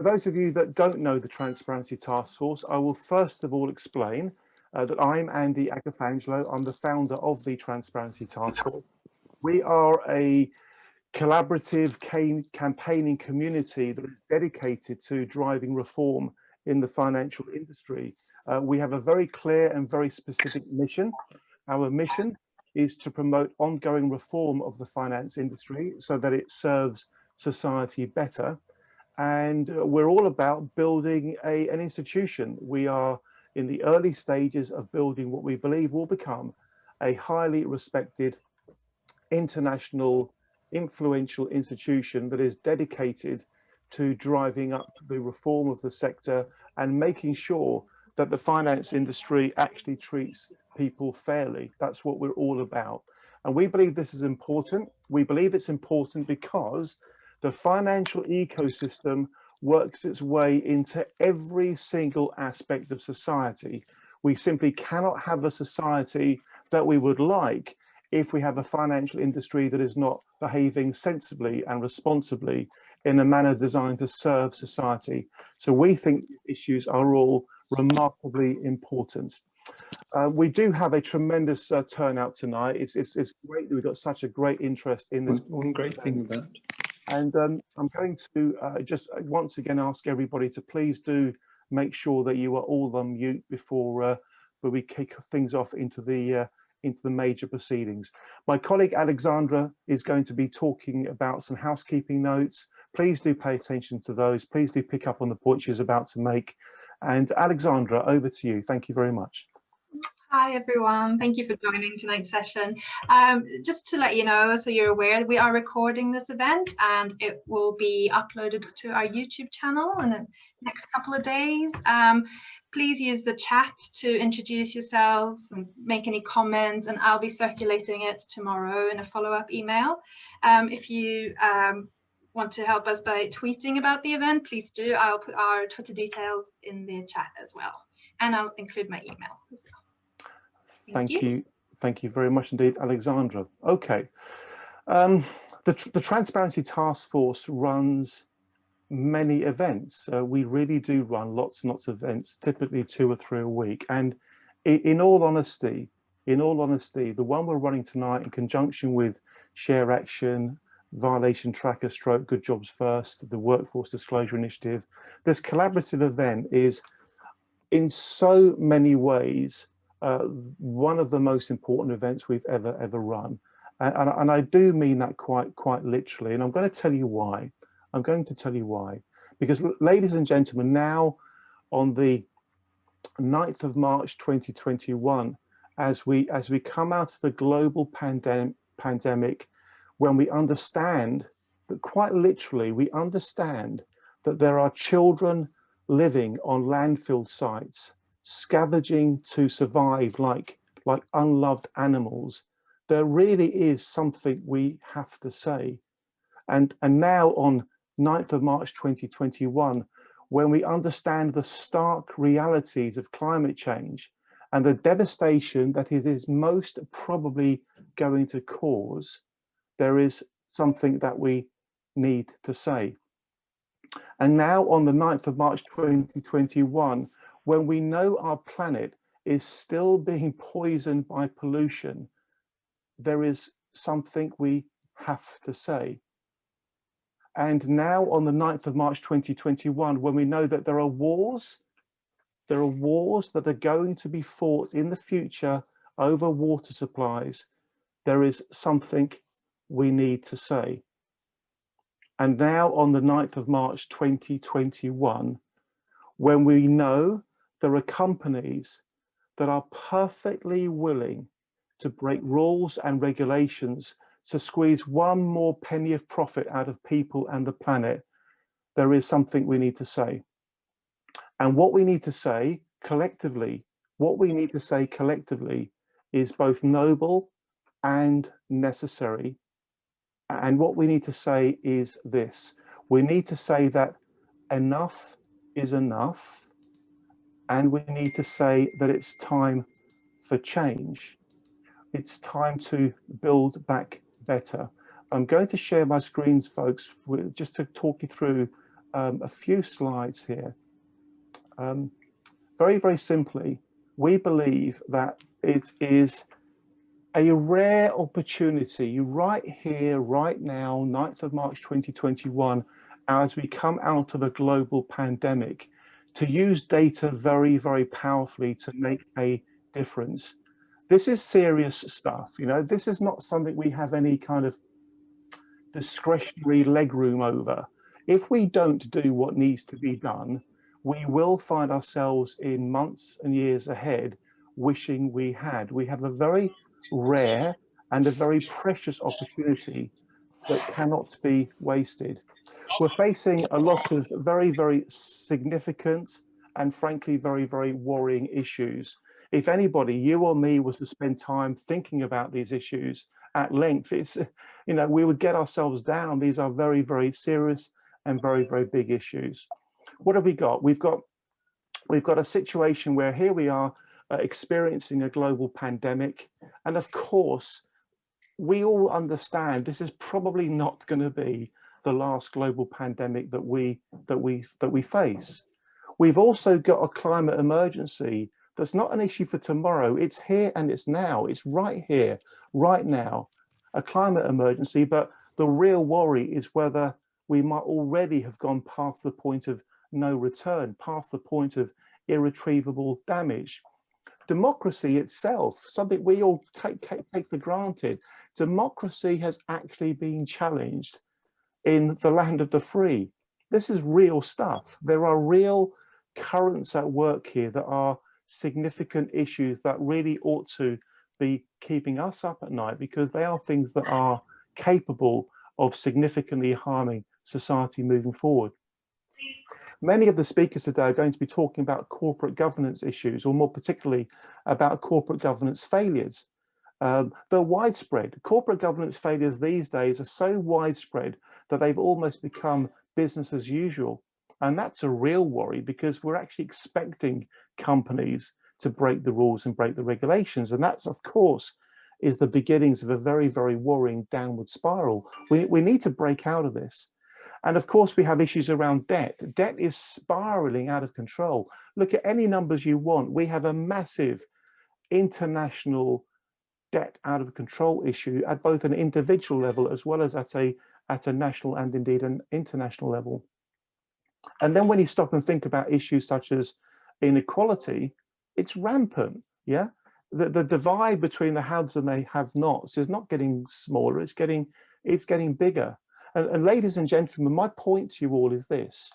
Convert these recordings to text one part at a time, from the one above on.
For those of you that don't know the Transparency Task Force, I will first of all explain that I'm Andy Agafangelo. I'm the founder of the Transparency Task Force. We are a collaborative campaigning community that is dedicated to driving reform in the financial industry. We have a very clear and very specific mission. Our mission is to promote ongoing reform of the finance industry so that it serves society better. And we're all about building an institution. We are in the early stages of building what we believe will become a highly respected, international, influential institution that is dedicated to driving up the reform of the sector and making sure that the finance industry actually treats people fairly. That's what we're all about. And we believe this is important. We believe it's important because the financial ecosystem works its way into every single aspect of society. We simply cannot have a society that we would like if we have a financial industry that is not behaving sensibly and responsibly in a manner designed to serve society. So we think issues are all remarkably important. We do have a tremendous turnout tonight. It's great that we've got such a great interest in this. One great thing about. And I'm going to just once again ask everybody to please do make sure that you are all on mute before we kick things off into the major proceedings. My colleague Alexandra is going to be talking about some housekeeping notes. Please do pay attention to those. Please do pick up on the points she's about to make. And Alexandra, over to you. Thank you very much. Hi everyone, thank you for joining tonight's session. Just to let you know, so you're aware, we are recording this event and it will be uploaded to our YouTube channel in the next couple of days. Please use the chat to introduce yourselves and make any comments, and I'll be circulating it tomorrow in a follow-up email. If you want to help us by tweeting about the event, please do. I'll put our Twitter details in the chat as well, and I'll include my email as well. Thank you. Thank you very much indeed, Alexandra. Okay. The Transparency Task Force runs many events. We really do run lots and lots of events, typically 2 or 3 a week. And in all honesty, the one we're running tonight in conjunction with Share Action, Violation Tracker Stroke, Good Jobs First, the Workforce Disclosure Initiative, this collaborative event is in so many ways one of the most important events we've ever run, and I do mean that quite literally, and I'm going to tell you why. I'm going to tell you why, because ladies and gentlemen, now on the 9th of March 2021, as we come out of a global pandemic, when we understand that quite literally we understand that there are children living on landfill sites, scavenging to survive like unloved animals, there really is something we have to say. And now on 9th of March 2021, when we understand the stark realities of climate change and the devastation that it is most probably going to cause, there is something that we need to say. And now on the 9th of March 2021, when we know our planet is still being poisoned by pollution, there is something we have to say. And now on the 9th of March 2021, when we know that there are wars that are going to be fought in the future over water supplies, there is something we need to say. And now on the 9th of March 2021, when we know there are companies that are perfectly willing to break rules and regulations to squeeze one more penny of profit out of people and the planet, there is something we need to say. And what we need to say collectively, is both noble and necessary. And what we need to say is this: we need to say that enough is enough, and we need to say that it's time for change. It's time to build back better. I'm going to share my screens, folks, just to talk you through a few slides here. Very, very simply, we believe that it is a rare opportunity right here, right now, 9th of March 2021, as we come out of a global pandemic, to use data very, very powerfully to make a difference. This is serious stuff, you know, this is not something we have any kind of discretionary legroom over. If we don't do what needs to be done, we will find ourselves in months and years ahead wishing we had. We have a very rare and a very precious opportunity that cannot be wasted. We're facing a lot of very, very significant and frankly, very, very worrying issues. If anybody, you or me, was to spend time thinking about these issues at length, it's, you know, we would get ourselves down. These are very, very serious and very, very big issues. What have we got? We've got a situation where here we are experiencing a global pandemic. And of course, we all understand this is probably not going to be the last global pandemic that we face. We've also got a climate emergency that's not an issue for tomorrow. It's here and it's now. It's right here, right now, a climate emergency. But the real worry is whether we might already have gone past the point of no return, past the point of irretrievable damage. Democracy itself, something we all take for granted, democracy has actually been challenged in the land of the free. This is real stuff. There are real currents at work here that are significant issues that really ought to be keeping us up at night, because they are things that are capable of significantly harming society moving forward. Many of the speakers today are going to be talking about corporate governance issues, or more particularly about corporate governance failures. They're widespread. Corporate governance failures these days are so widespread that they've almost become business as usual. And that's a real worry, because we're actually expecting companies to break the rules and break the regulations. And that's, of course, is the beginnings of a very, very worrying downward spiral. We need to break out of this. And of course, we have issues around debt. Debt is spiraling out of control. Look at any numbers you want. We have a massive international debt out of control issue at both an individual level as well as at a national and indeed an international level. And then when you stop and think about issues such as inequality, it's rampant. Yeah, the divide between the haves and the have-nots is not getting smaller, it's getting bigger. And ladies and gentlemen, my point to you all is this.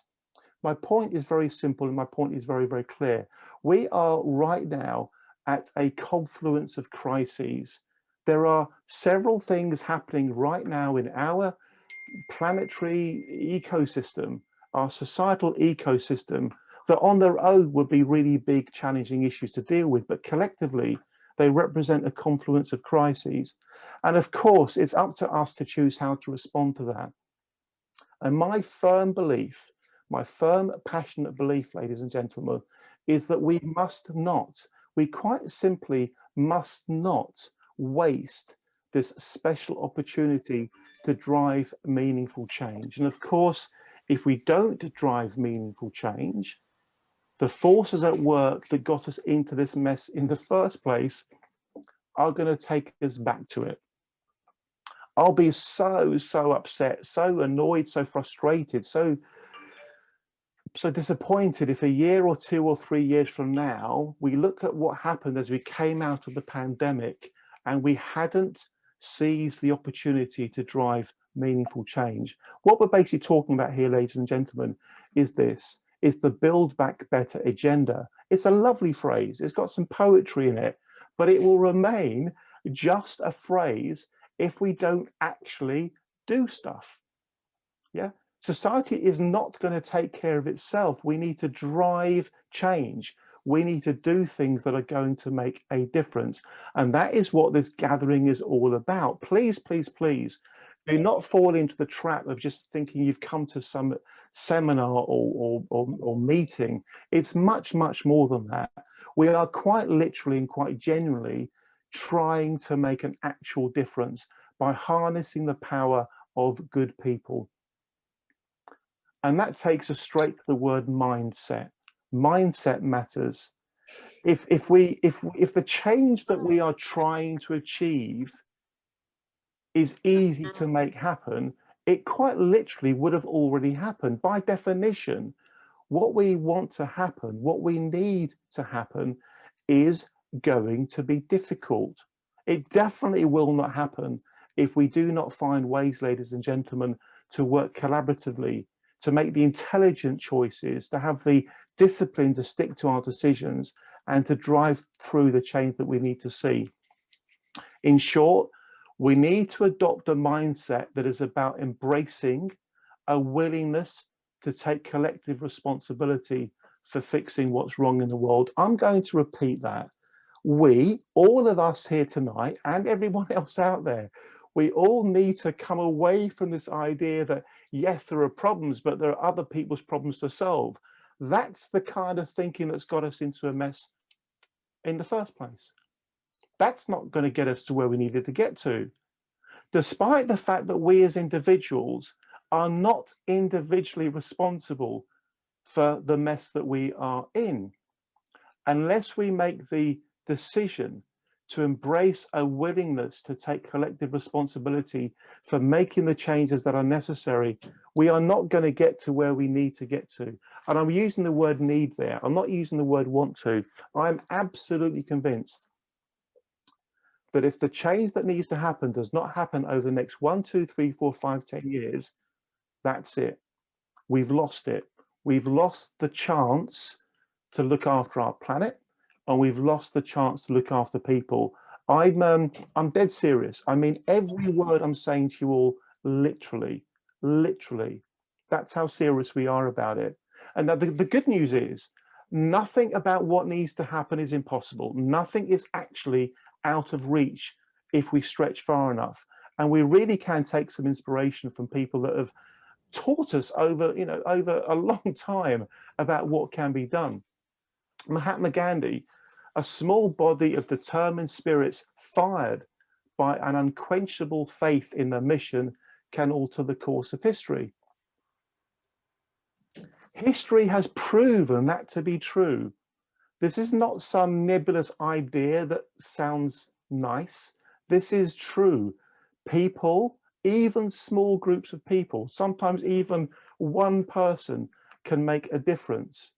My point is very simple and my point is very, very clear. We are right now at a confluence of crises. There are several things happening right now in our planetary ecosystem, our societal ecosystem, that on their own would be really big, challenging issues to deal with, but collectively, they represent a confluence of crises. And of course, it's up to us to choose how to respond to that. And my firm belief, my firm, passionate belief, ladies and gentlemen, is that we quite simply must not waste this special opportunity to drive meaningful change. And of course, if we don't drive meaningful change, the forces at work that got us into this mess in the first place are going to take us back to it. I'll be so upset, so annoyed, so frustrated, so disappointed if a year or 2 or 3 years from now, we look at what happened as we came out of the pandemic and we hadn't seized the opportunity to drive meaningful change. What we're basically talking about here, ladies and gentlemen, is this. Is the Build Back Better agenda. It's a lovely phrase. It's got some poetry in it, but it will remain just a phrase if we don't actually do stuff. Yeah, society is not going to take care of itself. We need to drive change. We need to do things that are going to make a difference. And that is what this gathering is all about. Please, please, please, do not fall into the trap of just thinking you've come to some seminar or meeting. It's much, much more than that. We are quite literally and quite genuinely trying to make an actual difference by harnessing the power of good people. And that takes us straight to the word mindset. Mindset matters. If the change that we are trying to achieve is easy to make happen, it quite literally would have already happened. By definition, what we want to happen, what we need to happen, is going to be difficult. It definitely will not happen if we do not find ways, ladies and gentlemen, to work collaboratively, to make the intelligent choices, to have the discipline to stick to our decisions, and to drive through the change that we need to see. In short, we need to adopt a mindset that is about embracing a willingness to take collective responsibility for fixing what's wrong in the world. I'm going to repeat that. We, all of us here tonight, and everyone else out there, we all need to come away from this idea that, yes, there are problems, but there are other people's problems to solve. That's the kind of thinking that's got us into a mess in the first place. That's not going to get us to where we needed to get to. Despite the fact that we as individuals are not individually responsible for the mess that we are in, unless we make the decision to embrace a willingness to take collective responsibility for making the changes that are necessary, we are not going to get to where we need to get to. And I'm using the word need there. I'm not using the word want to. I'm absolutely convinced that if the change that needs to happen does not happen over the next 1, 2, 3, 4, 5, 10 years, that's it. We've lost it. We've lost the chance to look after our planet, and we've lost the chance to look after people. I'm dead serious. I mean every word I'm saying to you all, literally. That's how serious we are about it. And the good news is, nothing about what needs to happen is impossible. Nothing is actually out of reach if we stretch far enough. And we really can take some inspiration from people that have taught us over a long time about what can be done. Mahatma Gandhi, a small body of determined spirits fired by an unquenchable faith in their mission can alter the course of history. History has proven that to be true. This is not some nebulous idea that sounds nice. This is true. People, even small groups of people, sometimes even one person, can make a difference.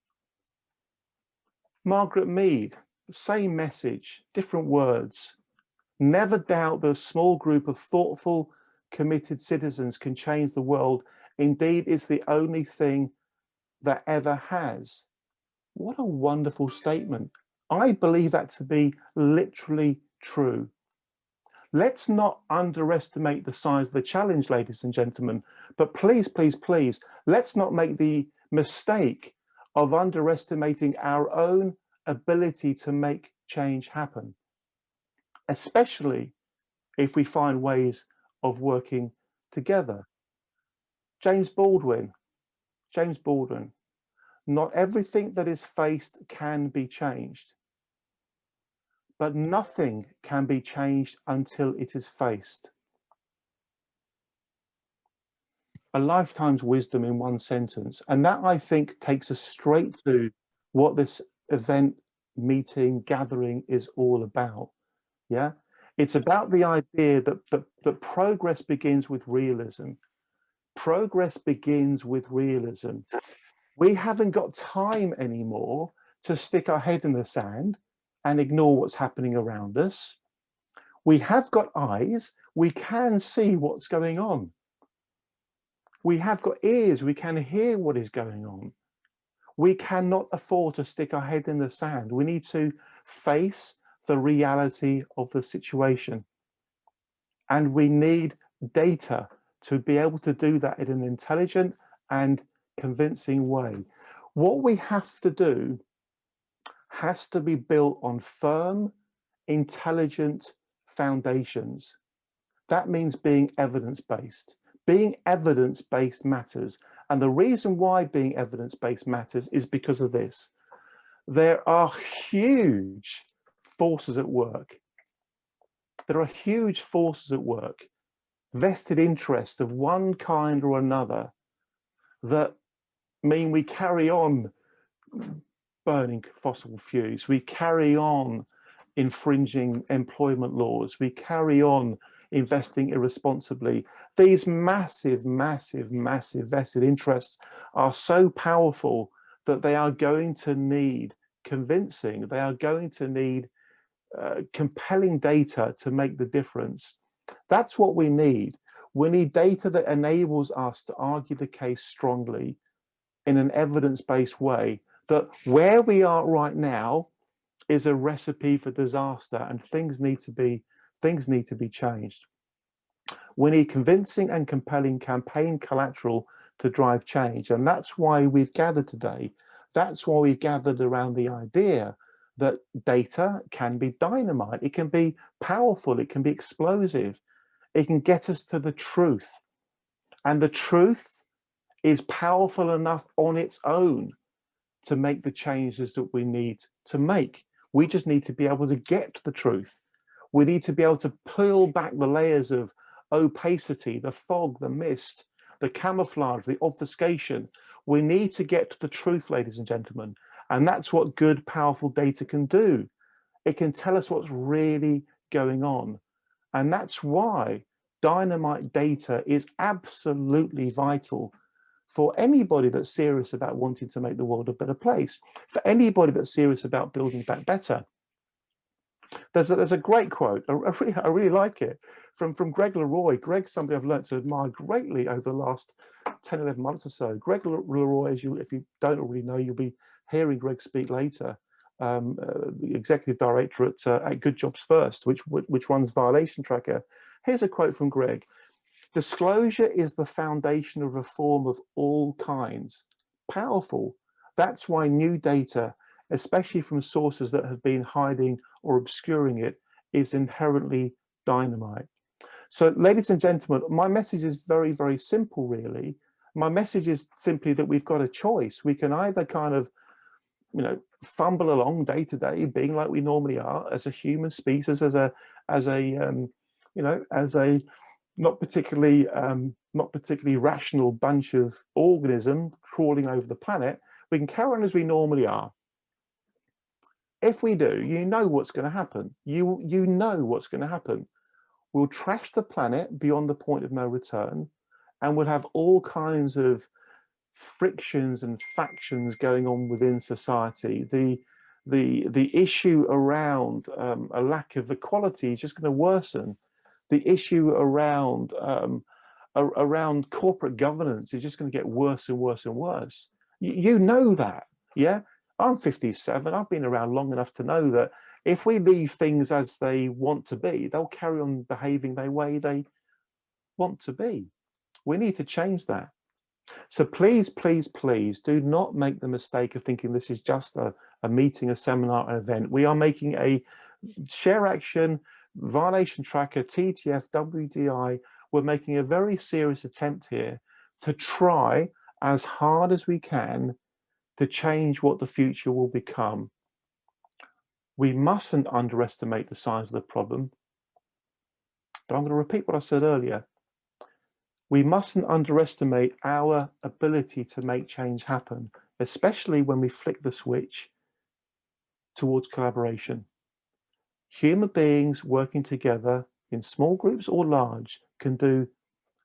Margaret Mead, same message, different words. Never doubt that a small group of thoughtful, committed citizens can change the world. Indeed, it's the only thing that ever has. What a wonderful statement. I believe that to be literally true. Let's not underestimate the size of the challenge, ladies and gentlemen, but please, let's not make the mistake of underestimating our own ability to make change happen, especially if we find ways of working together. James Baldwin, not everything that is faced can be changed, but nothing can be changed until it is faced. A lifetime's wisdom in one sentence. And that, I think, takes us straight to what this event, meeting, gathering is all about. Yeah, it's about the idea that progress begins with realism. Progress begins with realism. We haven't got time anymore to stick our head in the sand and ignore what's happening around us. We have got eyes, we can see what's going on. We have got ears, we can hear what is going on. We cannot afford to stick our head in the sand. We need to face the reality of the situation. And we need data to be able to do that in an intelligent and convincing way. What we have to do has to be built on firm, intelligent foundations. That means being evidence-based. Being evidence-based matters. And the reason why being evidence-based matters is because of this. There are huge forces at work. There are huge forces at work, vested interests of one kind or another, that mean we carry on burning fossil fuels, we carry on infringing employment laws, we carry on investing irresponsibly. These massive, massive, massive vested interests are so powerful that they are going to need convincing, they are going to need compelling data to make the difference. That's what we need. We need data that enables us to argue the case strongly in an evidence-based way, that where we are right now is a recipe for disaster and things need to be changed. We need convincing and compelling campaign collateral to drive change. And that's why we've gathered today. That's why we've gathered around the idea that data can be dynamite. It can be powerful. It can be explosive. It can get us to the truth. And the truth is powerful enough on its own to make the changes that we need to make. We just need to be able to get to the truth. We need to be able to peel back the layers of opacity, the fog, the mist, the camouflage, the obfuscation. We need to get to the truth, ladies and gentlemen. And that's what good, powerful data can do. It can tell us what's really going on. And that's why dynamite data is absolutely vital for anybody that's serious about wanting to make the world a better place, for anybody that's serious about building back better. There's a great quote, I really like it, from Greg Leroy. Greg's somebody I've learned to admire greatly over the last 10, 11 months or so. Greg Leroy, if you don't already know, you'll be hearing Greg speak later, the executive director at Good Jobs First, which runs Violation Tracker. Here's a quote from Greg. Disclosure is the foundation of reform of all kinds. Powerful. That's why new data, especially from sources that have been hiding or obscuring it, is inherently dynamite. So, ladies and gentlemen, my message is very, very simple, really. My message is simply that we've got a choice. We can either kind of, fumble along day to day, being like we normally are as a human species, as a not particularly rational bunch of organisms crawling over the planet. We can carry on as we normally are. If we do, you know what's going to happen. You know what's going to happen. We'll trash the planet beyond the point of no return, and we'll have all kinds of frictions and factions going on within society. The issue around a lack of equality is just going to worsen. The issue around corporate governance is just going to get worse and worse and worse. You know that, yeah? I'm 57. I've been around long enough to know that if we leave things as they want to be, they'll carry on behaving the way they want to be. We need to change that. So please, please, please do not make the mistake of thinking this is just a meeting, a seminar, an event. We are making a share action, violation tracker, TTF, WDI. We're making a very serious attempt here to try as hard as we can to change what the future will become. We mustn't underestimate the size of the problem. But I'm going to repeat what I said earlier. We mustn't underestimate our ability to make change happen, especially when we flick the switch towards collaboration. Human beings working together in small groups or large can do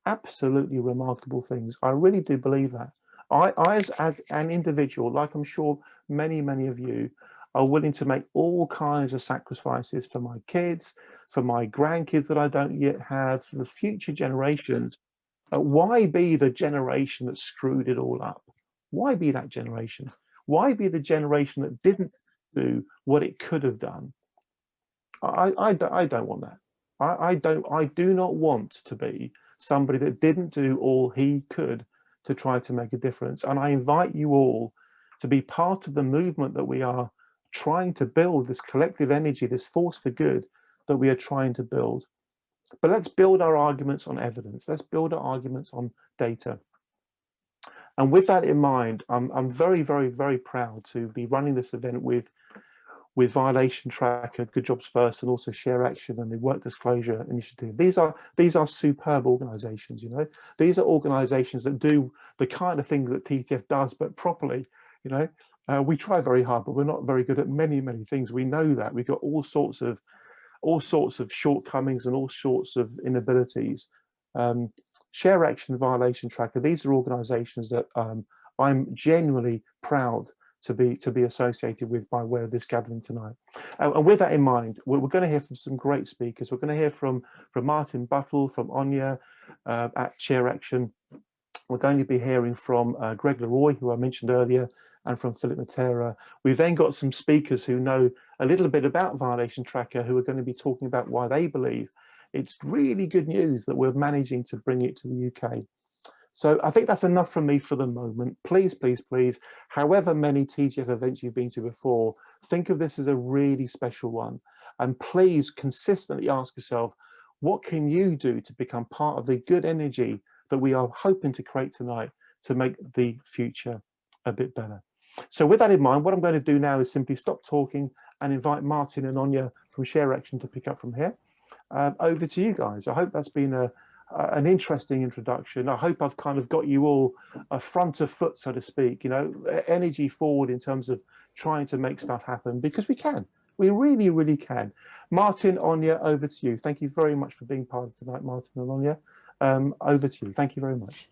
absolutely remarkable things. I really do believe that. I as an individual, like I'm sure many, many of you, are willing to make all kinds of sacrifices for my kids, for my grandkids that I don't yet have, for the future generations. Why be the generation that screwed it all up? Why be that generation? Why be the generation that didn't do what it could have done? I don't want that. I do not want to be somebody that didn't do all he could to try to make a difference. And I invite you all to be part of the movement that we are trying to build, this collective energy, this force for good that we are trying to build. But let's build our arguments on evidence. Let's build our arguments on data. And with that in mind, I'm very, very, very proud to be running this event with with Violation Tracker, Good Jobs First, and also Share Action and the Work Disclosure Initiative. These are superb organisations. You know, these are organisations that do the kind of things that TTF does, but properly. You know, we try very hard, but we're not very good at many things. We know that we've got all sorts of shortcomings and all sorts of inabilities. Share Action, Violation Tracker. These are organisations that I'm genuinely proud to be associated with by way of this gathering tonight. And with that in mind, we're going to hear from some great speakers. We're going to hear from Martin Buttle, from Anya at Share Action. We're going to be hearing from Greg Leroy, who I mentioned earlier, and from Philip Matera. We've then got some speakers who know a little bit about Violation Tracker, who are going to be talking about why they believe it's really good news that we're managing to bring it to the UK. So I think that's enough from me for the moment. Please, please, please, however many TTF events you've been to before, think of this as a really special one. And please consistently ask yourself, what can you do to become part of the good energy that we are hoping to create tonight to make the future a bit better? So with that in mind, what I'm going to do now is simply stop talking and invite Martin and Anya from Share Action to pick up from here. Over to you guys. I hope that's been an interesting introduction. I hope I've kind of got you all a front of foot, so to speak, you know, energy forward in terms of trying to make stuff happen, because we can. We really, really can. Martin, Anya, over to you. Thank you very much for being part of tonight, Martin and Anya. Over to you. Thank you very much.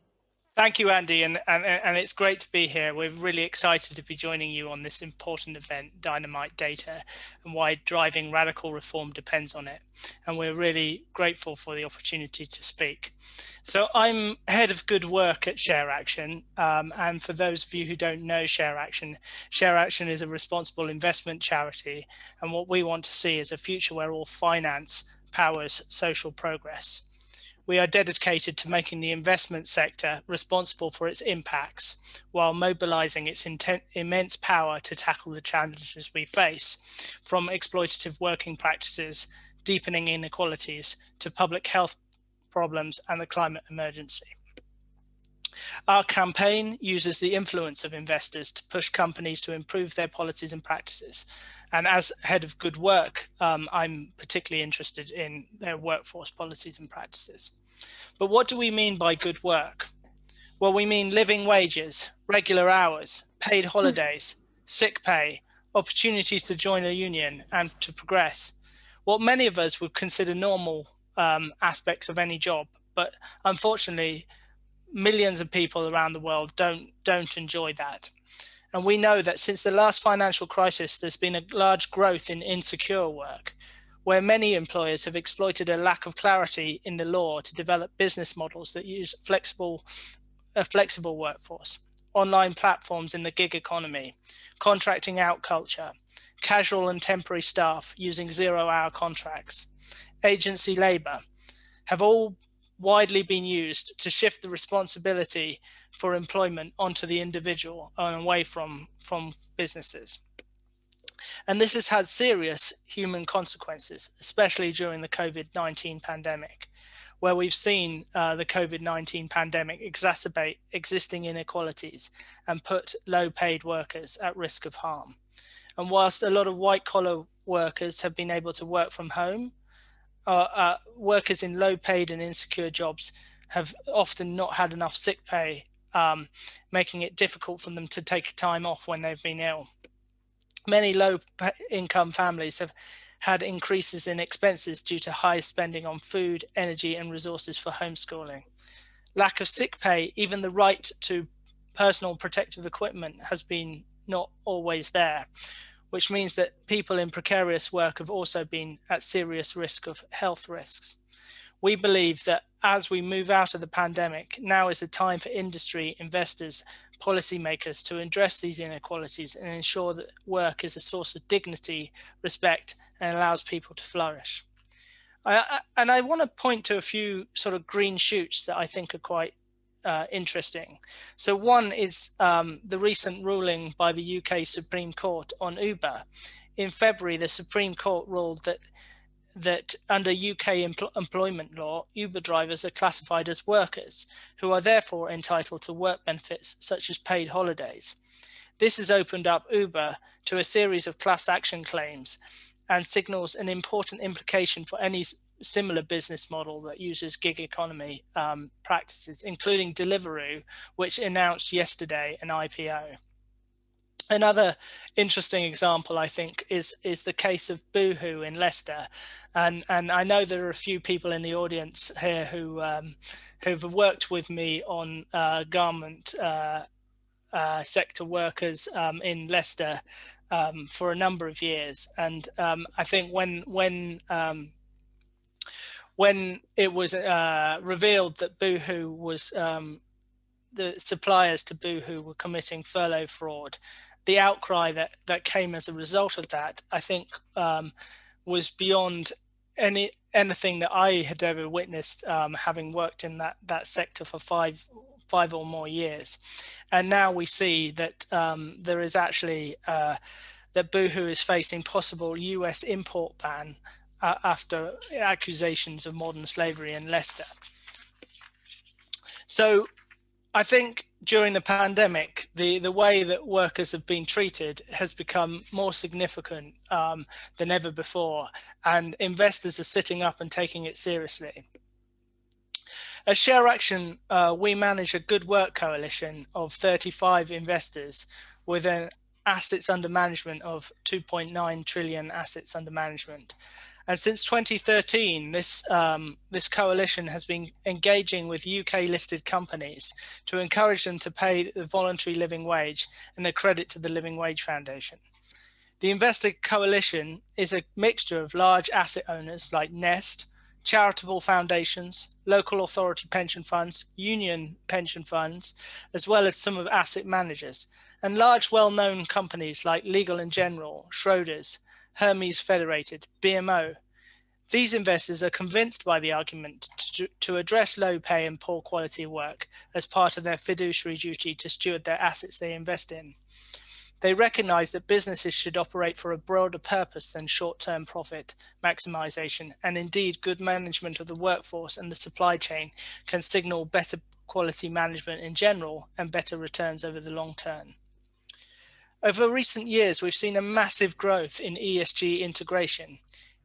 Thank you, Andy, and it's great to be here. We're really excited to be joining you on this important event, Dynamite Data, and why driving radical reform depends on it. And we're really grateful for the opportunity to speak. So I'm head of good work at Share Action, and for those of you who don't know Share Action is a responsible investment charity, and what we want to see is a future where all finance powers social progress. We are dedicated to making the investment sector responsible for its impacts while mobilizing its immense power to tackle the challenges we face, from exploitative working practices, deepening inequalities, to public health problems and the climate emergency. Our campaign uses the influence of investors to push companies to improve their policies and practices. And as head of good work, I'm particularly interested in their workforce policies and practices. But what do we mean by good work? Well, we mean living wages, regular hours, paid holidays, sick pay, opportunities to join a union and to progress. What many of us would consider normal aspects of any job, but unfortunately, millions of people around the world don't enjoy that. And we know that since the last financial crisis, there's been a large growth in insecure work, where many employers have exploited a lack of clarity in the law to develop business models that use a flexible workforce, online platforms in the gig economy, contracting out culture, casual and temporary staff using zero-hour contracts, agency labor, have all widely been used to shift the responsibility for employment onto the individual and away from businesses. And this has had serious human consequences, especially during the COVID-19 pandemic, where we've seen the COVID-19 pandemic exacerbate existing inequalities and put low-paid workers at risk of harm. And whilst a lot of white-collar workers have been able to work from home, workers in low-paid and insecure jobs have often not had enough sick pay, making it difficult for them to take time off when they've been ill. Many low-income families have had increases in expenses due to high spending on food, energy, and resources for homeschooling. Lack of sick pay, even the right to personal protective equipment, has been not always there, which means that people in precarious work have also been at serious risk of health risks. We believe that as we move out of the pandemic, now is the time for industry, investors, policymakers to address these inequalities and ensure that work is a source of dignity, respect, and allows people to flourish. And I want to point to a few sort of green shoots that I think are quite interesting. So one is the recent ruling by the UK Supreme Court on Uber. In February, the Supreme Court ruled that under UK employment law, Uber drivers are classified as workers who are therefore entitled to work benefits such as paid holidays. This has opened up Uber to a series of class action claims and signals an important implication for any similar business model that uses gig economy practices, including Deliveroo, which announced yesterday an IPO. Another interesting example, I think, is the case of Boohoo in Leicester, and I know there are a few people in the audience here who've worked with me on garment sector workers in Leicester for a number of years, and I think when it was revealed that Boohoo was the suppliers to Boohoo were committing furlough fraud, the outcry that came as a result of that, I think, was beyond anything that I had ever witnessed, having worked in that sector for five or more years. And now we see that there is actually that Boohoo is facing possible US import ban after accusations of modern slavery in Leicester. So I think during the pandemic, the way that workers have been treated has become more significant than ever before, and investors are sitting up and taking it seriously. At Share Action, we manage a good work coalition of 35 investors with an assets under management of 2.9 trillion assets under management. And since 2013, this coalition has been engaging with UK listed companies to encourage them to pay the voluntary living wage and their credit to the Living Wage Foundation. The investor coalition is a mixture of large asset owners like Nest, charitable foundations, local authority pension funds, union pension funds, as well as some of asset managers, and large well-known companies like Legal & General, Schroders, Hermes Federated, BMO. These investors are convinced by the argument to address low pay and poor quality work as part of their fiduciary duty to steward their assets they invest in. They recognize that businesses should operate for a broader purpose than short-term profit maximization, and indeed good management of the workforce and the supply chain can signal better quality management in general and better returns over the long term. Over recent years, we've seen a massive growth in ESG integration.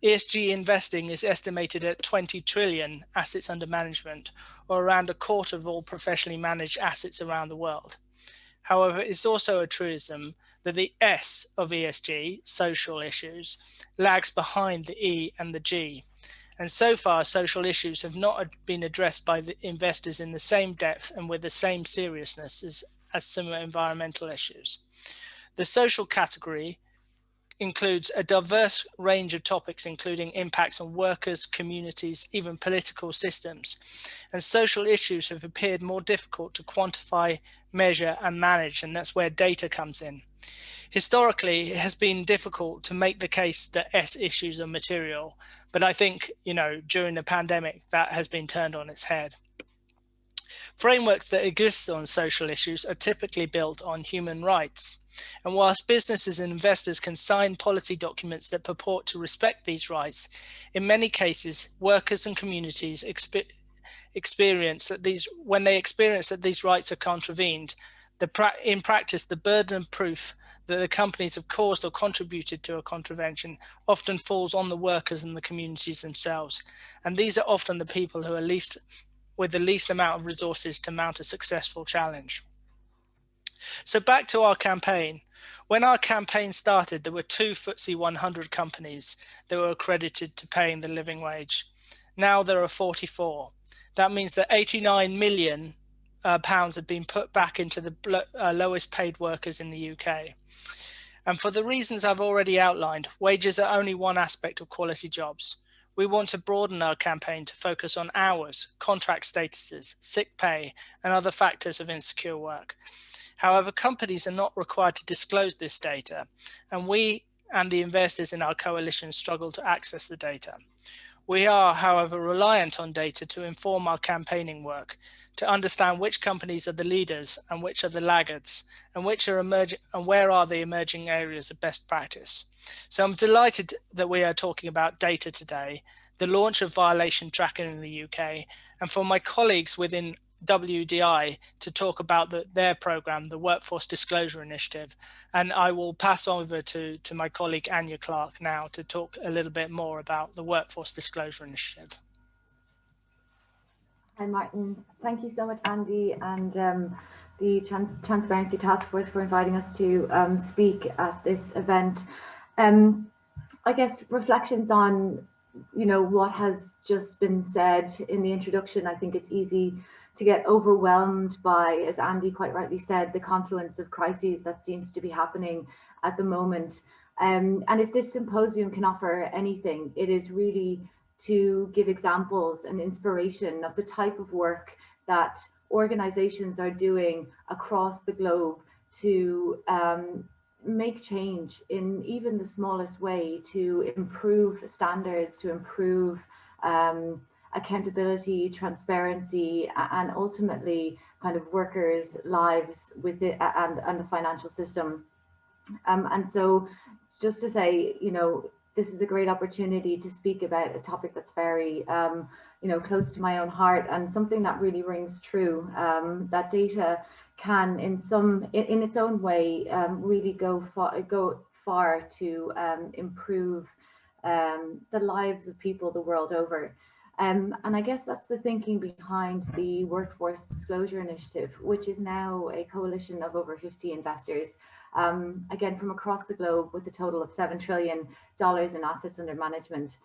ESG investing is estimated at 20 trillion assets under management, or around a quarter of all professionally managed assets around the world. However, it's also a truism that the S of ESG, social issues, lags behind the E and the G. And so far, social issues have not been addressed by the investors in the same depth and with the same seriousness as similar environmental issues. The social category includes a diverse range of topics, including impacts on workers, communities, even political systems. And social issues have appeared more difficult to quantify, measure, and manage, and that's where data comes in. Historically, it has been difficult to make the case that S issues are material, but I think, during the pandemic, that has been turned on its head. Frameworks that exist on social issues are typically built on human rights. And whilst businesses and investors can sign policy documents that purport to respect these rights, in many cases, workers and communities experience that these rights are contravened, in practice, the burden of proof that the companies have caused or contributed to a contravention often falls on the workers and the communities themselves. And these are often the people who are with the least amount of resources to mount a successful challenge. So back to our campaign. When our campaign started, there were 2 FTSE 100 companies that were accredited to paying the living wage. Now there are 44. That means that 89 million pounds have been put back into the lowest paid workers in the UK. And for the reasons I've already outlined, wages are only one aspect of quality jobs. We want to broaden our campaign to focus on hours, contract statuses, sick pay, and other factors of insecure work. However, companies are not required to disclose this data, and we and the investors in our coalition struggle to access the data. We are, however, reliant on data to inform our campaigning work, to understand which companies are the leaders and which are the laggards, and which are emerging, and where are the emerging areas of best practice. So I'm delighted that we are talking about data today, the launch of violation tracking in the UK, and for my colleagues within WDI to talk about their program, the Workforce Disclosure Initiative. And I will pass over to my colleague Anya Clark now to talk a little bit more about the Workforce Disclosure Initiative. Hi, Martin. Thank you so much, Andy, and the Transparency Task Force for inviting us to speak at this event. I guess reflections on, what has just been said in the introduction. I think it's easy to get overwhelmed by, as Andy quite rightly said, the confluence of crises that seems to be happening at the moment. And if this symposium can offer anything, it is really to give examples and inspiration of the type of work that organizations are doing across the globe to make change in even the smallest way, to improve standards, to improve accountability, transparency, and ultimately kind of workers' lives with it and the financial system. And so just to say, this is a great opportunity to speak about a topic that's very, close to my own heart, and something that really rings true, that data can in its own way really go far to improve the lives of people the world over. And I guess that's the thinking behind the Workforce Disclosure Initiative, which is now a coalition of over 50 investors, again, from across the globe, with a total of $7 trillion in assets under management.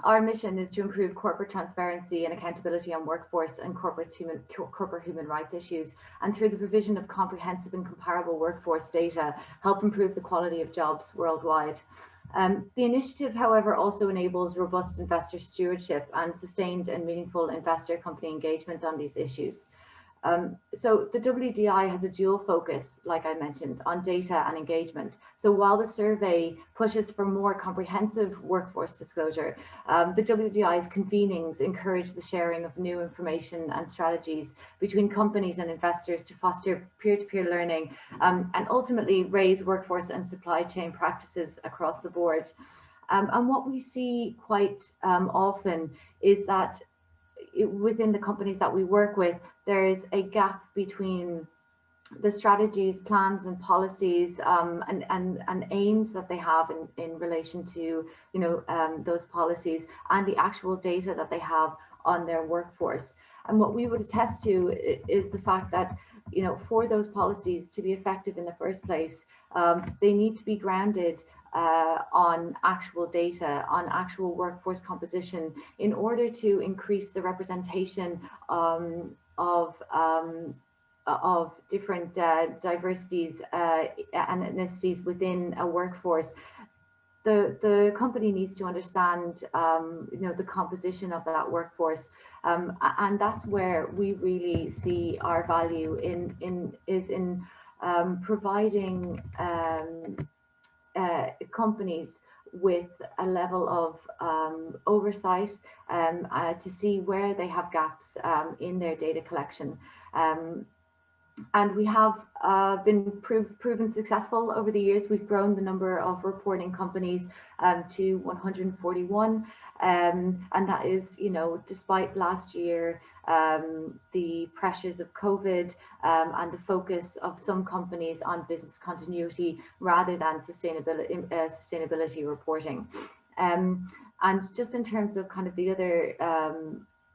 Our mission is to improve corporate transparency and accountability on workforce and corporate human rights issues, and through the provision of comprehensive and comparable workforce data, help improve the quality of jobs worldwide. The initiative, however, also enables robust investor stewardship and sustained and meaningful investor company engagement on these issues. So the WDI has a dual focus, like I mentioned, on data and engagement. So while the survey pushes for more comprehensive workforce disclosure, the WDI's convenings encourage the sharing of new information and strategies between companies and investors to foster peer-to-peer learning, and ultimately raise workforce and supply chain practices across the board. And what we see quite often is that within the companies that we work with, there is a gap between the strategies, plans, and policies and aims that they have in relation to those policies, and the actual data that they have on their workforce. And what we would attest to is the fact that for those policies to be effective in the first place, they need to be grounded on actual data, on actual workforce composition, in order to increase the representation of different diversities and ethnicities within a workforce. The company needs to understand the composition of that workforce, and that's where we really see our value in providing companies with a level of oversight to see where they have gaps in their data collection. And we have been proven successful over the years. We've grown the number of reporting companies to 141, and that is, despite last year, the pressures of COVID and the focus of some companies on business continuity rather than sustainability reporting. And just in terms of kind of the other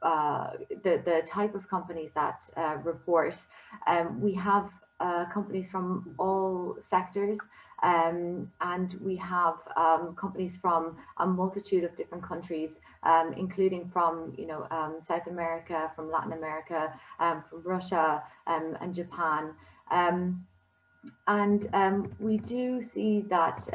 the type of companies that report, we have companies from all sectors, and we have companies from a multitude of different countries, including from South America, from Latin America, from Russia, and Japan. And we do see that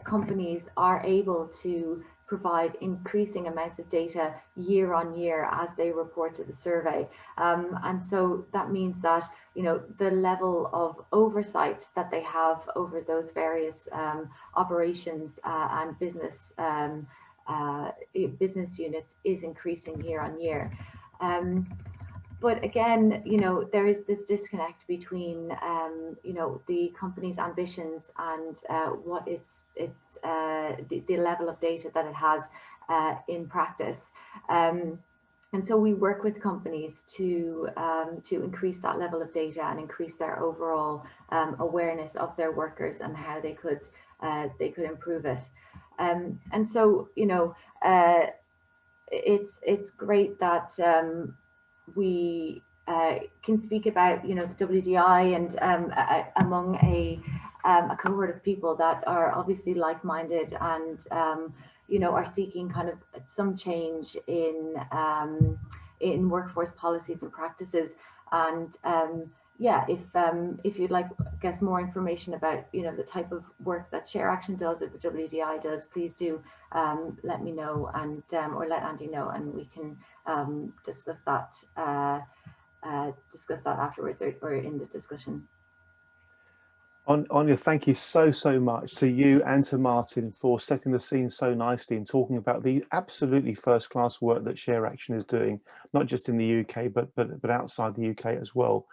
companies are able to provide increasing amounts of data year on year as they report to the survey. And so that means that, the level of oversight that they have over those various operations and business units is increasing year on year. But again, there is this disconnect between, the company's ambitions and what the level of data that it has in practice. And so we work with companies to increase that level of data and increase their overall awareness of their workers and how they could improve it. And so, you know, it's great that we can speak about, you know, the WDI and among a cohort of people that are obviously like-minded and you know, are seeking kind of some change in workforce policies and practices. And yeah, if you'd like, I guess, more information about, you know, the type of work that Share Action does or the WDI does, please do let me know, and or let Andy know, and we can discuss that afterwards or in the discussion. Anya, thank you so much to you and to Martin for setting the scene so nicely and talking about the absolutely first-class work that Share Action is doing, not just in the UK, but outside the UK as well.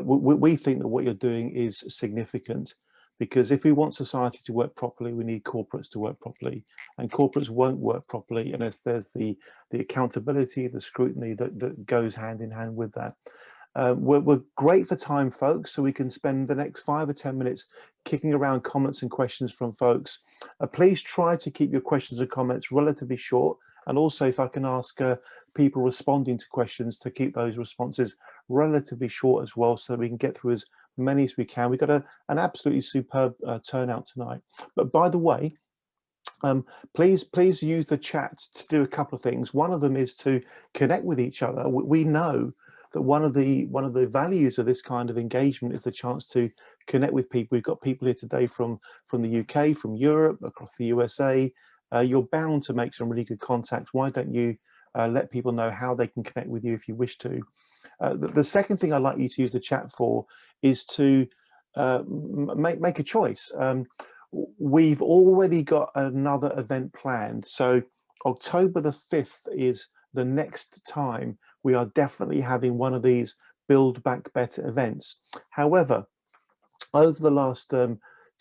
We think that what you're doing is significant, because if we want society to work properly, we need corporates to work properly, and corporates won't work properly unless there's the accountability, the scrutiny that goes hand in hand with that. We're great for time, folks, so we can spend the next 5 or 10 minutes kicking around comments and questions from folks. Please try to keep your questions and comments relatively short, and also if I can ask people responding to questions to keep those responses relatively short as well, so that we can get through as many as we can. We've got an absolutely superb turnout tonight. But by the way, please use the chat to do a couple of things. One of them is to connect with each other. We know that one of the values of this kind of engagement is the chance to connect with people. We've got people here today from the UK, from Europe, across the USA. You're bound to make some really good contacts. Why don't you let people know how they can connect with you if you wish to? The second thing I'd like you to use the chat for is to make a choice. We've already got another event planned. So October the 5th is the next time we are definitely having one of these Build Back Better events. However, over the last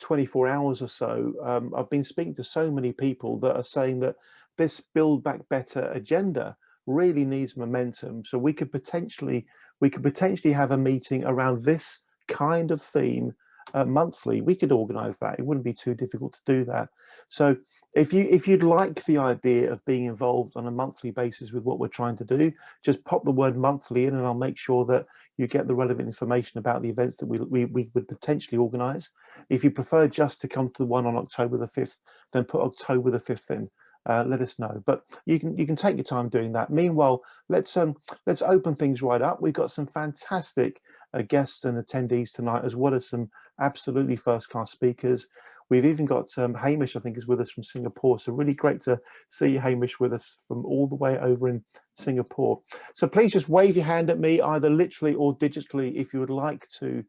24 hours or so, I've been speaking to so many people that are saying that this Build Back Better agenda really needs momentum. So we could potentially have a meeting around this kind of theme monthly. We could organize that. It wouldn't be too difficult to do that. So if you'd like the idea of being involved on a monthly basis with what we're trying to do, just pop the word monthly in and I'll make sure that you get the relevant information about the events that we would potentially organize. If you prefer just to come to the one on October the 5th, then put October the 5th in. Let us know, but you can take your time doing that. Meanwhile, let's open things right up. We've got some fantastic guests and attendees tonight, as well as some absolutely first-class speakers. We've even got Hamish, I think, is with us from Singapore. So really great to see you, Hamish, with us from all the way over in Singapore. So please just wave your hand at me, either literally or digitally, if you would like to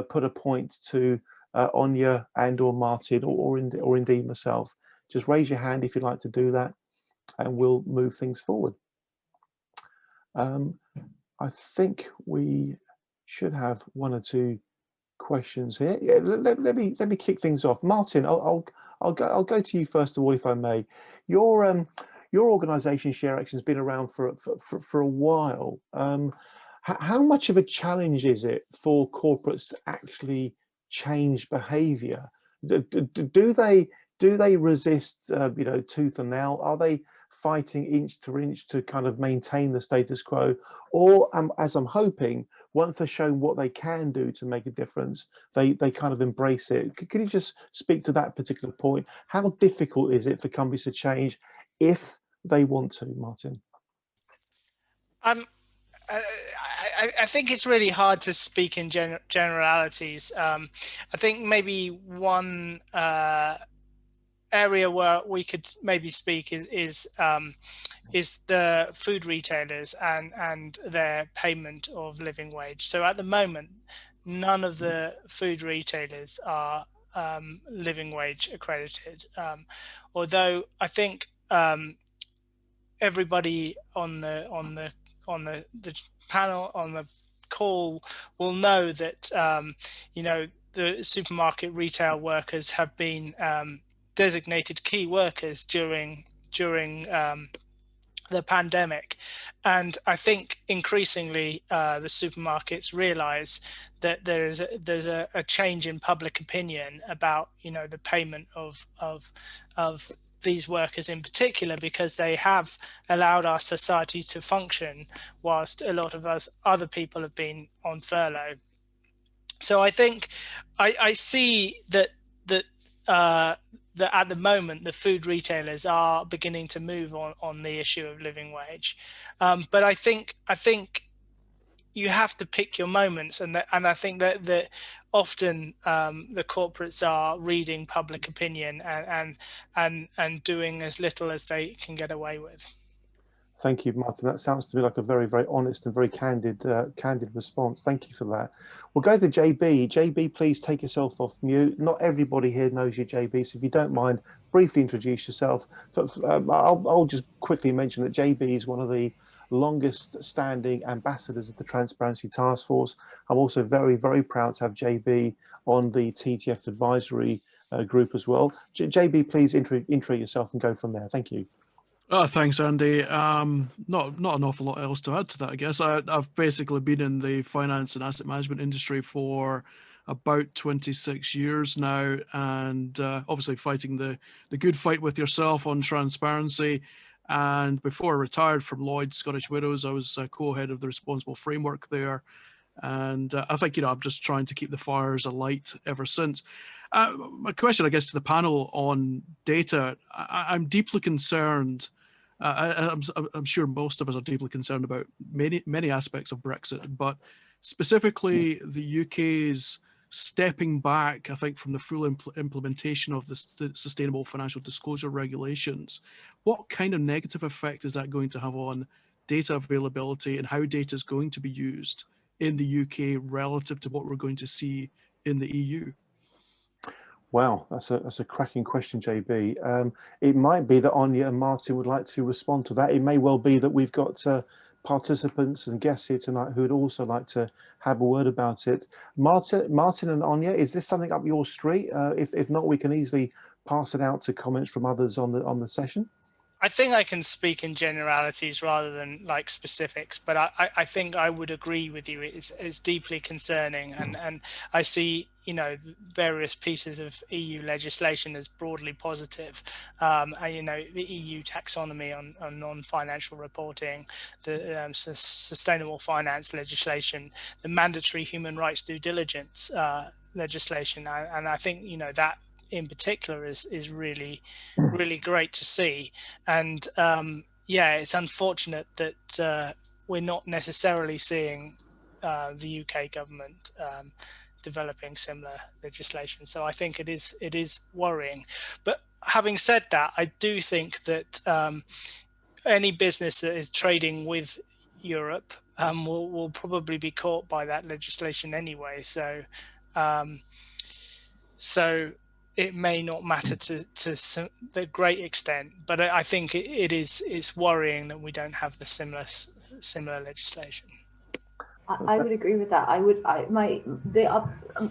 put a point to Anya and or Martin or indeed myself. Just raise your hand if you'd like to do that, and we'll move things forward. I think we should have one or two questions here. Yeah, let me kick things off. Martin, I'll go to you first of all, if I may. Your organisation, Share Action, has been around for a while. How much of a challenge is it for corporates to actually change behaviour? Do they resist, you know, tooth and nail? Are they fighting inch to inch to kind of maintain the status quo? Or, as I'm hoping, once they're shown what they can do to make a difference, they kind of embrace it. Could you just speak to that particular point? How difficult is it for companies to change if they want to, Martin? I think it's really hard to speak in generalities. I think maybe one area where we could maybe speak is the food retailers and their payment of living wage. So at the moment, none of the food retailers are living wage accredited, although I think everybody on the panel, on the call, will know that you know, the supermarket retail workers have been designated key workers during the pandemic. And I think increasingly the supermarkets realize that there's a change in public opinion about, you know, the payment of these workers in particular, because they have allowed our society to function whilst a lot of us other people have been on furlough. So I think I see that that at the moment the food retailers are beginning to move on the issue of living wage, but I think you have to pick your moments, and I think that often the corporates are reading public opinion and doing as little as they can get away with. Thank you, Martin. That sounds to me like a very, very honest and very candid response. Thank you for that. We'll go to JB. JB, please take yourself off mute. Not everybody here knows you, JB, so if you don't mind, briefly introduce yourself. I'll just quickly mention that JB is one of the longest standing ambassadors of the Transparency Task Force. I'm also very, very proud to have JB on the TTF advisory group as well. JB, please intro yourself and go from there. Thank you. Thanks, Andy. Not an awful lot else to add to that, I guess. I've basically been in the finance and asset management industry for about 26 years now, and obviously fighting the good fight with yourself on transparency. And before I retired from Lloyd's Scottish Widows, I was co-head of the responsible framework there. And I think, you know, I'm just trying to keep the fires alight ever since. My question, I guess, to the panel on data, I'm deeply concerned. I'm sure most of us are deeply concerned about many aspects of Brexit, but specifically the UK's stepping back, I think, from the full implementation of the Sustainable Financial Disclosure regulations. What kind of negative effect is that going to have on data availability and how data is going to be used in the UK relative to what we're going to see in the EU? Wow, that's a cracking question, JB. It might be that Anya and Martin would like to respond to that. It may well be that we've got participants and guests here tonight who would also like to have a word about it. Martin and Anya, is this something up your street? If not, we can easily pass it out to comments from others on the session. I think I can speak in generalities rather than like specifics, but I think I would agree with you. It's deeply concerning, and I see, you know, various pieces of EU legislation as broadly positive. And, you know, the EU taxonomy on non-financial reporting, the sustainable finance legislation, the mandatory human rights due diligence legislation, and I think, you know, that in particular is really great to see. And yeah, it's unfortunate that we're not necessarily seeing the UK government developing similar legislation. So I think it is worrying. But having said that, I do think that any business that is trading with Europe will probably be caught by that legislation anyway. So it may not matter to the great extent, but I think it's worrying that we don't have the similar legislation. I would agree with that.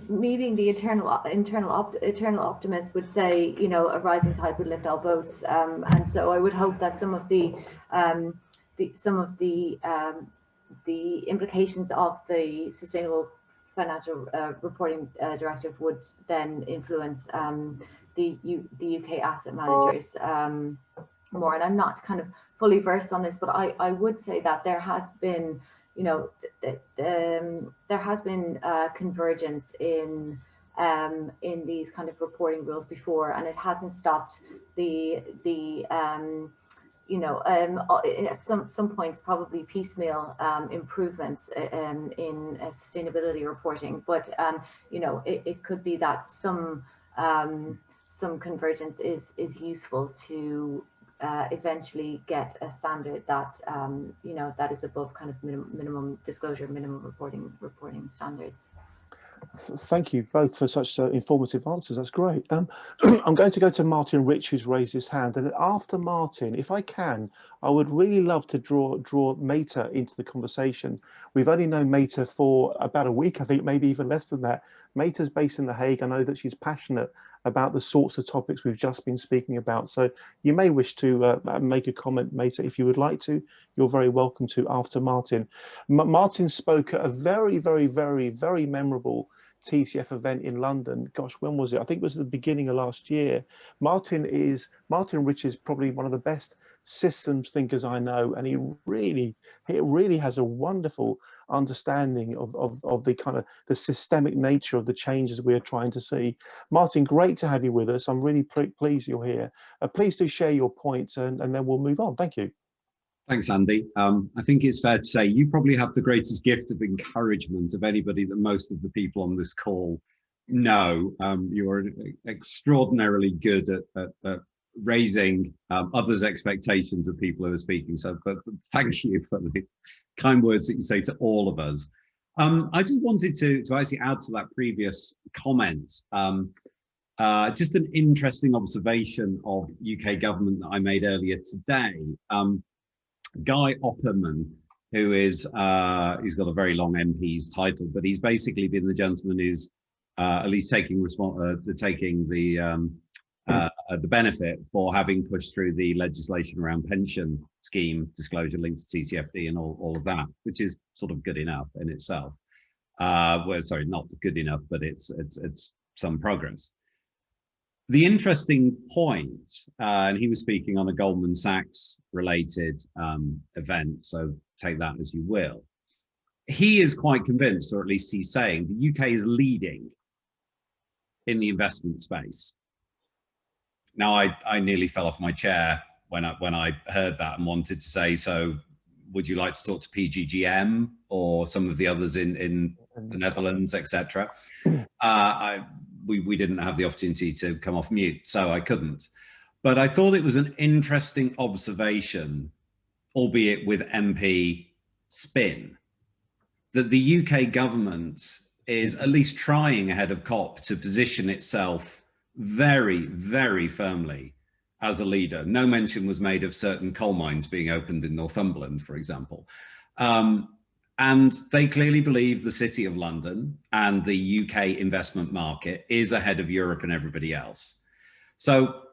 Me being the eternal optimist would say, you know, a rising tide would lift all boats, and so I would hope that some of the implications of the Sustainable Financial Reporting Directive would then influence the UK asset managers more. And I'm not kind of fully versed on this, but I would say that there has been, you know, there has been convergence in these kind of reporting rules before, and it hasn't stopped the you know, at some points probably piecemeal improvements in sustainability reporting, but you know, it could be that some convergence is useful to eventually get a standard that you know, that is above kind of minimum disclosure, minimum reporting standards. Thank you both for such informative answers. That's great. I'm going to go to Martin Rich, who's raised his hand, and after Martin, if I can, I would really love to draw Meta into the conversation. We've only known Meta for about a week, I think, maybe even less than that. Meta's based in The Hague. I know that she's passionate about the sorts of topics we've just been speaking about. So you may wish to make a comment, Meta, if you would like to. You're very welcome to after Martin. Martin spoke at a very, very, very, very memorable TCF event in London. Gosh, when was it? I think it was at the beginning of last year. Martin Rich is probably one of the best systems thinkers I know, and he really has a wonderful understanding of the kind of the systemic nature of the changes we are trying to see. Martin, great to have you with us. I'm really pleased you're here. Please do share your points, and then we'll move on. Thank you. Thanks, Andy. I think it's fair to say you probably have the greatest gift of encouragement of anybody that most of the people on this call know. You are extraordinarily good at raising others' expectations of people who are speaking. So but thank you for the kind words that you say to all of us. I just wanted to actually add to that previous comment. Just an interesting observation of UK government that I made earlier today. Guy Opperman, who is, he's got a very long MP's title, but he's basically been the gentleman who's at least taking the benefit for having pushed through the legislation around pension scheme disclosure linked to TCFD and all of that, which is sort of good enough in itself. Well, sorry, not good enough, but it's some progress. The interesting point, and he was speaking on a Goldman Sachs related event, so take that as you will. He is quite convinced, or at least he's saying, the UK is leading in the investment space. Now, I nearly fell off my chair when I heard that and wanted to say, so would you like to talk to PGGM or some of the others in the Netherlands, etc.? We didn't have the opportunity to come off mute, so I couldn't. But I thought it was an interesting observation, albeit with MP spin, that the UK government is at least trying ahead of COP to position itself very, very firmly as a leader. No mention was made of certain coal mines being opened in Northumberland, for example. And they clearly believe the City of London and the UK investment market is ahead of Europe and everybody else. So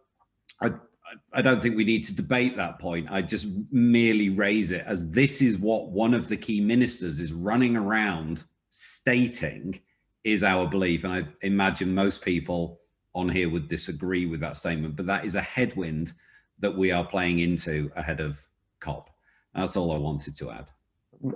I don't think we need to debate that point. I just merely raise it as this is what one of the key ministers is running around stating is our belief. And I imagine most people on here would disagree with that statement, but that is a headwind that we are playing into ahead of COP. That's all I wanted to add.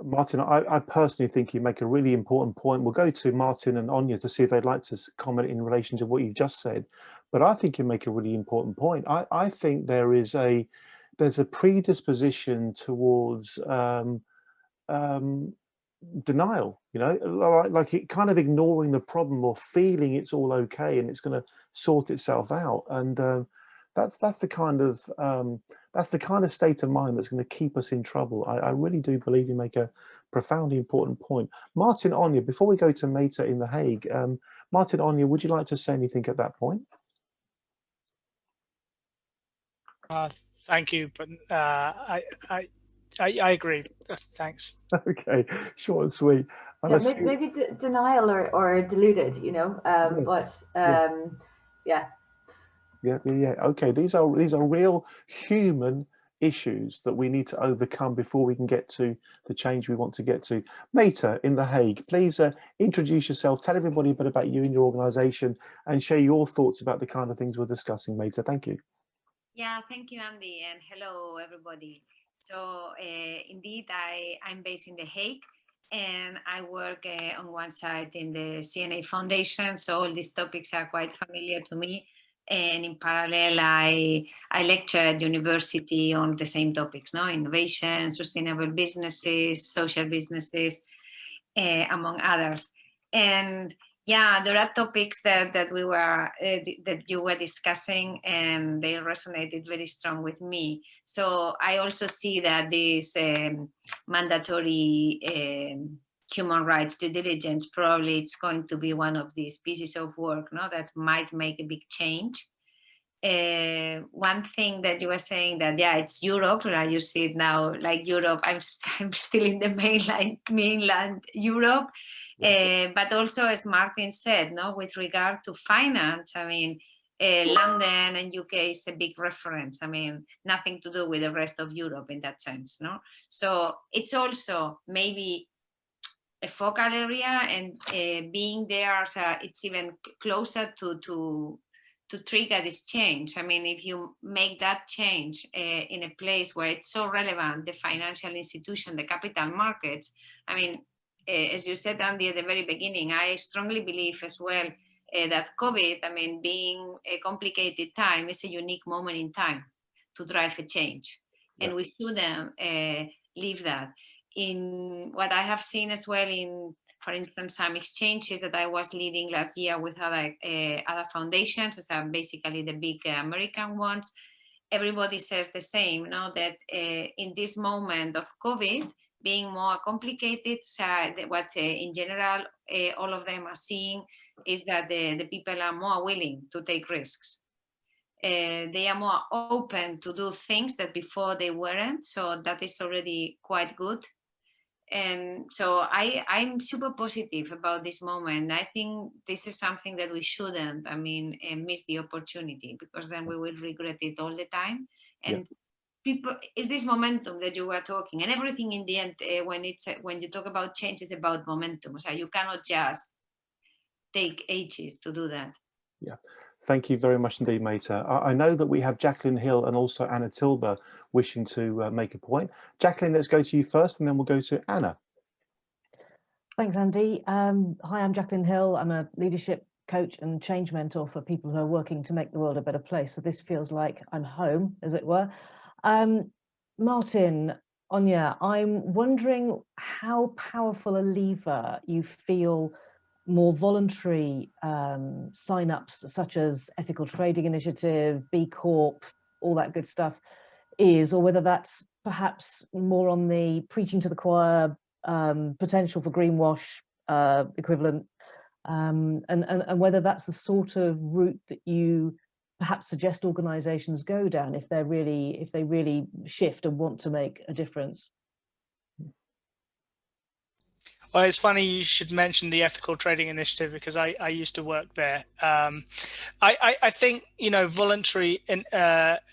Martin, I personally think you make a really important point. We'll go to Martin and Anya to see if they'd like to comment in relation to what you just said. But I think you make a really important point. I think there's a predisposition towards denial, you know, like it kind of ignoring the problem or feeling it's all okay and it's going to sort itself out. And that's the kind of state of mind that's going to keep us in trouble. I really do believe you make a profoundly important point. Martin, Anya, before we go to Meta in The Hague, Martin, Anya, would you like to say anything at that point? Thank you, but I agree. Thanks. Okay, short and sweet. Yeah, maybe denial or deluded, you know. Yeah. Okay, these are real human issues that we need to overcome before we can get to the change we want to get to. Meta in The Hague, please introduce yourself, tell everybody a bit about you and your organisation, and share your thoughts about the kind of things we're discussing. Meta, thank you. Yeah, thank you, Andy, and hello, everybody. So indeed, I'm based in The Hague, and I work on one side in the CNA Foundation, so all these topics are quite familiar to me. And in parallel, I lecture at university on the same topics, innovation, sustainable businesses, social businesses, among others. And yeah, there are topics that you were discussing, and they resonated very strong with me. So I also see that this mandatory human rights due diligence, probably it's going to be one of these pieces of work that might make a big change. One thing that you were saying that, yeah, it's Europe, right? You see it now, like Europe, I'm still in the mainland Europe, but also as Martin said, with regard to finance, I mean, London and UK is a big reference. I mean, nothing to do with the rest of Europe in that sense, no? So it's also maybe a focal area, and being there, so it's even closer to trigger this change. I mean, if you make that change in a place where it's so relevant, the financial institution, the capital markets, I mean, as you said, Andy, at the very beginning, I strongly believe as well that COVID, I mean, being a complicated time, is a unique moment in time to drive a change. Yeah. And we shouldn't leave that. In what I have seen as well in, for instance, some exchanges that I was leading last year with other foundations, so basically the big American ones, everybody says the same, now that in this moment of COVID, being more complicated, so what in general all of them are seeing is that the people are more willing to take risks. They are more open to do things that before they weren't, so that is already quite good. And so I'm super positive about this moment. I think this is something that we shouldn't, I mean, miss the opportunity, because then we will regret it all the time. And people, it's this momentum that you were talking, and everything in the end, when you talk about change, is about momentum. So you cannot just take ages to do that. Yeah. Thank you very much indeed, Meta. I know that we have Jacqueline Hill and also Anna Tilber wishing to make a point. Jacqueline, let's go to you first, and then we'll go to Anna. Thanks, Andy. Hi, I'm Jacqueline Hill. I'm a leadership coach and change mentor for people who are working to make the world a better place. So this feels like I'm home, as it were. Martin, Anya, I'm wondering how powerful a lever you feel more voluntary sign-ups, such as Ethical Trading Initiative, B Corp, all that good stuff, is, or whether that's perhaps more on the preaching to the choir, potential for greenwash equivalent, and whether that's the sort of route that you perhaps suggest organizations go down if they really shift and want to make a difference. Well, it's funny you should mention the Ethical Trading Initiative, because I used to work there. I think, you know, voluntary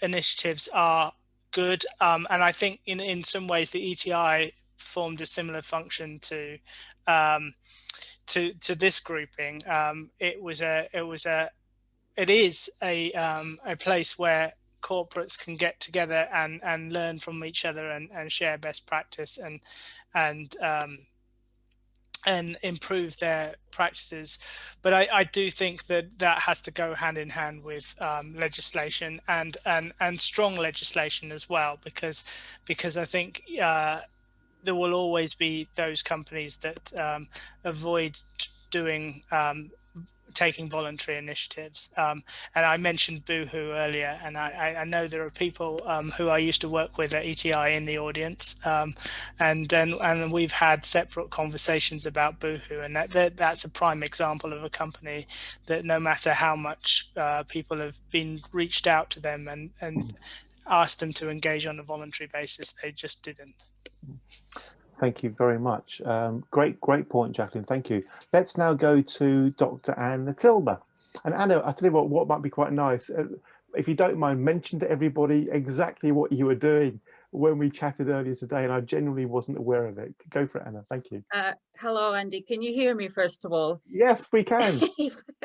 initiatives are good, and I think in some ways the ETI formed a similar function to this grouping. It is a place where corporates can get together and learn from each other and share best practice and improve their practices. But I do think that has to go hand in hand with legislation and strong legislation as well, because I think there will always be those companies that avoid doing taking voluntary initiatives, and I mentioned Boohoo earlier, and I know there are people who I used to work with at ETI in the audience, and we've had separate conversations about Boohoo, and that's a prime example of a company that no matter how much people have been reached out to them and asked them to engage on a voluntary basis, they just didn't. Thank you very much. Great point, Jacqueline. Thank you. Let's now go to Dr. Anna Tilber. And Anna, I'll tell you what might be quite nice. If you don't mind, mention to everybody exactly what you were doing when we chatted earlier today, and I genuinely wasn't aware of it. Go for it, Anna. Thank you. Hello, Andy. Can you hear me, first of all? Yes, we can.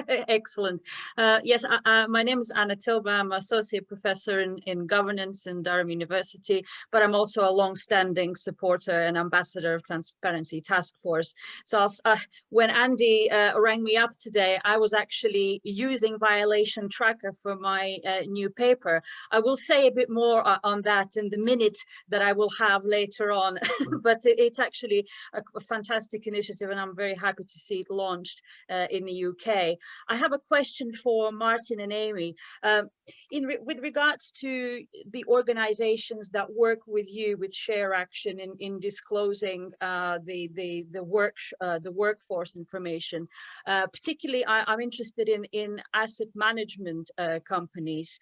Excellent. Yes, my name is Anna Tilber. I'm associate professor in governance in Durham University, but I'm also a long-standing supporter and ambassador of Transparency Task Force. So when Andy rang me up today, I was actually using Violation Tracker for my new paper. I will say a bit more on that in the minute that I will have later on, but it's actually a fantastic initiative, and I'm very happy to see it launched in the UK. I have a question for Martin and Amy. With regards to the organizations that work with you with Share Action in disclosing the workforce information, particularly I'm interested in asset management companies.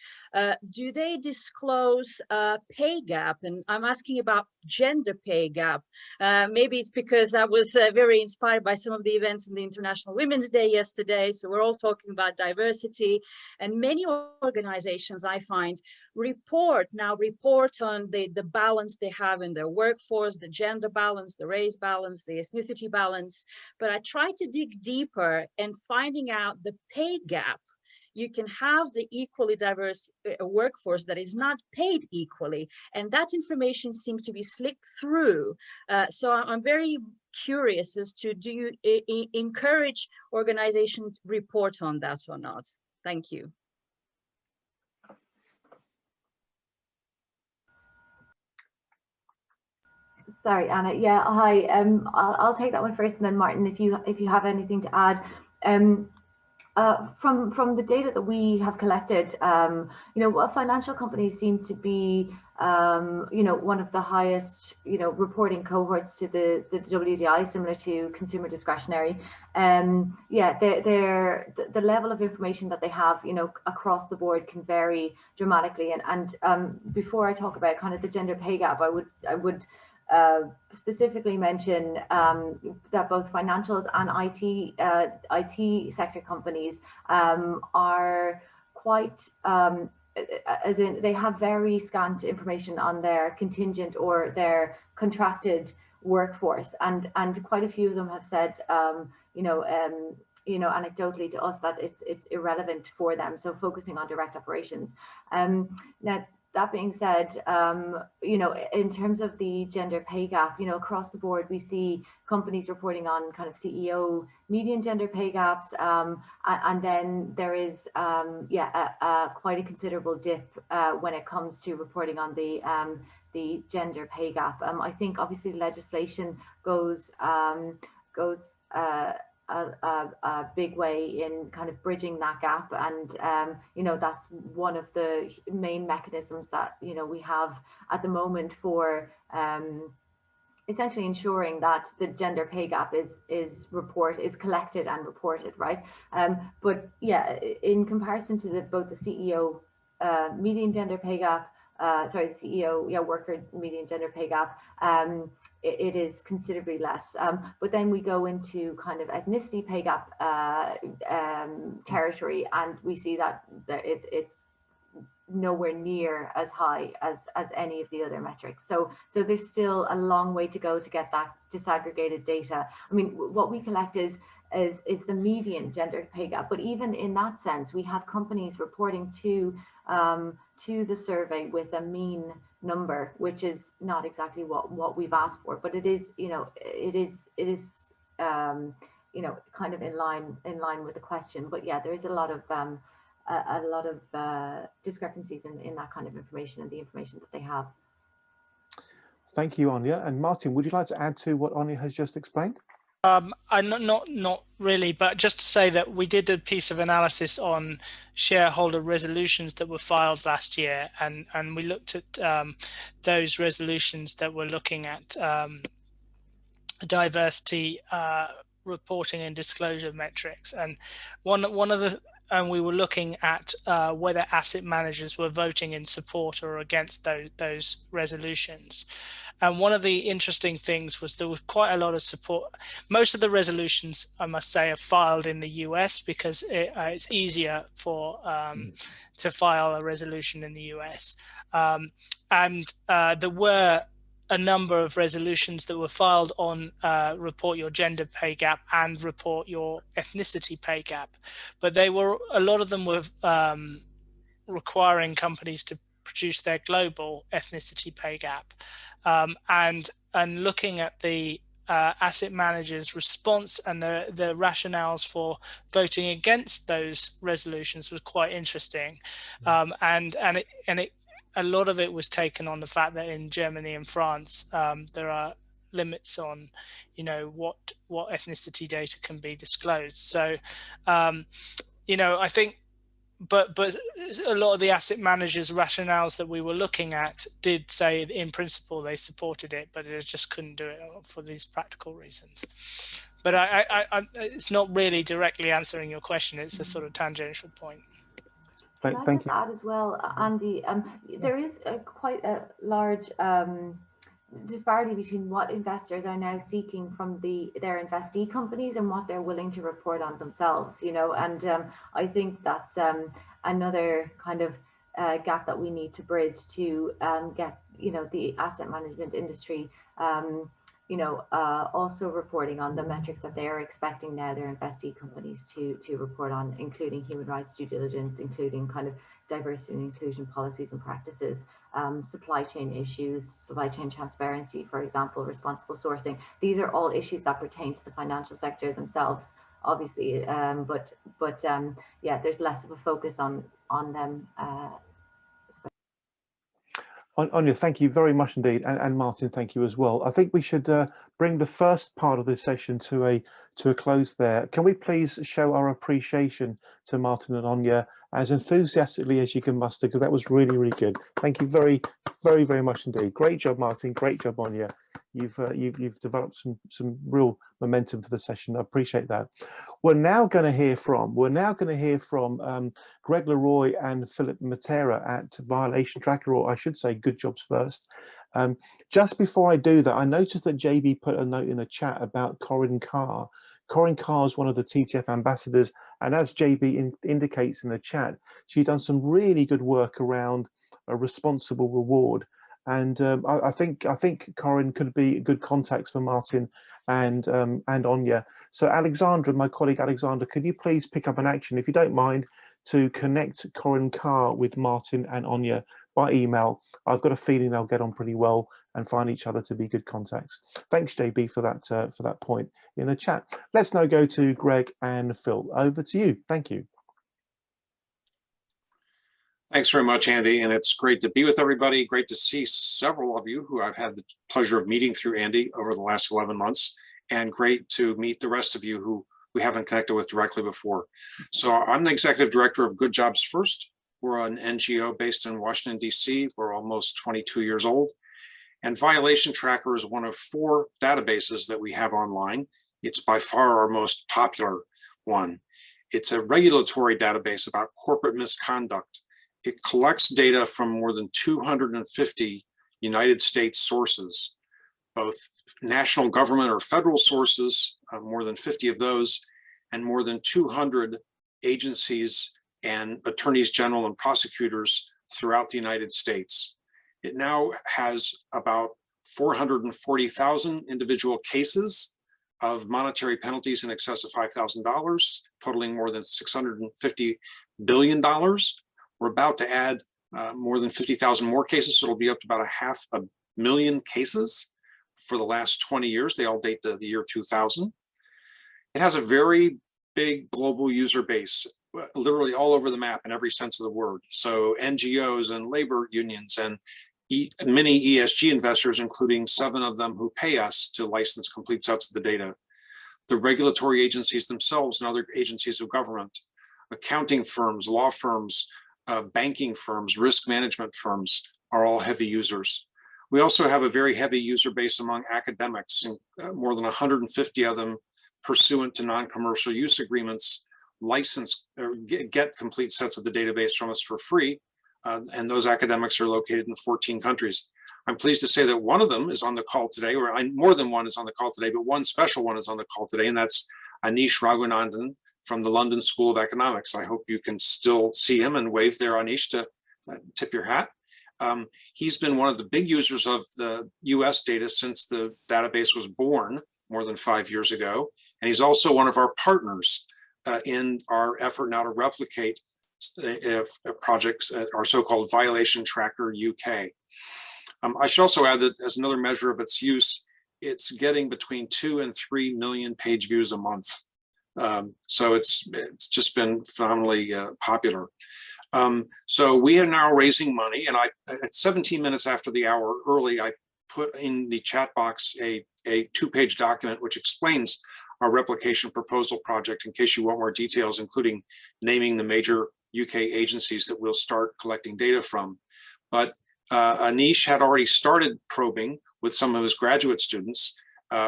Do they disclose pay gap gap, and I'm asking about gender pay gap. Maybe it's because I was very inspired by some of the events in the International Women's Day yesterday. So we're all talking about diversity, and many organizations, I find, report on the balance they have in their workforce, the gender balance, the race balance, the ethnicity balance. But I try to dig deeper and finding out the pay gap. You can have the equally diverse workforce that is not paid equally, and that information seems to be slipped through. So I'm very curious as to, do you encourage organizations to report on that or not? Thank you. Sorry, Anna. Yeah, hi. I'll take that one first, and then Martin, if you have anything to add. From the data that we have collected, financial companies seem to be, one of the highest, reporting cohorts to the WDI, similar to consumer discretionary. The level of information that they have, across the board can vary dramatically. And before I talk about kind of the gender pay gap, I would specifically mention that both financials and IT sector companies are quite, as in they have very scant information on their contingent or their contracted workforce, and quite a few of them have said, anecdotally to us, that it's irrelevant for them. So focusing on direct operations. Now, that being said, in terms of the gender pay gap, across the board, we see companies reporting on kind of CEO median gender pay gaps, and then there is, quite a considerable dip when it comes to reporting on the gender pay gap. I think obviously legislation goes a big way in kind of bridging that gap, and that's one of the main mechanisms that we have at the moment for essentially ensuring that the gender pay gap is collected and reported, right? But yeah, in comparison to both the CEO median gender pay gap, the CEO worker median gender pay gap, it is considerably less. But then we go into kind of ethnicity pay gap territory, and we see that it's nowhere near as high as any of the other metrics. So there's still a long way to go to get that disaggregated data. I mean, what we collect is the median gender pay gap, but even in that sense, we have companies reporting to the survey with a mean number, which is not exactly what we've asked for, but it is kind of in line with the question. But yeah, there is a lot of discrepancies in that kind of information and the information that they have. Thank you, Anya. And Martin, would you like to add to what Anya has just explained? Not really, but just to say that we did a piece of analysis on shareholder resolutions that were filed last year, and we looked at those resolutions that were looking at diversity reporting and disclosure metrics, and we were looking at whether asset managers were voting in support or against those resolutions. And one of the interesting things was there was quite a lot of support. Most of the resolutions, I must say, are filed in the US because it's easier for to file a resolution in the US. And there were a number of resolutions that were filed on report your gender pay gap and report your ethnicity pay gap, but a lot of them were requiring companies to produce their global ethnicity pay gap, and looking at the asset managers' response and the rationales for voting against those resolutions was quite interesting, and a lot of it was taken on the fact that in Germany and France there are limits on, what ethnicity data can be disclosed. So, I think, but a lot of the asset managers' rationales that we were looking at did say in principle they supported it, but it just couldn't do it for these practical reasons. But it's not really directly answering your question. It's a sort of tangential point. Can I Thank just you. add as well, Andy, there is quite a large disparity between what investors are now seeking from their investee companies and what they're willing to report on themselves, you know, and I think that's another kind of gap that we need to bridge to get, you know, the asset management industry also reporting on the metrics that they are expecting now their investee companies to report on, including human rights due diligence, including kind of diversity and inclusion policies and practices, supply chain issues, supply chain transparency, for example, responsible sourcing. These are all issues that pertain to the financial sector themselves, obviously, but yeah, there's less of a focus on them. Anya, thank you very much indeed, and Martin, thank you as well. I think we should bring the first part of this session to a close there. Can we please show our appreciation to Martin and Anya as enthusiastically as you can muster, because that was really, really good. Thank you very, very, very much indeed. Great job, Martin. Great job, Anya. You've developed some real momentum for the session. I appreciate that. We're now going to hear from Greg Leroy and Philip Matera at Violation Tracker, or I should say Good Jobs First. Just before I do that, I noticed that JB put a note in the chat about Corinne Carr. Corinne Carr is one of the TTF ambassadors, and as JB indicates in the chat, she's done some really good work around a responsible reward. And I think Corinne could be good contacts for Martin and Anya. So Alexandra, my colleague Alexandra, could you please pick up an action, if you don't mind, to connect Corinne Carr with Martin and Anya by email? I've got a feeling they'll get on pretty well and find each other to be good contacts. Thanks, JB, for that point in the chat. Let's now go to Greg and Phil. Over to you. Thank you. Thanks very much, Andy, and it's great to be with everybody. Great to see several of you who I've had the pleasure of meeting through Andy over the last 11 months, and great to meet the rest of you who we haven't connected with directly before. So I'm the executive director of Good Jobs First. We're an NGO based in Washington, D.C. We're almost 22 years old. And Violation Tracker is one of 4 databases that we have online. It's by far our most popular one. It's a regulatory database about corporate misconduct. It collects data from more than 250 United States sources, both national government or federal sources, more than 50 of those, and more than 200 agencies and attorneys general and prosecutors throughout the United States. It now has about 440,000 individual cases of monetary penalties in excess of $5,000, totaling more than $650 billion. We're about to add more than 50,000 more cases, so it'll be up to about 500,000 cases for the last 20 years. They all date to the year 2000. It has a very big global user base, literally all over the map in every sense of the word. So NGOs and labor unions and many ESG investors, including 7 of them who pay us to license complete sets of the data. The regulatory agencies themselves and other agencies of government, accounting firms, law firms, banking firms, risk management firms are all heavy users. We also have a very heavy user base among academics, and more than 150 of them pursuant to non-commercial use agreements license or get complete sets of the database from us for free. And those academics are located in 14 countries. I'm pleased to say that one of them is on the call today, or more than one is on the call today, but one special one is on the call today, and that's Anish Raghunandan from the London School of Economics. I hope you can still see him and wave there, Anish, to tip your hat. He's been one of the big users of the US data since the database was born more than 5 years ago. And he's also one of our partners in our effort now to replicate projects, our so-called Violation Tracker UK. I should also add that as another measure of its use, it's getting between 2 and 3 million page views a month. So it's just been phenomenally popular. So we are now raising money, and at 17 minutes after the hour early, I put in the chat box a 2-page document which explains our replication proposal project in case you want more details, including naming the major UK agencies that we'll start collecting data from. But Anish had already started probing with some of his graduate students.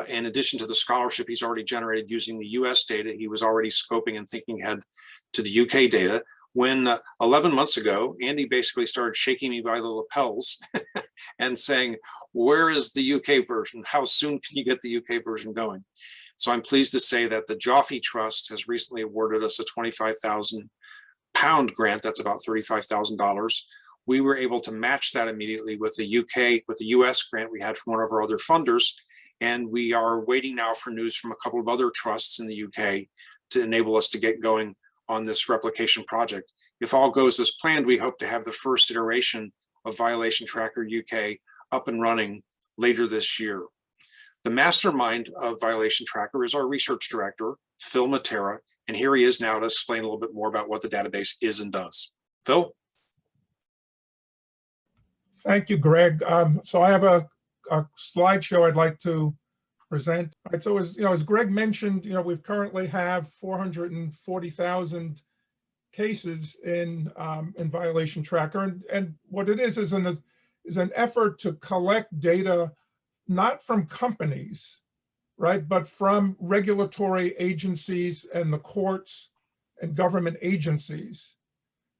In addition to the scholarship he's already generated using the US data, he was already scoping and thinking ahead to the UK data. when 11 months ago, Andy basically started shaking me by the lapels and saying, where is the UK version? How soon can you get the UK version going? So I'm pleased to say that the Joffe Trust has recently awarded us a £25,000 grant. That's about $35,000. We were able to match that immediately with the US grant we had from one of our other funders. And we are waiting now for news from a couple of other trusts in the UK to enable us to get going on this replication project. If all goes as planned, we hope to have the first iteration of Violation Tracker UK up and running later this year. The mastermind of Violation Tracker is our research director, Phil Matera, and here he is now to explain a little bit more about what the database is and does. Phil? Thank you, Greg. So I have a slideshow I'd like to present. All right, so as Greg mentioned, we currently have 440,000 cases in Violation Tracker, and what it is an effort to collect data not from companies, right, but from regulatory agencies and the courts and government agencies.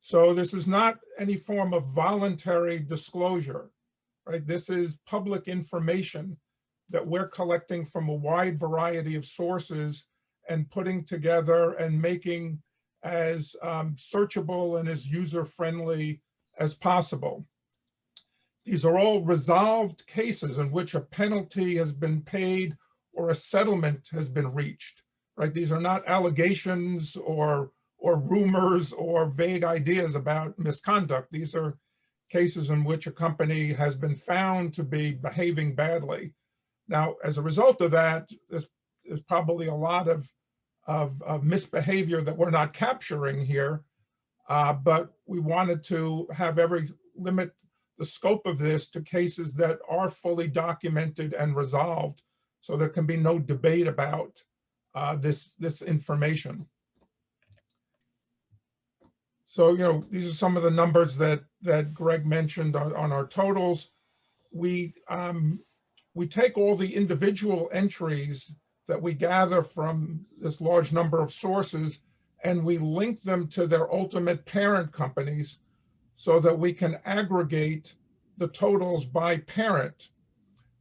So this is not any form of voluntary disclosure, right? This is public information that we're collecting from a wide variety of sources and putting together and making as searchable and as user-friendly as possible. These are all resolved cases in which a penalty has been paid or a settlement has been reached, right? These are not allegations or rumors or vague ideas about misconduct. These are cases in which a company has been found to be behaving badly. Now, as a result of that, there's probably a lot of misbehavior that we're not capturing here, but we wanted to limit the scope of this to cases that are fully documented and resolved, so there can be no debate about this information. So, these are some of the numbers that Greg mentioned on our totals. We take all the individual entries that we gather from this large number of sources, and we link them to their ultimate parent companies so that we can aggregate the totals by parent,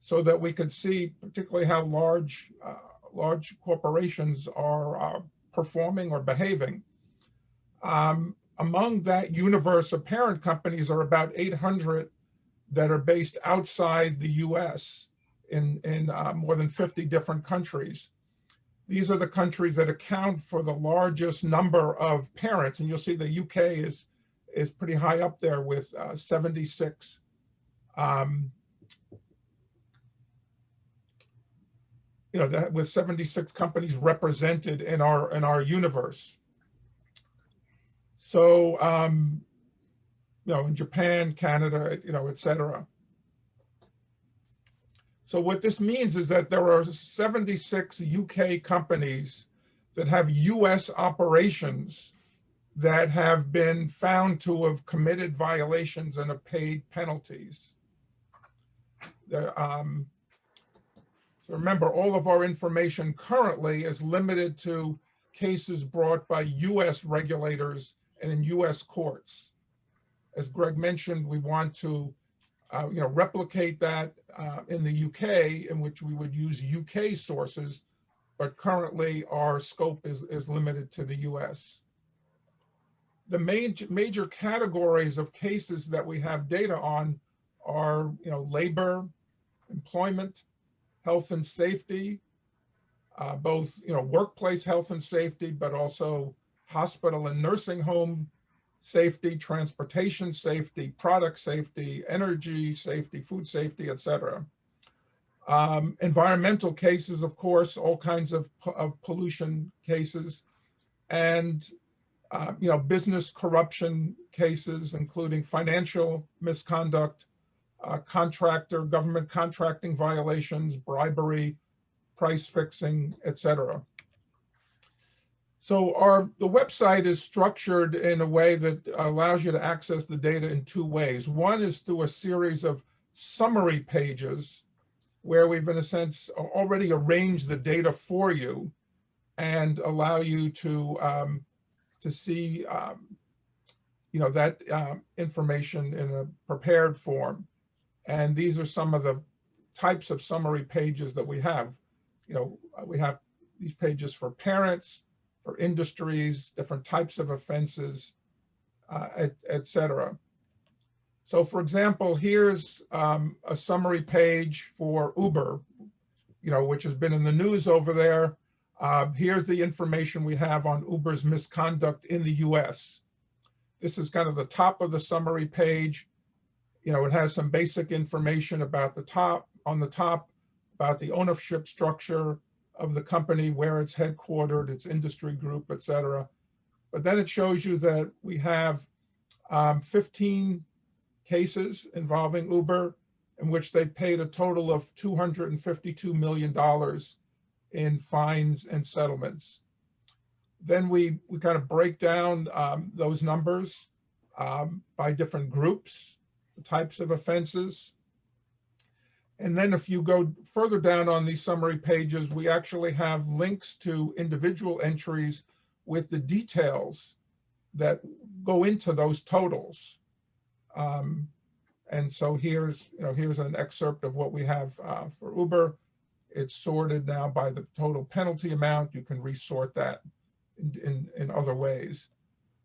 so that we could see particularly how large corporations are performing or behaving. Among that universe of parent companies are about 800 that are based outside the US in more than 50 different countries. These are the countries that account for the largest number of parents, and you'll see the UK is pretty high up there with 76 with 76 companies represented in our universe. So in Japan, Canada, et cetera. So what this means is that there are 76 UK companies that have US operations that have been found to have committed violations and have paid penalties. So remember, all of our information currently is limited to cases brought by US regulators and in US courts. As Greg mentioned, we want to replicate that in the UK, in which we would use UK sources, but currently our scope is limited to the US. The major categories of cases that we have data on are labor, employment, health and safety, both workplace health and safety, but also hospital and nursing home safety, transportation safety, product safety, energy safety, food safety, etc. Environmental cases, of course, all kinds of pollution cases, and business corruption cases, including financial misconduct, government contracting violations, bribery, price fixing, etc. So the website is structured in a way that allows you to access the data in two ways. One is through a series of summary pages where we've, in a sense, already arranged the data for you and allow you to see that information in a prepared form. And these are some of the types of summary pages that we have. We have these pages for parents, for industries, different types of offenses, et cetera. So for example, here's a summary page for Uber, which has been in the news over there. Here's the information we have on Uber's misconduct in the US. This is kind of the top of the summary page. It has some basic information about on the top, about the ownership structure of the company, where it's headquartered, its industry group, et cetera. But then it shows you that we have 15 cases involving Uber in which they paid a total of $252 million in fines and settlements. Then we kind of break down those numbers by different groups, the types of offenses. And then if you go further down on these summary pages, we actually have links to individual entries with the details that go into those totals. And so here's an excerpt of what we have for Uber. It's sorted now by the total penalty amount. You can resort that in other ways.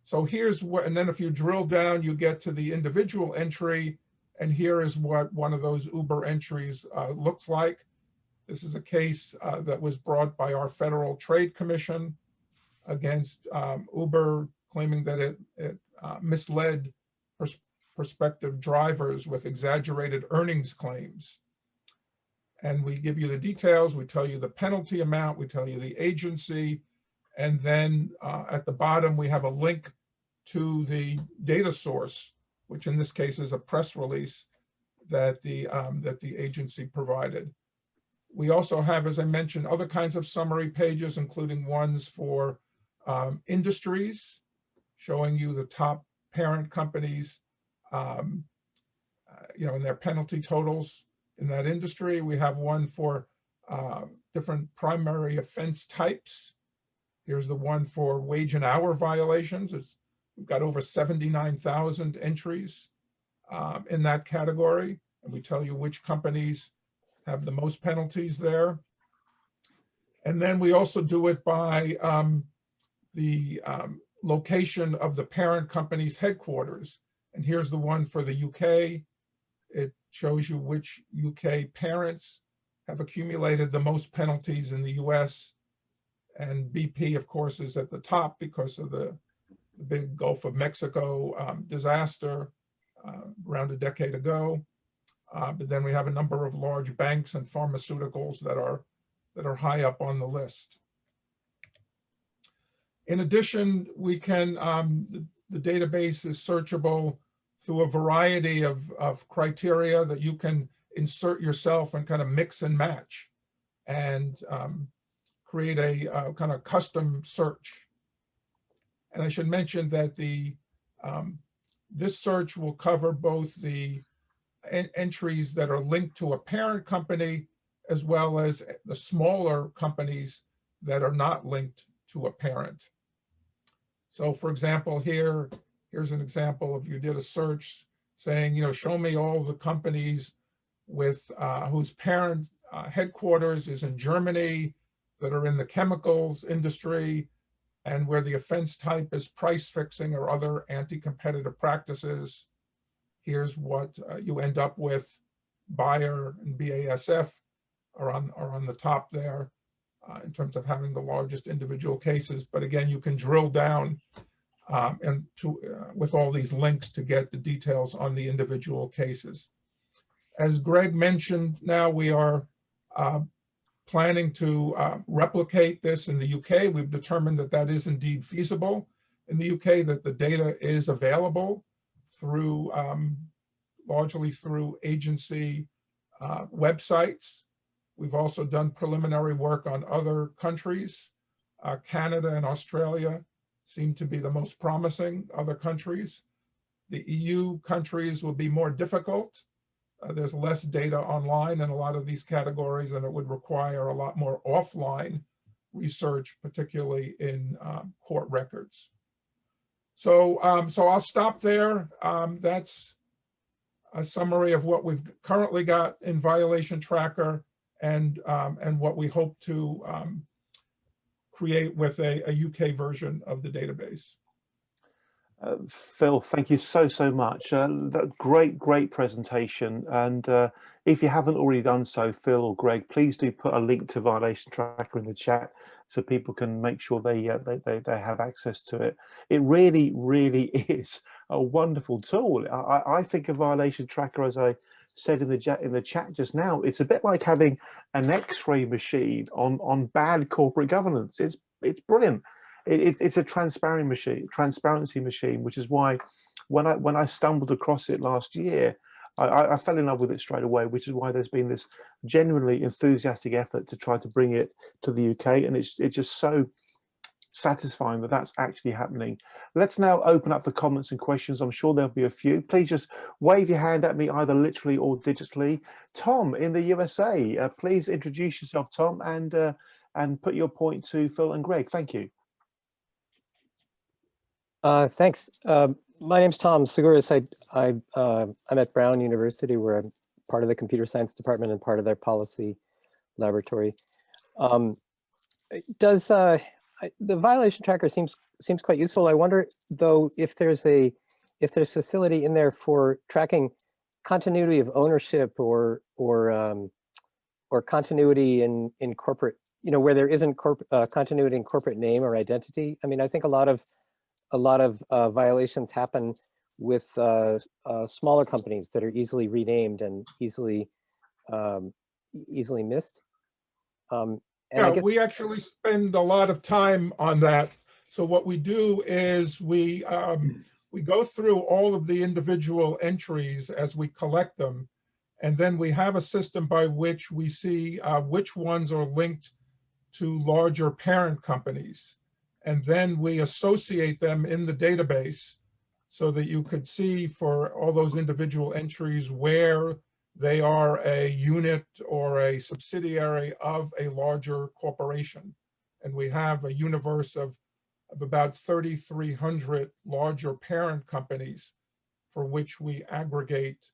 So here's what, and then if you drill down, you get to the individual entry, and here is what one of those Uber entries looks like. This is a case that was brought by our Federal Trade Commission against Uber, claiming that it misled prospective drivers with exaggerated earnings claims. And we give you the details, we tell you the penalty amount, we tell you the agency, and then at the bottom we have a link to the data source, which in this case is a press release that the agency provided. We also have, as I mentioned, other kinds of summary pages, including ones for industries, showing you the top parent companies, and their penalty totals in that industry. We have one for different primary offense types. Here's the one for wage and hour violations. We've got over 79,000 entries in that category, and we tell you which companies have the most penalties there. And then we also do it by the location of the parent company's headquarters. And here's the one for the UK. It shows you which UK parents have accumulated the most penalties in the US. And BP, of course, is at the top because of the big Gulf of Mexico disaster around a decade ago. But then we have a number of large banks and pharmaceuticals that are high up on the list. In addition, we can, the database is searchable through a variety of criteria that you can insert yourself and kind of mix and match and create a kind of custom search. And I should mention that this search will cover both the entries that are linked to a parent company as well as the smaller companies that are not linked to a parent. So for example, here's an example of you did a search saying, show me all the companies with whose parent headquarters is in Germany that are in the chemicals industry and where the offense type is price fixing or other anti-competitive practices. Here's what you end up with. Bayer and BASF are on the top there in terms of having the largest individual cases. But again, you can drill down with all these links to get the details on the individual cases. As Greg mentioned, now we are planning to replicate this in the UK. We've determined that that is indeed feasible in the UK, that the data is available through largely through agency websites. We've also done preliminary work on other countries. Canada and Australia seem to be the most promising other countries. The EU countries will be more difficult. There's less data online in a lot of these categories, and it would require a lot more offline research, particularly in court records. So, so I'll stop there. That's a summary of what we've currently got in Violation Tracker and what we hope to create with a UK version of the database. Phil, thank you so much. That great presentation. And if you haven't already done so, Phil or Greg, please do put a link to Violation Tracker in the chat so people can make sure they have access to it. It really is a wonderful tool. I think of Violation Tracker, as I said in the chat just now, it's a bit like having an X-ray machine on bad corporate governance. It's brilliant. It's a transparency machine, which is why when I stumbled across it last year, I fell in love with it straight away, which is why there's been this genuinely enthusiastic effort to try to bring it to the UK, and it's just so satisfying that that's actually happening. Let's now open up for comments and questions. I'm sure there'll be a few. Please just wave your hand at me, either literally or digitally. Tom in the USA, please introduce yourself, Tom, and put your point to Phil and Greg. Thank you. Thanks. My name's Tom Seguris. I'm at Brown University, where I'm part of the computer science department and part of their policy laboratory. The violation tracker seems quite useful. I wonder though if there's facility in there for tracking continuity of ownership or continuity in corporate, where there isn't continuity in corporate name or identity. I mean, I think a lot of violations happen with smaller companies that are easily renamed and easily missed. Yeah, we actually spend a lot of time on that. So what we do is we go through all of the individual entries as we collect them, and then we have a system by which we see which ones are linked to larger parent companies. And then we associate them in the database so that you could see for all those individual entries where they are a unit or a subsidiary of a larger corporation. And we have a universe of about 3,300 larger parent companies for which we aggregate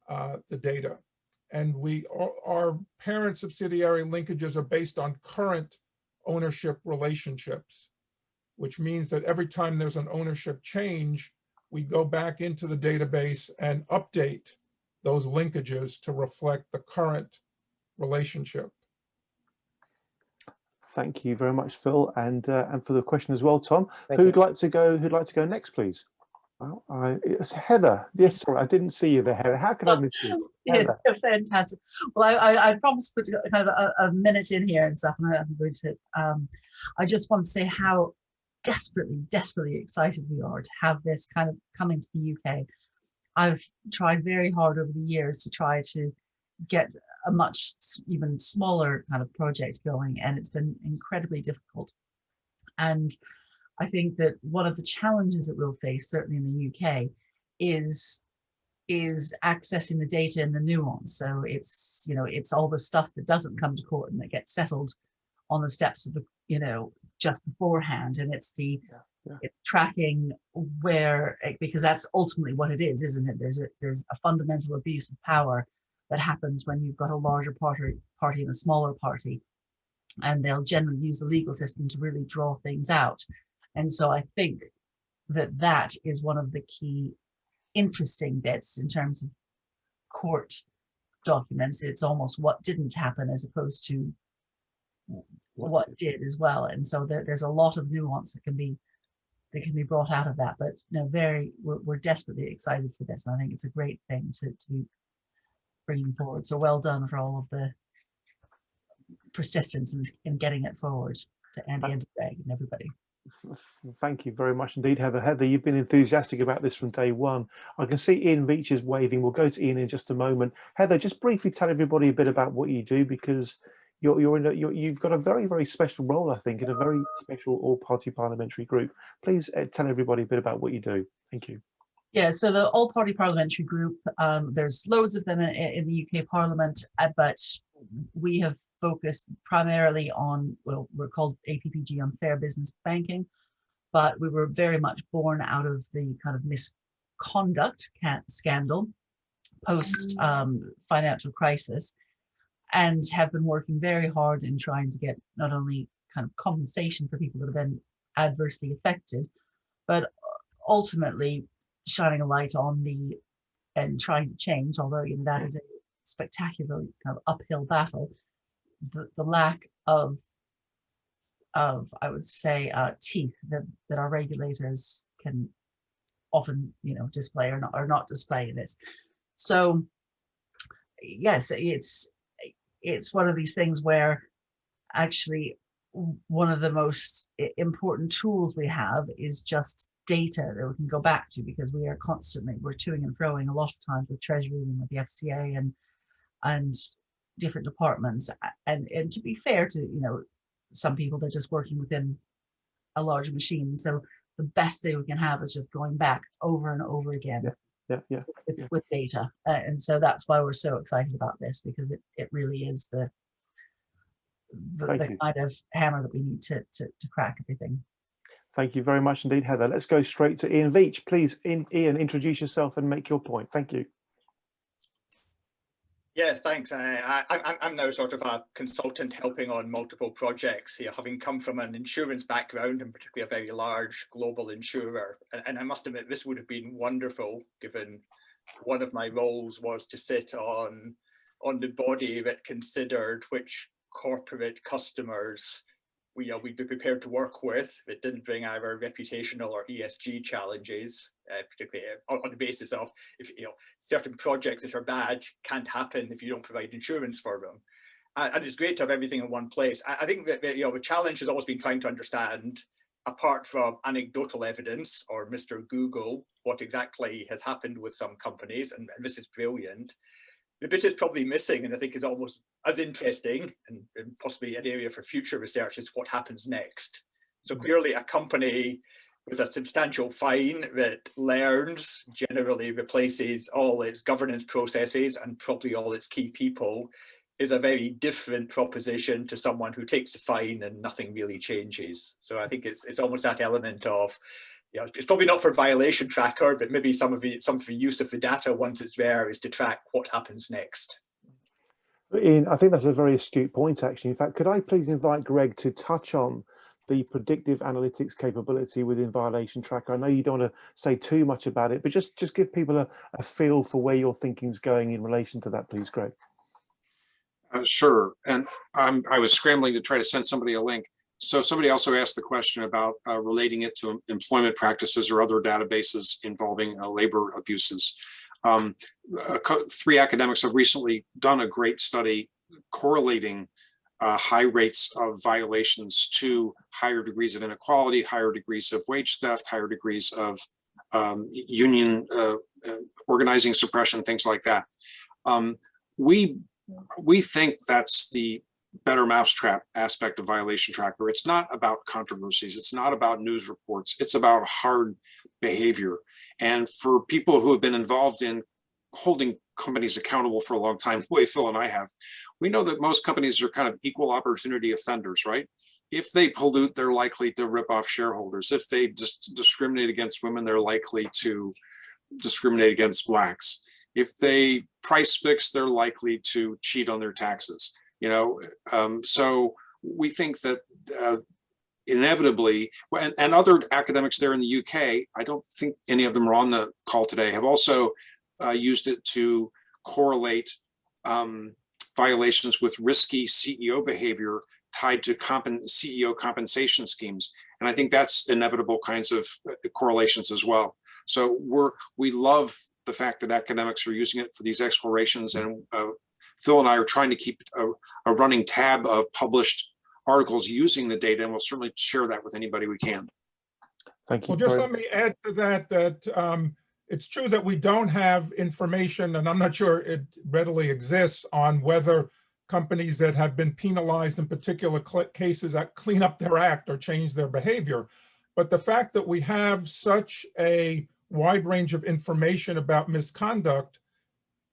the data. And our parent subsidiary linkages are based on current ownership relationships, which means that every time there's an ownership change, we go back into the database and update those linkages to reflect the current relationship. Thank you very much, Phil, and for the question as well, Tom. Thank Who'd you. like to go next, please? Well, it's Heather. Yes, sorry, I didn't see you there, Heather. How could I miss you? Yes, fantastic. Well, I promised to put kind of a minute in here and stuff, and I'm going to. I just want to say how desperately excited we are to have this kind of coming to the UK. I've tried very hard over the years to try to get a much even smaller kind of project going, and it's been incredibly difficult. And I think that one of the challenges that we'll face, certainly in the UK, is accessing the data and the nuance. So it's all the stuff that doesn't come to court and that gets settled on the steps of the just beforehand, and it's it's tracking where, because that's ultimately what it is, isn't it? There's a fundamental abuse of power that happens when you've got a larger party and a smaller party, and they'll generally use the legal system to really draw things out. And so I think that is one of the key interesting bits in terms of court documents. It's almost what didn't happen as opposed to what did as well. And so there's a lot of nuance that can be brought out of that. But we're desperately excited for this, and I think it's a great thing to be bringing forward. So well done for all of the persistence in getting it forward, to Andy and Greg and everybody. Thank you very much indeed, Heather. Heather, you've been enthusiastic about this from day one. I can see Ian Veach is waving. We'll go to Ian in just a moment. Heather, just briefly tell everybody a bit about what you do, because you've got a very special role, I think, in a very special all-party parliamentary group. Please tell everybody a bit about what you do. Thank you. Yeah, so the all-party parliamentary group, there's loads of them in the UK Parliament, but we have focused primarily on, well, we're called APPG on fair business banking, but we were very much born out of the kind of misconduct scandal post financial crisis, and have been working very hard in trying to get not only kind of compensation for people that have been adversely affected, but ultimately shining a light on and trying to change, although that is a spectacular kind of uphill battle, the lack of I would say teeth that our regulators can often display or not display in this. So yes, it's one of these things where actually one of the most important tools we have is just data that we can go back to, because we're toing and froing a lot of times with Treasury and with the FCA and different departments, and to be fair to some people, they're just working within a large machine. So the best thing we can have is just going back over and over again. With data, and so that's why we're so excited about this, because it really is the kind of hammer that we need to crack everything. Thank you very much indeed, Heather. Let's go straight to Ian Veach. Please, Ian, introduce yourself and make your point. Thank you. Yeah, thanks. I'm now sort of a consultant helping on multiple projects here, having come from an insurance background, and particularly a very large global insurer. And I must admit, this would have been wonderful, given one of my roles was to sit on the body that considered which corporate customers we'd be prepared to work with that didn't bring either reputational or ESG challenges, particularly on the basis of if certain projects that are bad can't happen if you don't provide insurance for them. And it's great to have everything in one place. I think that the challenge has always been trying to understand, apart from anecdotal evidence or Mr. Google, what exactly has happened with some companies, and this is brilliant. The bit is probably missing, and I think is almost as interesting and possibly an area for future research, is what happens next. So clearly a company with a substantial fine that learns, generally replaces all its governance processes and probably all its key people, is a very different proposition to someone who takes a fine and nothing really changes. So I think it's almost that element of, it's probably not for violation tracker, but maybe some of the use of the data once it's there is to track what happens next. Ian, I think that's a very astute point, actually. In fact, could I please invite Greg to touch on the predictive analytics capability within Violation Tracker? I know you don't want to say too much about it, but just give people a feel for where your thinking's going in relation to that, please, Greg. Sure. And I was scrambling to try to send somebody a link. So somebody also asked the question about relating it to employment practices or other databases involving labor abuses. 3 academics have recently done a great study correlating high rates of violations to higher degrees of inequality, higher degrees of wage theft, higher degrees of union organizing suppression, things like that. We think that's the better mousetrap aspect of Violation Tracker. It's not about controversies. It's not about news reports. It's about hard behavior. And for people who have been involved in holding companies accountable for a long time, the way Phil and I have, we know that most companies are kind of equal opportunity offenders, right? If they pollute, they're likely to rip off shareholders. If they discriminate against women, they're likely to discriminate against Blacks. If they price fix, they're likely to cheat on their taxes. So we think that inevitably, and other academics there in the UK, I don't think any of them are on the call today, have also used it to correlate violations with risky CEO behavior tied to CEO compensation schemes. And I think that's inevitable kinds of correlations as well. So we love the fact that academics are using it for these explorations, and Phil and I are trying to keep a running tab of published articles using the data, and we'll certainly share that with anybody we can. Thank you. Well, just let me add to that, it's true that we don't have information, and I'm not sure it readily exists, on whether companies that have been penalized in particular cases that clean up their act or change their behavior. But the fact that we have such a wide range of information about misconduct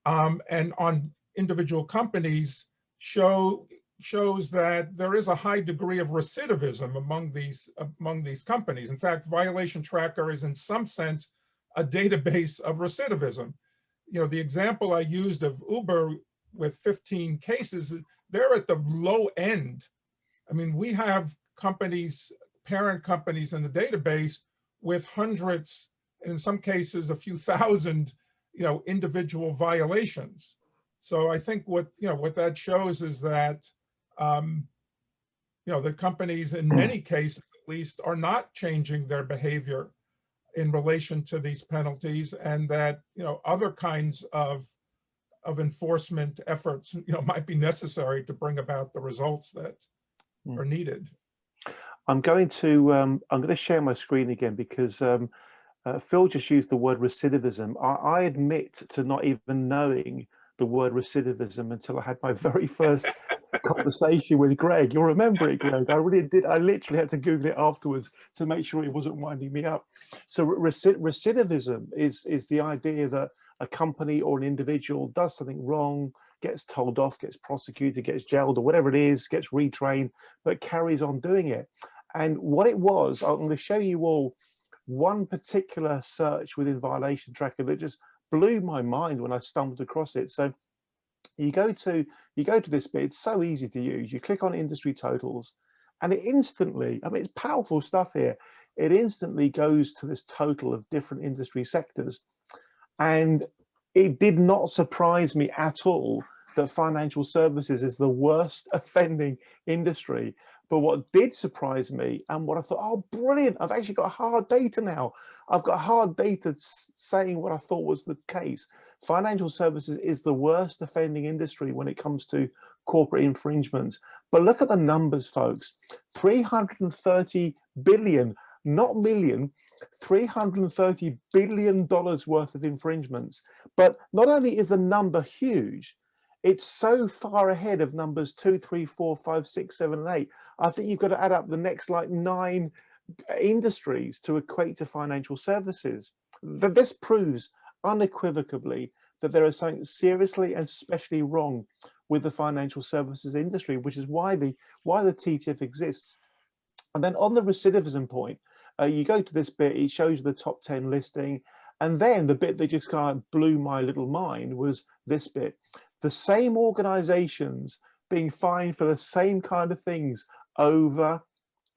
and on individual companies shows shows that there is a high degree of recidivism among these companies. In fact, Violation Tracker is in some sense a database of recidivism. You know, the example I used of Uber with 15 cases, they're at the low end. I mean, we have companies, parent companies in the database with hundreds, and in some cases a few thousand, you know, individual violations. So I think what that shows is that the companies in many cases at least are not changing their behavior in relation to these penalties, and that other kinds of enforcement efforts might be necessary to bring about the results that are needed. I'm going to share my screen again because Phil just used the word recidivism. I admit to not even knowing the word recidivism until I had my very first conversation with Greg. You'll remember it, Greg. I really did. I literally had to Google it afterwards to make sure he wasn't winding me up. So recidivism is the idea that a company or an individual does something wrong, gets told off, gets prosecuted, gets jailed, or whatever it is, gets retrained, but carries on doing it. And what it was, I'm going to show you all one particular search within Violation Tracker that just blew my mind when I stumbled across it. So you go to this bit. It's so easy to use. You click on industry totals, and it instantly, I mean, it's powerful stuff here. It instantly goes to this total of different industry sectors. And it did not surprise me at all that financial services is the worst offending industry. But what did surprise me, and what I thought, oh, brilliant, I've actually got hard data now. I've got hard data saying what I thought was the case. Financial services is the worst offending industry when it comes to corporate infringements. But look at the numbers, folks. 330 billion, not million, $330 billion worth of infringements. But not only is the number huge, it's so far ahead of numbers 2, 3, 4, 5, 6, 7, and 8. I think you've got to add up the next like 9 industries to equate to financial services. This proves unequivocally that there is something seriously and especially wrong with the financial services industry, which is why the TTIP exists. And then on the recidivism point, you go to this bit, it shows you the top 10 listing. And then the bit that just kind of blew my little mind was this bit. The same organizations being fined for the same kind of things over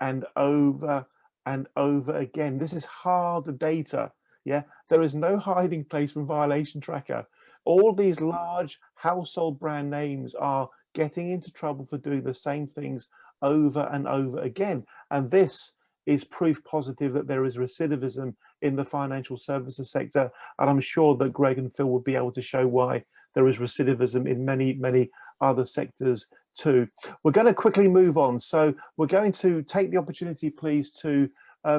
and over and over again. This is hard data. Yeah, there is no hiding place from Violation Tracker. All these large household brand names are getting into trouble for doing the same things over and over again. And this is proof positive that there is recidivism in the financial services sector. And I'm sure that Greg and Phil will be able to show why there is recidivism in many, many other sectors too. We're going to quickly move on. So we're going to take the opportunity, please, to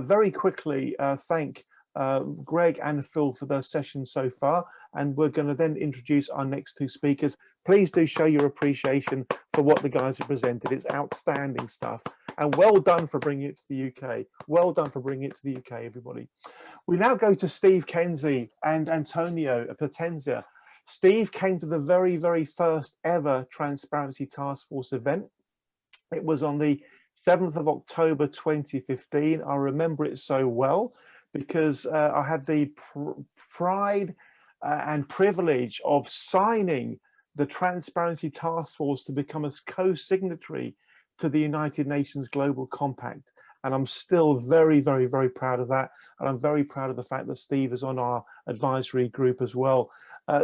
very quickly thank Greg and Phil for their session so far. And we're going to then introduce our next 2 speakers. Please do show your appreciation for what the guys have presented. It's outstanding stuff. And well done for bringing it to the UK. Well done for bringing it to the UK, everybody. We now go to Steve Kenzie and Antonio Potenza. Steve came to the very, very first ever Transparency Task Force event. It was on the 7th of October 2015. I remember it so well because I had the pride and privilege of signing the Transparency Task Force to become a co-signatory to the United Nations Global Compact. And I'm still very, very, very proud of that. And I'm very proud of the fact that Steve is on our advisory group as well.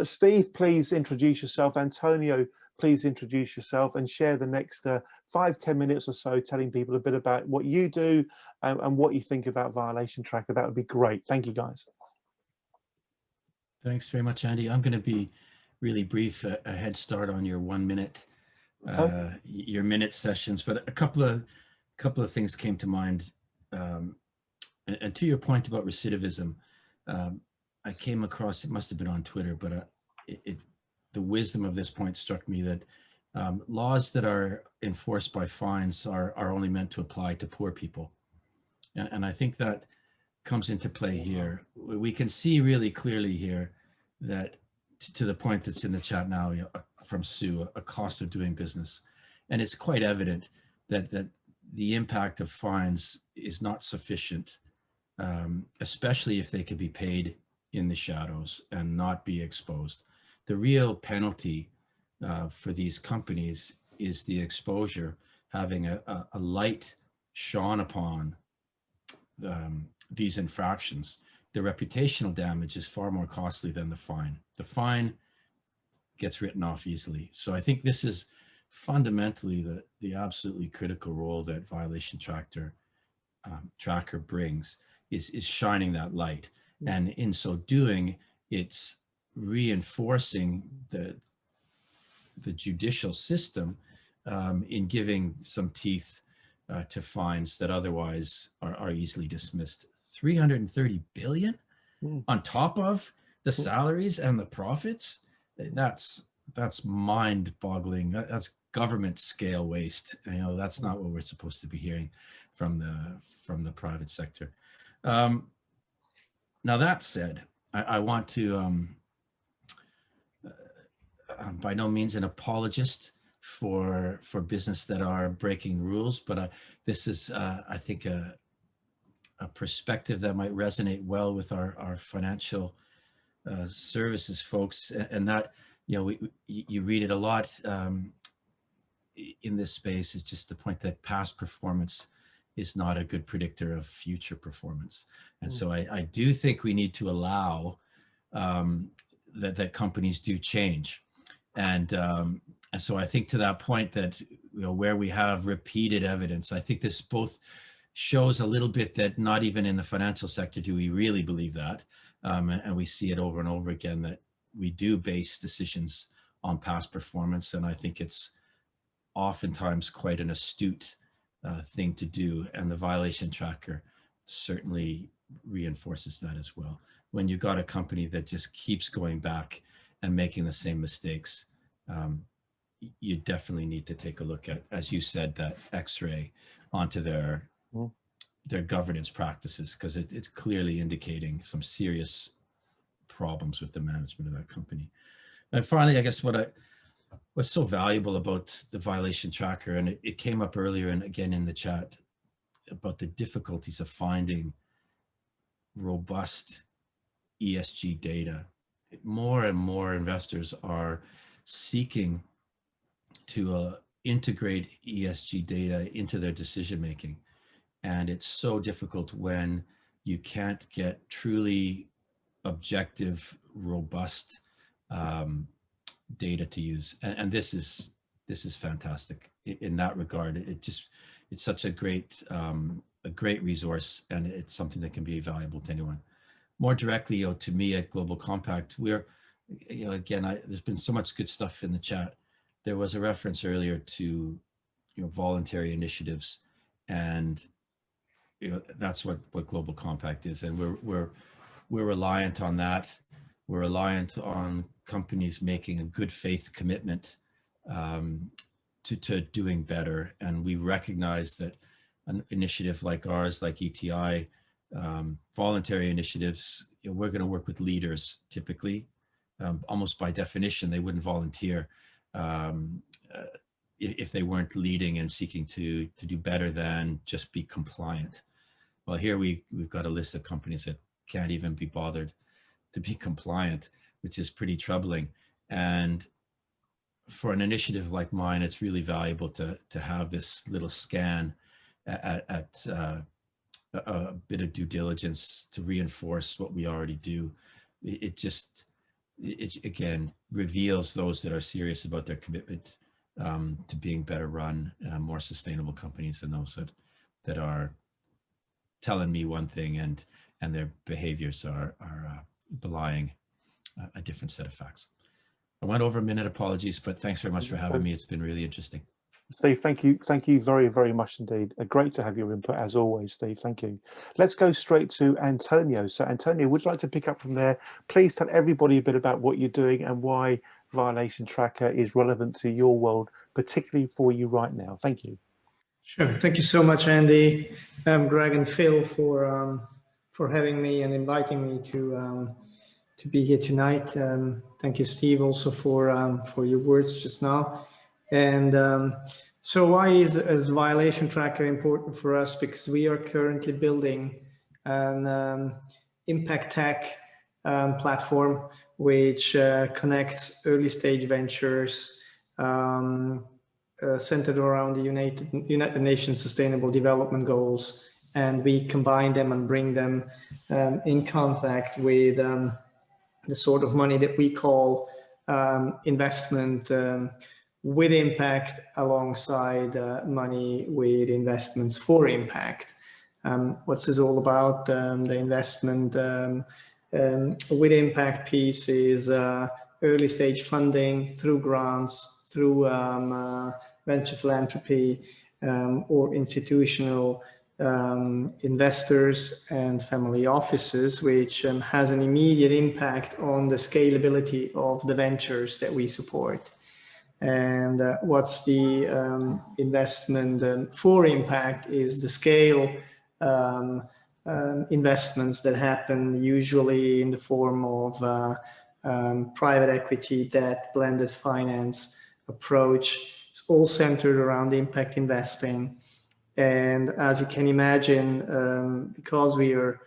Steve, please introduce yourself. Antonio, please introduce yourself and share the next 5-10 minutes or so telling people a bit about what you do and what you think about Violation Tracker. That would be great. Thank you, guys. Thanks very much, Andy. I'm going to be really brief, a head start on your 1 minute, your minute sessions, but a couple of things came to mind. And to your point about recidivism, I came across, it must have been on Twitter, but the wisdom of this point struck me that laws that are enforced by fines are only meant to apply to poor people. And I think that comes into play here. We can see really clearly here that to the point that's in the chat now, from Sue, a cost of doing business. And it's quite evident that the impact of fines is not sufficient, especially if they could be paid in the shadows and not be exposed. The real penalty for these companies is the exposure, having a light shone upon these infractions. The reputational damage is far more costly than the fine. The fine gets written off easily. So I think this is fundamentally the absolutely critical role that Violation Tracker brings, is shining that light. And in so doing, it's reinforcing the judicial system in giving some teeth to fines that otherwise are easily dismissed. 330 billion on top of the salaries and the profits. That's mind-boggling. That's government scale waste. You know, that's not what we're supposed to be hearing from the private sector. Now that said, I want to by no means an apologist for business that are breaking rules, but this is I think a perspective that might resonate well with our financial services folks, and that, you know, you read it a lot in this space, is just the point that past performance is not a good predictor of future performance. And so I do think we need to allow that companies do change. And so I think to that point that, you know, where we have repeated evidence, I think this both shows a little bit that not even in the financial sector do we really believe that. And we see it over and over again that we do base decisions on past performance. And I think it's oftentimes quite an astute thing to do. And the Violation Tracker certainly reinforces that as well. When you've got a company that just keeps going back and making the same mistakes, you definitely need to take a look at, as you said, that X-ray onto their governance practices, because it's clearly indicating some serious problems with the management of that company. And finally, I guess what's so valuable about the Violation Tracker, and it came up earlier and again in the chat, about the difficulties of finding robust ESG data. More and more investors are seeking to integrate ESG data into their decision making. And it's so difficult when you can't get truly objective, robust data to use. And this is fantastic in that regard. It's such a great resource, and it's something that can be valuable to anyone. More directly, you know, to me at Global Compact, we're, you know, again, there's been so much good stuff in the chat. There was a reference earlier to, you know, voluntary initiatives, and you know, that's what Global Compact is, and we're reliant on that. We're reliant on companies making a good faith commitment to doing better, and we recognize that an initiative like ours, like ETI, voluntary initiatives, you know, we're going to work with leaders typically. Almost by definition, they wouldn't volunteer if they weren't leading and seeking to do better than just be compliant. Well, here we've got a list of companies that can't even be bothered to be compliant, which is pretty troubling. And for an initiative like mine, it's really valuable to have this little scan at a bit of due diligence to reinforce what we already do. It again reveals those that are serious about their commitment to being better run, more sustainable companies, than those that are telling me one thing and their behaviors are belying a different set of facts. I went over a minute, apologies, but thanks very much for having me. It's been really interesting. Steve, thank you very, very much indeed. Great to have your input as always, Steve. Thank you. Let's go straight to Antonio. So Antonio, would you like to pick up from there? Please tell everybody a bit about what you're doing and why Violation Tracker is relevant to your world, particularly for you right now. Thank you. Sure. Thank you so much, Andy, Greg, and Phil for having me and inviting me to be here tonight. Thank you, Steve, also for your words just now. And So why is violation tracker important for us? Because we are currently building an impact tech platform which connects early stage ventures centered around the United Nations Sustainable Development Goals, and we combine them and bring them in contact with the sort of money that we call investment with impact, alongside money with investments for impact. What's this all about? The investment with impact piece is early stage funding through grants, through venture philanthropy, or institutional investors and family offices, which has an immediate impact on the scalability of the ventures that we support. And what's the investment for impact is the scale investments that happen usually in the form of private equity, debt, blended finance approach. It's all centered around impact investing. And as you can imagine, because we are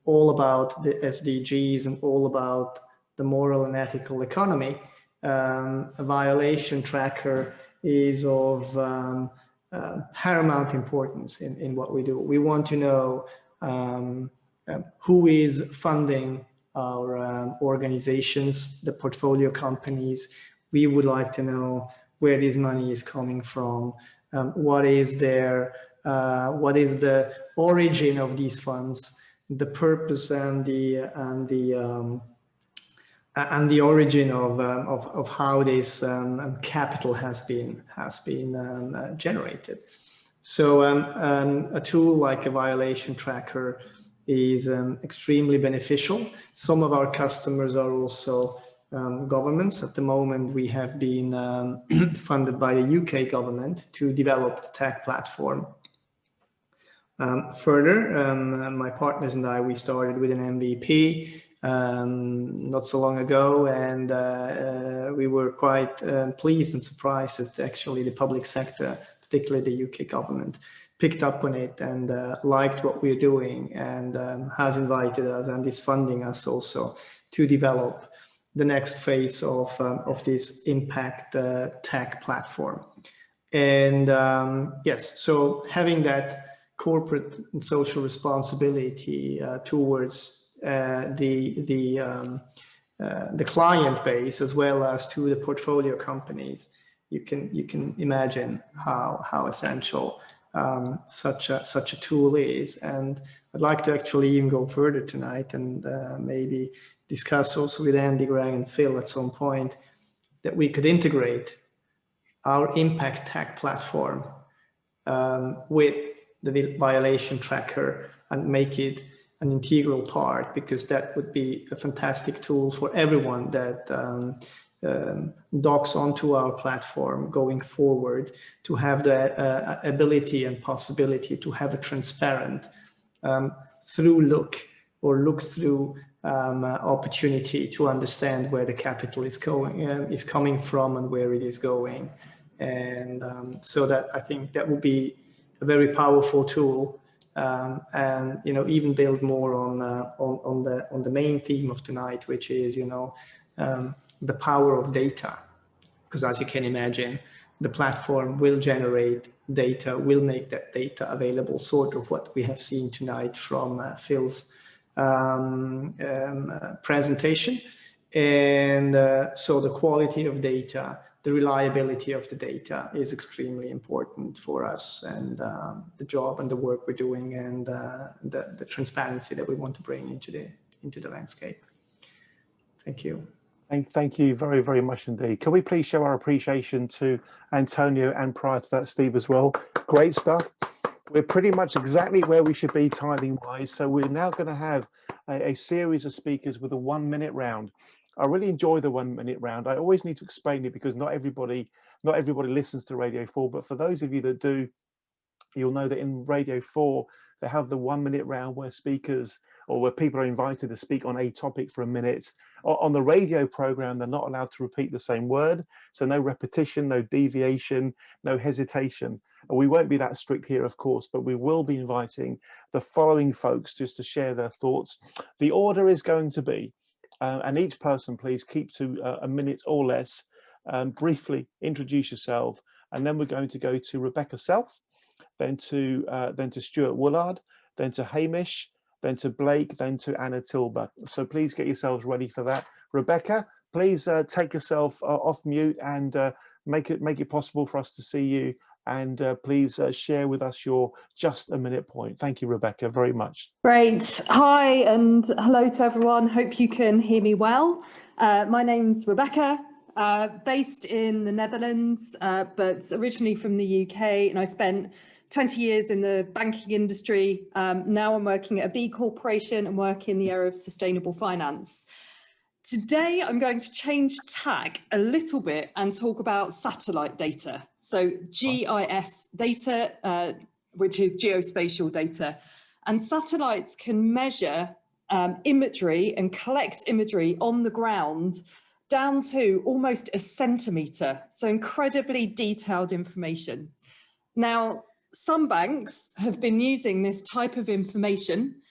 all about the SDGs and all about the moral and ethical economy, a violation tracker is of paramount importance in what we do. We want to know who is funding our organizations, the portfolio companies. We would like to know where this money is coming from. What is the origin of these funds, the purpose and the origin of how this capital has been generated. So a tool like a violation tracker is extremely beneficial. Some of our customers are also governments. At the moment, we have been funded by the UK government to develop the tech platform. Further, my partners and I, we started with an MVP not so long ago, and we were quite pleased and surprised that actually the public sector, particularly the UK government, picked up on it and liked what we're doing, and has invited us and is funding us also to develop the next phase of this impact tech platform. And yes, so having that corporate and social responsibility towards the client base, as well as to the portfolio companies, you can imagine how essential such a tool is. And I'd like to actually even go further tonight and maybe discuss also with Andy, Greg, and Phil at some point that we could integrate our impact tech platform with the violation tracker and make it an integral part, because that would be a fantastic tool for everyone that docks onto our platform going forward, to have the ability and possibility to have a transparent look through opportunity to understand where the capital is coming from and where it is going. And so that I think that will be a very powerful tool, and even build more on the main theme of tonight, which is the power of data. Because as you can imagine, the platform will generate data, will make that data available, sort of what we have seen tonight from Phil's presentation. And so the quality of data, the reliability of the data is extremely important for us, and the job and the work we're doing, and the transparency that we want to bring into the landscape. Thank you. Thank you very, very much indeed. Can we please show our appreciation to Antonio, and prior to that, Steve as well? Great stuff. We're pretty much exactly where we should be timing wise. So we're now going to have a series of speakers with a 1 minute round. I really enjoy the 1 minute round. I always need to explain it because not everybody listens to Radio 4, but for those of you that do, you'll know that in Radio 4, they have the 1 minute round where speakers or where people are invited to speak on a topic for a minute. On the radio program, they're not allowed to repeat the same word. So no repetition, no deviation, no hesitation. We won't be that strict here, of course, but we will be inviting the following folks just to share their thoughts. The order is going to be, and each person please keep to a minute or less, briefly introduce yourself, and then we're going to go to Rebecca Self, then to Stuart Woolard, then to Hamish, then to Blake, then to Anna Tilber. So please get yourselves ready for that. Rebecca, please take yourself off mute and make it possible for us to see you. And please share with us your just a minute point. Thank you, Rebecca, very much. Great. Hi and hello to everyone. Hope you can hear me well. My name's Rebecca, based in the Netherlands, but originally from the UK, and I spent 20 years in the banking industry. Now I'm working at a B Corporation and work in the area of sustainable finance. Today, I'm going to change tack a little bit and talk about satellite data. So GIS data, which is geospatial data. And satellites can measure imagery and collect imagery on the ground down to almost a centimetre. So incredibly detailed information. Now, some banks have been using this type of information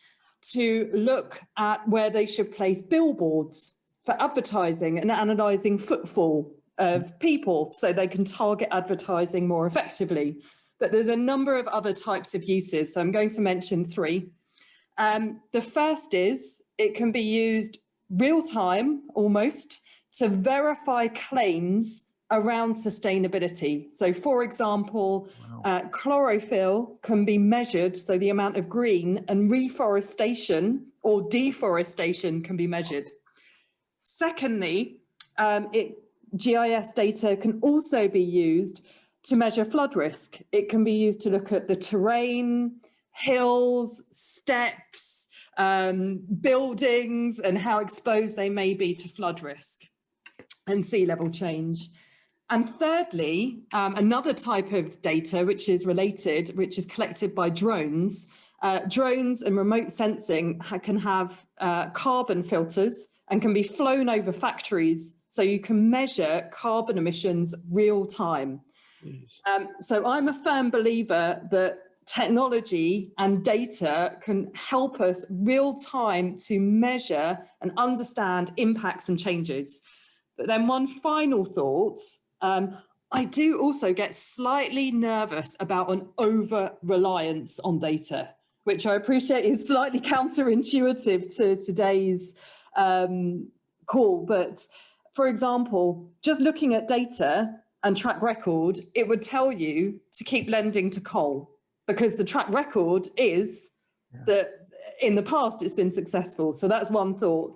to look at where they should place billboards for advertising and analysing footfall of people so they can target advertising more effectively. But there's a number of other types of uses, so I'm going to mention three. The first is it can be used real time, almost, to verify claims around sustainability. So for example, chlorophyll can be measured, so the amount of green, and reforestation or deforestation can be measured. Secondly, GIS data can also be used to measure flood risk. It can be used to look at the terrain, hills, steps, buildings, and how exposed they may be to flood risk and sea level change. And thirdly, another type of data which is related, which is collected by drones. Drones and remote sensing can have carbon filters and can be flown over factories, so you can measure carbon emissions real time. So I'm a firm believer that technology and data can help us real time to measure and understand impacts and changes. But then one final thought, I do also get slightly nervous about an over-reliance on data, which I appreciate is slightly counterintuitive to today's call. But for example, just looking at data and track record, it would tell you to keep lending to coal because the track record is that in the past it's been successful. So that's one thought.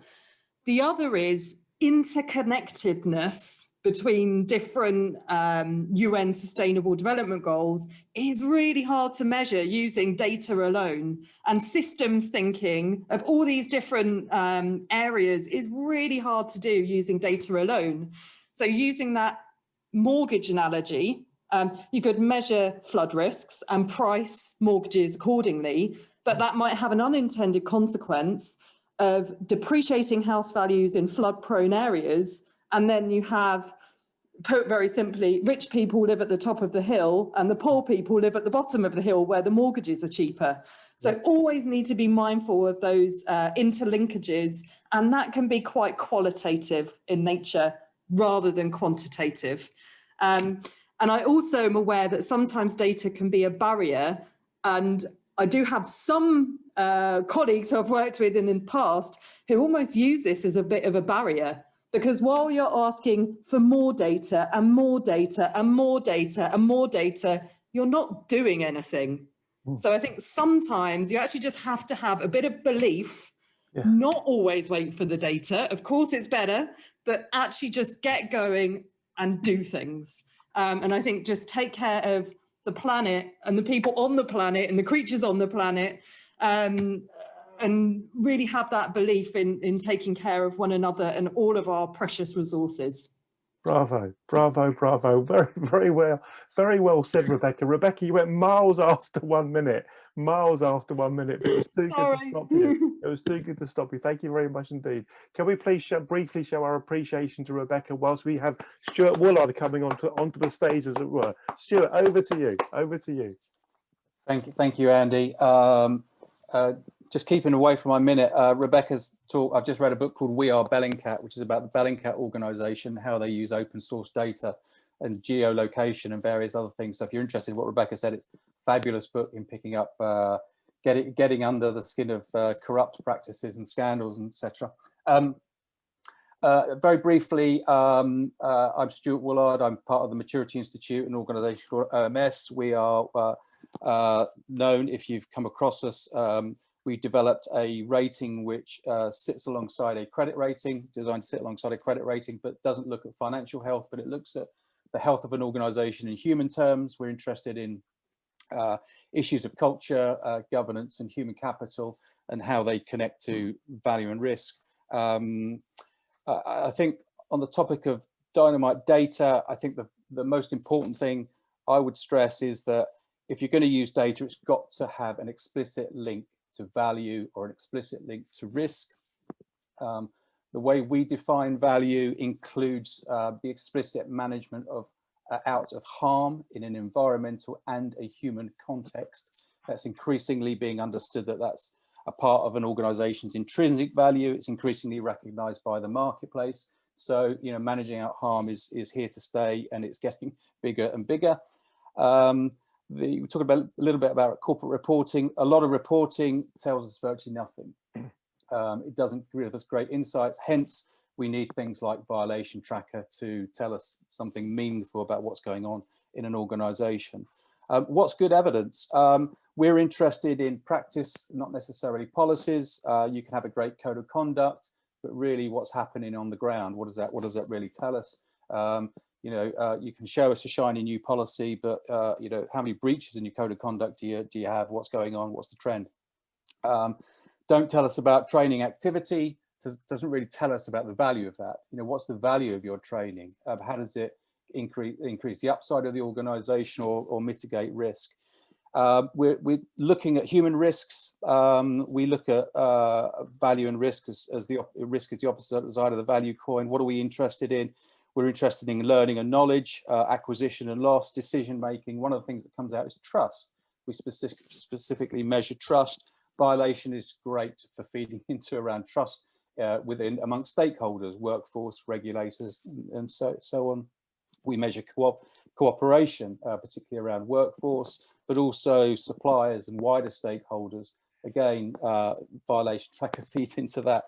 The other is interconnectedness between different UN Sustainable Development Goals is really hard to measure using data alone, and systems thinking of all these different areas is really hard to do using data alone. So using that mortgage analogy, you could measure flood risks and price mortgages accordingly, but that might have an unintended consequence of depreciating house values in flood-prone areas, and then you have, put very simply, rich people live at the top of the hill and the poor people live at the bottom of the hill where the mortgages are cheaper. So always need to be mindful of those interlinkages, and that can be quite qualitative in nature rather than quantitative. And I also am aware that sometimes data can be a barrier, and I do have some colleagues who I've worked with in the past who almost use this as a bit of a barrier, because while you're asking for more data and more data and more data and more data, you're not doing anything. So I think sometimes you actually just have to have a bit of belief, not always wait for the data. Of course it's better, but actually just get going and do things. And I think just take care of the planet and the people on the planet and the creatures on the planet, and really have that belief in taking care of one another and all of our precious resources. Bravo, bravo, bravo. Very well said, Rebecca. Rebecca, you went miles after 1 minute, miles after 1 minute, but it was too good to stop you. It was too good to stop you. Thank you very much indeed. Can we please briefly show our appreciation to Rebecca whilst we have Stuart Woolard coming onto the stage, as it were. Stuart, over to you. Over to you. Thank you, Andy. Just keeping away from my minute, Rebecca's talk. I've just read a book called We Are Bellingcat, which is about the Bellingcat organization, how they use open source data and geolocation and various other things. So if you're interested in what Rebecca said, it's a fabulous book in picking up, getting under the skin of corrupt practices and scandals, and etc. Very briefly, I'm Stuart Woolard. I'm part of the Maturity Institute, an organisation called OMS. We are known, if you've come across us, we developed a rating which sits alongside a credit rating, designed to sit alongside a credit rating, but doesn't look at financial health, but it looks at the health of an organisation in human terms. We're interested in issues of culture, governance and human capital, and how they connect to value and risk. I think on the topic of Dynamite data, I think the most important thing I would stress is that if you're going to use data, it's got to have an explicit link to value or an explicit link to risk. The way we define value includes the explicit management of out of harm in an environmental and a human context. That's increasingly being understood that that's a part of an organization's intrinsic value. It's increasingly recognized by the marketplace. So, you know, managing out harm is here to stay, and it's getting bigger and bigger. We talk about a little bit about corporate reporting. A lot of reporting tells us virtually nothing. It doesn't give us great insights. Hence, we need things like Violation Tracker to tell us something meaningful about what's going on in an organization. What's good evidence? We're interested in practice, not necessarily policies. You can have a great code of conduct, but really what's happening on the ground, what does that really tell us? You know, you can show us a shiny new policy, but you know, how many breaches in your code of conduct do you have? What's going on? What's the trend? Don't tell us about training activity. Doesn't really tell us about the value of that. You know, what's the value of your training? How does it increase the upside of the organization or mitigate risk? We're looking at human risks. We look at value and risk as risk is the opposite side of the value coin. What are we interested in? We're interested in learning and knowledge, acquisition and loss, decision making. One of the things that comes out is trust. We specifically measure trust. Violation is great for feeding into around trust amongst stakeholders, workforce, regulators, and so on. We measure cooperation, particularly around workforce, but also suppliers and wider stakeholders. Again, Violation Tracker feeds into that.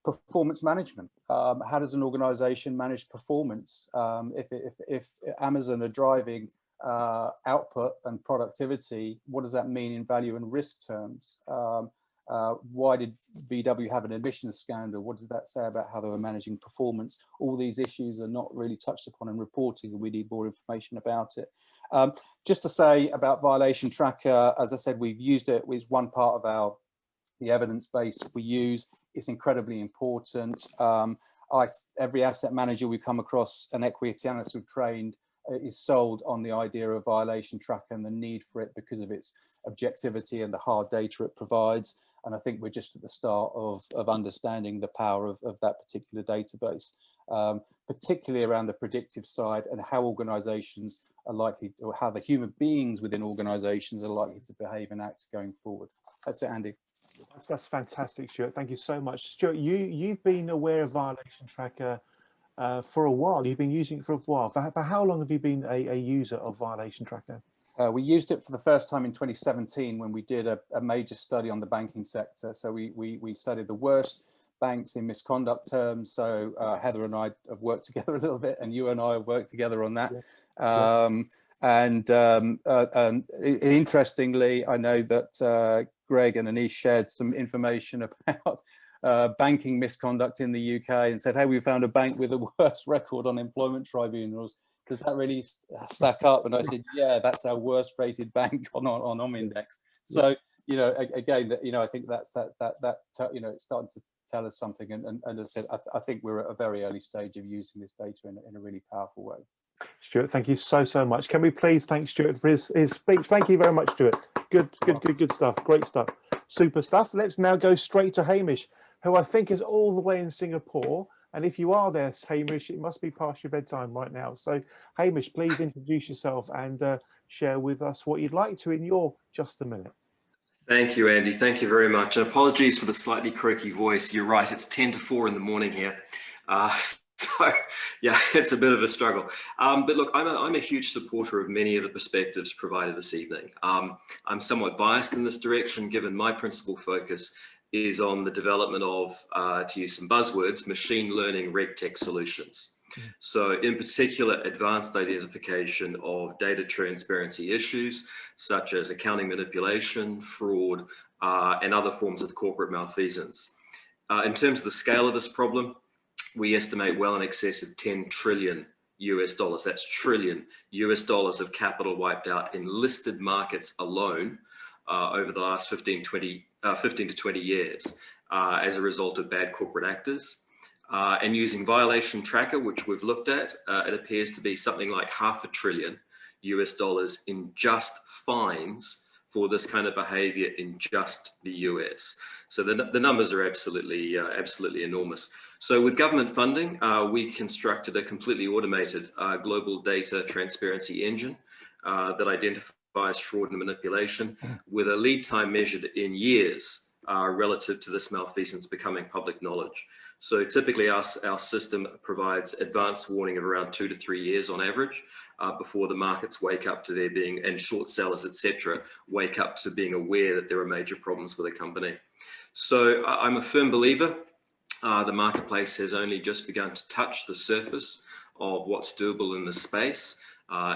Performance management. How does an organization manage performance? If Amazon are driving output and productivity, what does that mean in value and risk terms? Why did VW have an emissions scandal? What does that say about how they were managing performance? All these issues are not really touched upon in reporting, and we need more information about it. Just to say about Violation Tracker, as I said, we've used it with one part of the evidence base we use. It's incredibly important. Every asset manager we come across, an equity analyst we've trained, is sold on the idea of Violation Tracker and the need for it because of its objectivity and the hard data it provides. And I think we're just at the start of understanding the power of that particular database, particularly around the predictive side and how organizations are likely to, or how the human beings within organizations are likely to behave and act going forward. That's it, Andy. That's fantastic, Stuart. Thank you so much. Stuart, you've been aware of Violation Tracker for a while. You've been using it for a while. For how long have you been a user of Violation Tracker? We used it for the first time in 2017 when we did a major study on the banking sector. So we studied the worst banks in misconduct terms. So Heather and I have worked together a little bit, and you and I have worked together on that. Yeah. Interestingly, I know that Greg and Anish shared some information about banking misconduct in the UK and said, hey, we found a bank with the worst record on employment tribunals. Does that really stack up? And I said, yeah, that's our worst rated bank on Omindex. So, you know, again, you know, I think that you know, it's starting to tell us something. And as I said, I think we're at a very early stage of using this data in a really powerful way. Stuart, thank you so much. Can we please thank Stuart for his speech? Thank you very much, Stuart. Good stuff. Great stuff. Super stuff. Let's now go straight to Hamish, who I think is all the way in Singapore. And if you are there, Hamish, it must be past your bedtime right now. So, Hamish, please introduce yourself and share with us what you'd like to in your just a minute. Thank you, Andy. Thank you very much. And apologies for the slightly croaky voice. You're right, it's 10 to 4 in the morning here. So, yeah, it's a bit of a struggle. But look, I'm a huge supporter of many of the perspectives provided this evening. I'm somewhat biased in this direction, given my principal focus is on the development of, to use some buzzwords, machine learning RegTech solutions. So in particular, advanced identification of data transparency issues, such as accounting manipulation, fraud, and other forms of corporate malfeasance. In terms of the scale of this problem, we estimate well in excess of 10 trillion US dollars. That's trillion US dollars of capital wiped out in listed markets alone over the last 15 to 20 years as a result of bad corporate actors. And using violation tracker, which we've looked at, it appears to be something like $500 billion US dollars in just fines for this kind of behavior in just the US. So the numbers are absolutely enormous. So with government funding, we constructed a completely automated global data transparency engine that identifies fraud and manipulation with a lead time measured in years relative to this malfeasance becoming public knowledge. So typically our system provides advance warning of around 2 to 3 years on average before the markets wake up to there being, and short sellers, etc., wake up to being aware that there are major problems with a company. So I'm a firm believer. The marketplace has only just begun to touch the surface of what's doable in this space,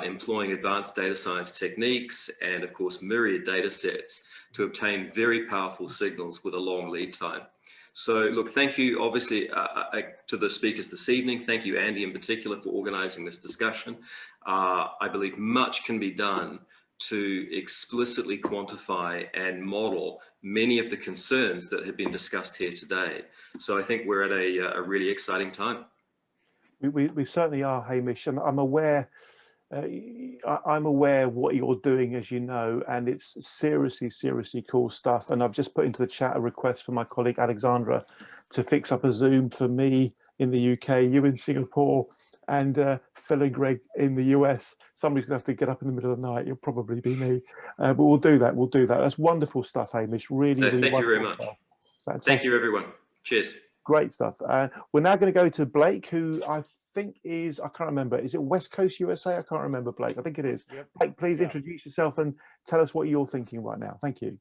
employing advanced data science techniques and of course myriad data sets to obtain very powerful signals with a long lead time. So look, thank you obviously to the speakers this evening. Thank you, Andy, in particular, for organizing this discussion. I believe much can be done to explicitly quantify and model many of the concerns that have been discussed here today. So I think we're at a really exciting time. We certainly are, Hamish, and I'm aware what you're doing, as you know, and it's seriously cool stuff. And I've just put into the chat a request for my colleague Alexandra to fix up a Zoom for me in the UK, you in Singapore, and Phil and Greg in the US. Somebody's gonna have to get up in the middle of the night. It'll probably be me, but we'll do that. We'll do that. That's wonderful stuff, Hamish. Really Thank you very much. Fantastic. Thank you, everyone. Cheers. Great stuff. We're now going to go to Blake, who I think is, I can't remember, is it West Coast USA? I can't remember, Blake. I think it is. Yep. Blake, please introduce yourself and tell us what you're thinking right now. Thank you.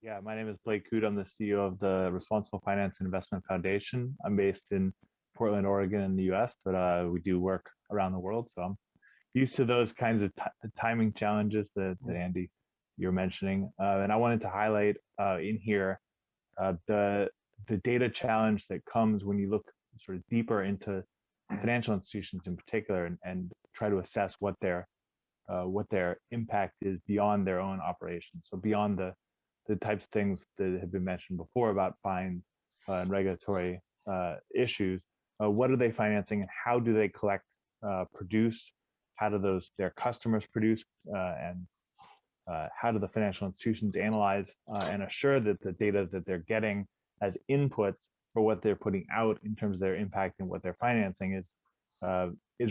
Yeah, my name is Blake Coot. I'm the CEO of the Responsible Finance and Investment Foundation. I'm based in Portland, Oregon in the US, but we do work around the world. So I'm used to those kinds of timing challenges that Andy, you're mentioning. And I wanted to highlight in here the data challenge that comes when you look sort of deeper into financial institutions in particular and try to assess what their impact is beyond their own operations. So beyond the types of things that have been mentioned before about fines and regulatory issues, what are they financing and how do they collect, produce, how do their customers produce, and how do the financial institutions analyze and assure that the data that they're getting as inputs for what they're putting out in terms of their impact and what they're financing is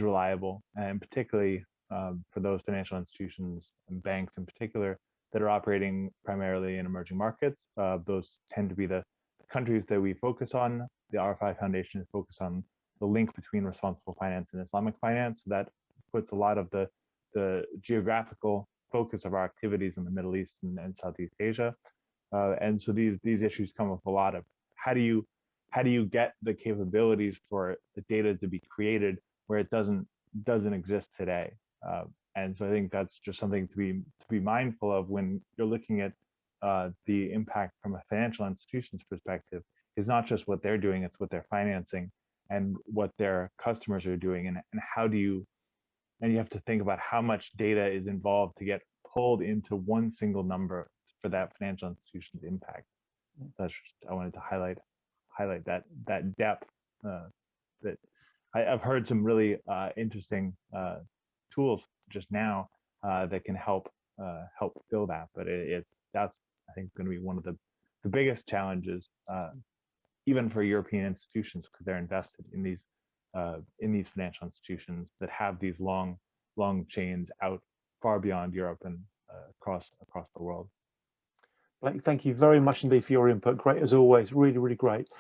reliable, and particularly for those financial institutions and banks in particular that are operating primarily in emerging markets. Those tend to be the countries that we focus on. The RFI Foundation is focused on the link between responsible finance and Islamic finance. So that puts a lot of the geographical focus of our activities in the Middle East and Southeast Asia. And so these issues come with a lot of how do you get the capabilities for the data to be created where it doesn't exist today. And so I think that's just something to be mindful of when you're looking at the impact from a financial institution's perspective. Is not just what they're doing, it's what they're financing and what their customers are doing, and how do you, and you have to think about how much data is involved to get pulled into one single number for that financial institution's impact. That's just, I wanted to highlight that depth that I've heard some really interesting tools just now that can help fill that, but that's I think, going to be one of the biggest challenges, even for European institutions, because they're invested in these financial institutions that have these long chains out far beyond Europe and across the world. Blake, thank you very much indeed for your input. Great as always, really, really great.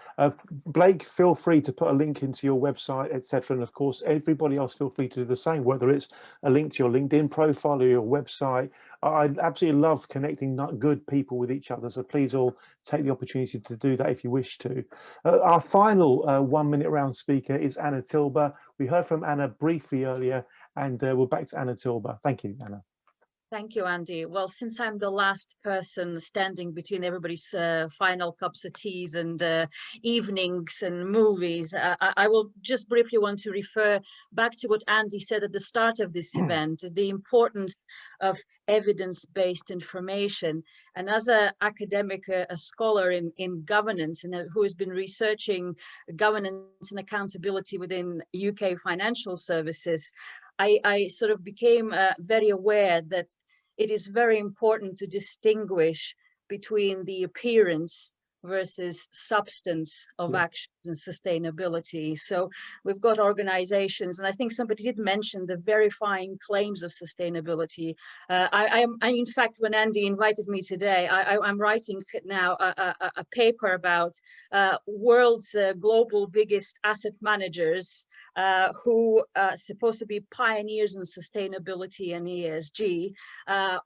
Blake, feel free to put a link into your website, etc. And of course, everybody else feel free to do the same, whether it's a link to your LinkedIn profile or your website. I absolutely love connecting good people with each other. So please all take the opportunity to do that if you wish to. Our final 1 minute round speaker is Anna Tilber. We heard from Anna briefly earlier, and we're back to Anna Tilber. Thank you, Anna. Thank you, Andy. Well, since I'm the last person standing between everybody's final cups of teas and evenings and movies, I will just briefly want to refer back to what Andy said at the start of this event, the importance of evidence-based information. And as an academic, a scholar in governance, and who has been researching governance and accountability within UK financial services, I sort of became very aware that it is very important to distinguish between the appearance versus substance of actions and sustainability. So we've got organizations, and I think somebody did mention the verifying claims of sustainability. In fact, when Andy invited me today, I'm writing now a paper about world's global biggest asset managers who are supposed to be pioneers in sustainability and ESG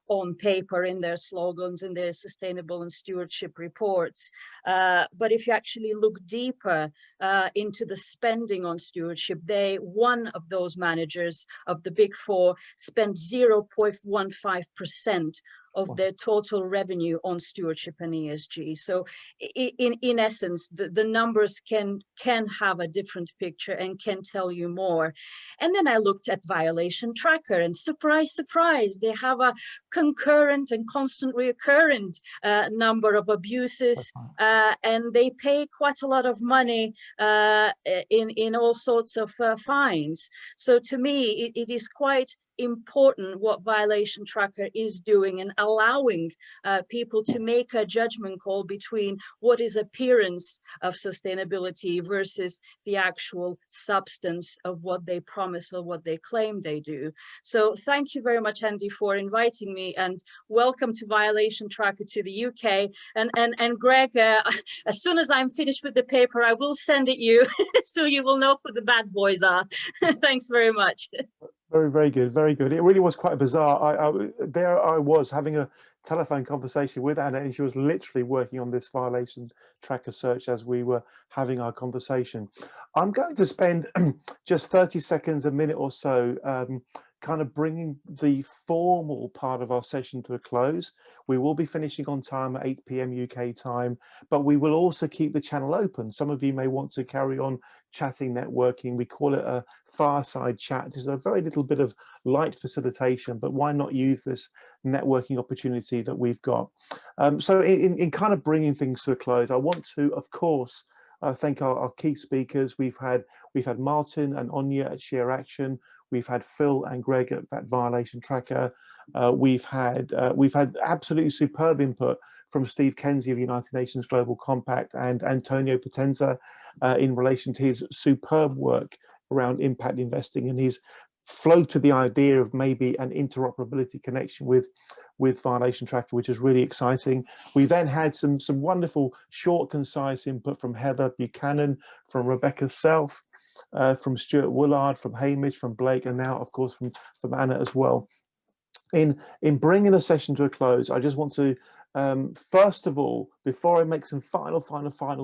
on paper in their slogans, in their sustainable and stewardship reports. But if you actually look deeper into the spending on stewardship, one of those managers of the big four spent 0.15% of their total revenue on stewardship and ESG. So in essence, the numbers can have a different picture and can tell you more. And then I looked at Violation Tracker, and surprise, surprise, they have a concurrent and constant recurrent number of abuses, and they pay quite a lot of money in all sorts of fines. So to me, it is quite important what Violation Tracker is doing and allowing people to make a judgment call between what is appearance of sustainability versus the actual substance of what they promise or what they claim they do. So thank you very much, Andy, for inviting me, and welcome to Violation Tracker to the UK. And Greg, as soon as I'm finished with the paper, I will send it you so you will know who the bad boys are. Thanks very much. Very, very good, very good. It really was quite bizarre. There I was having a telephone conversation with Anna, and she was literally working on this Violation Tracker search as we were having our conversation. I'm going to spend just 30 seconds, a minute or so, kind of bringing the formal part of our session to a close. We will be finishing on time at 8 p.m. UK time, but we will also keep the channel open. Some of you may want to carry on chatting, networking. We call it a fireside chat. It's a very little bit of light facilitation, but why not use this networking opportunity that we've got? So in kind of bringing things to a close, I want to, of course, thank our key speakers. We've had Martin and Anya at Share Action. We've had Phil and Greg at that Violation Tracker. We've had absolutely superb input from Steve Kenzie of United Nations Global Compact and Antonio Potenza in relation to his superb work around impact investing, and his floated the idea of maybe an interoperability connection with Violation Tracker, which is really exciting. We then had some wonderful short, concise input from Heather Buchanan, from Rebecca Self, from Stuart Woolard, from Hamish, from Blake, and now, of course, from Anna as well. In bringing the session to a close, I just want to, first of all, before I make some final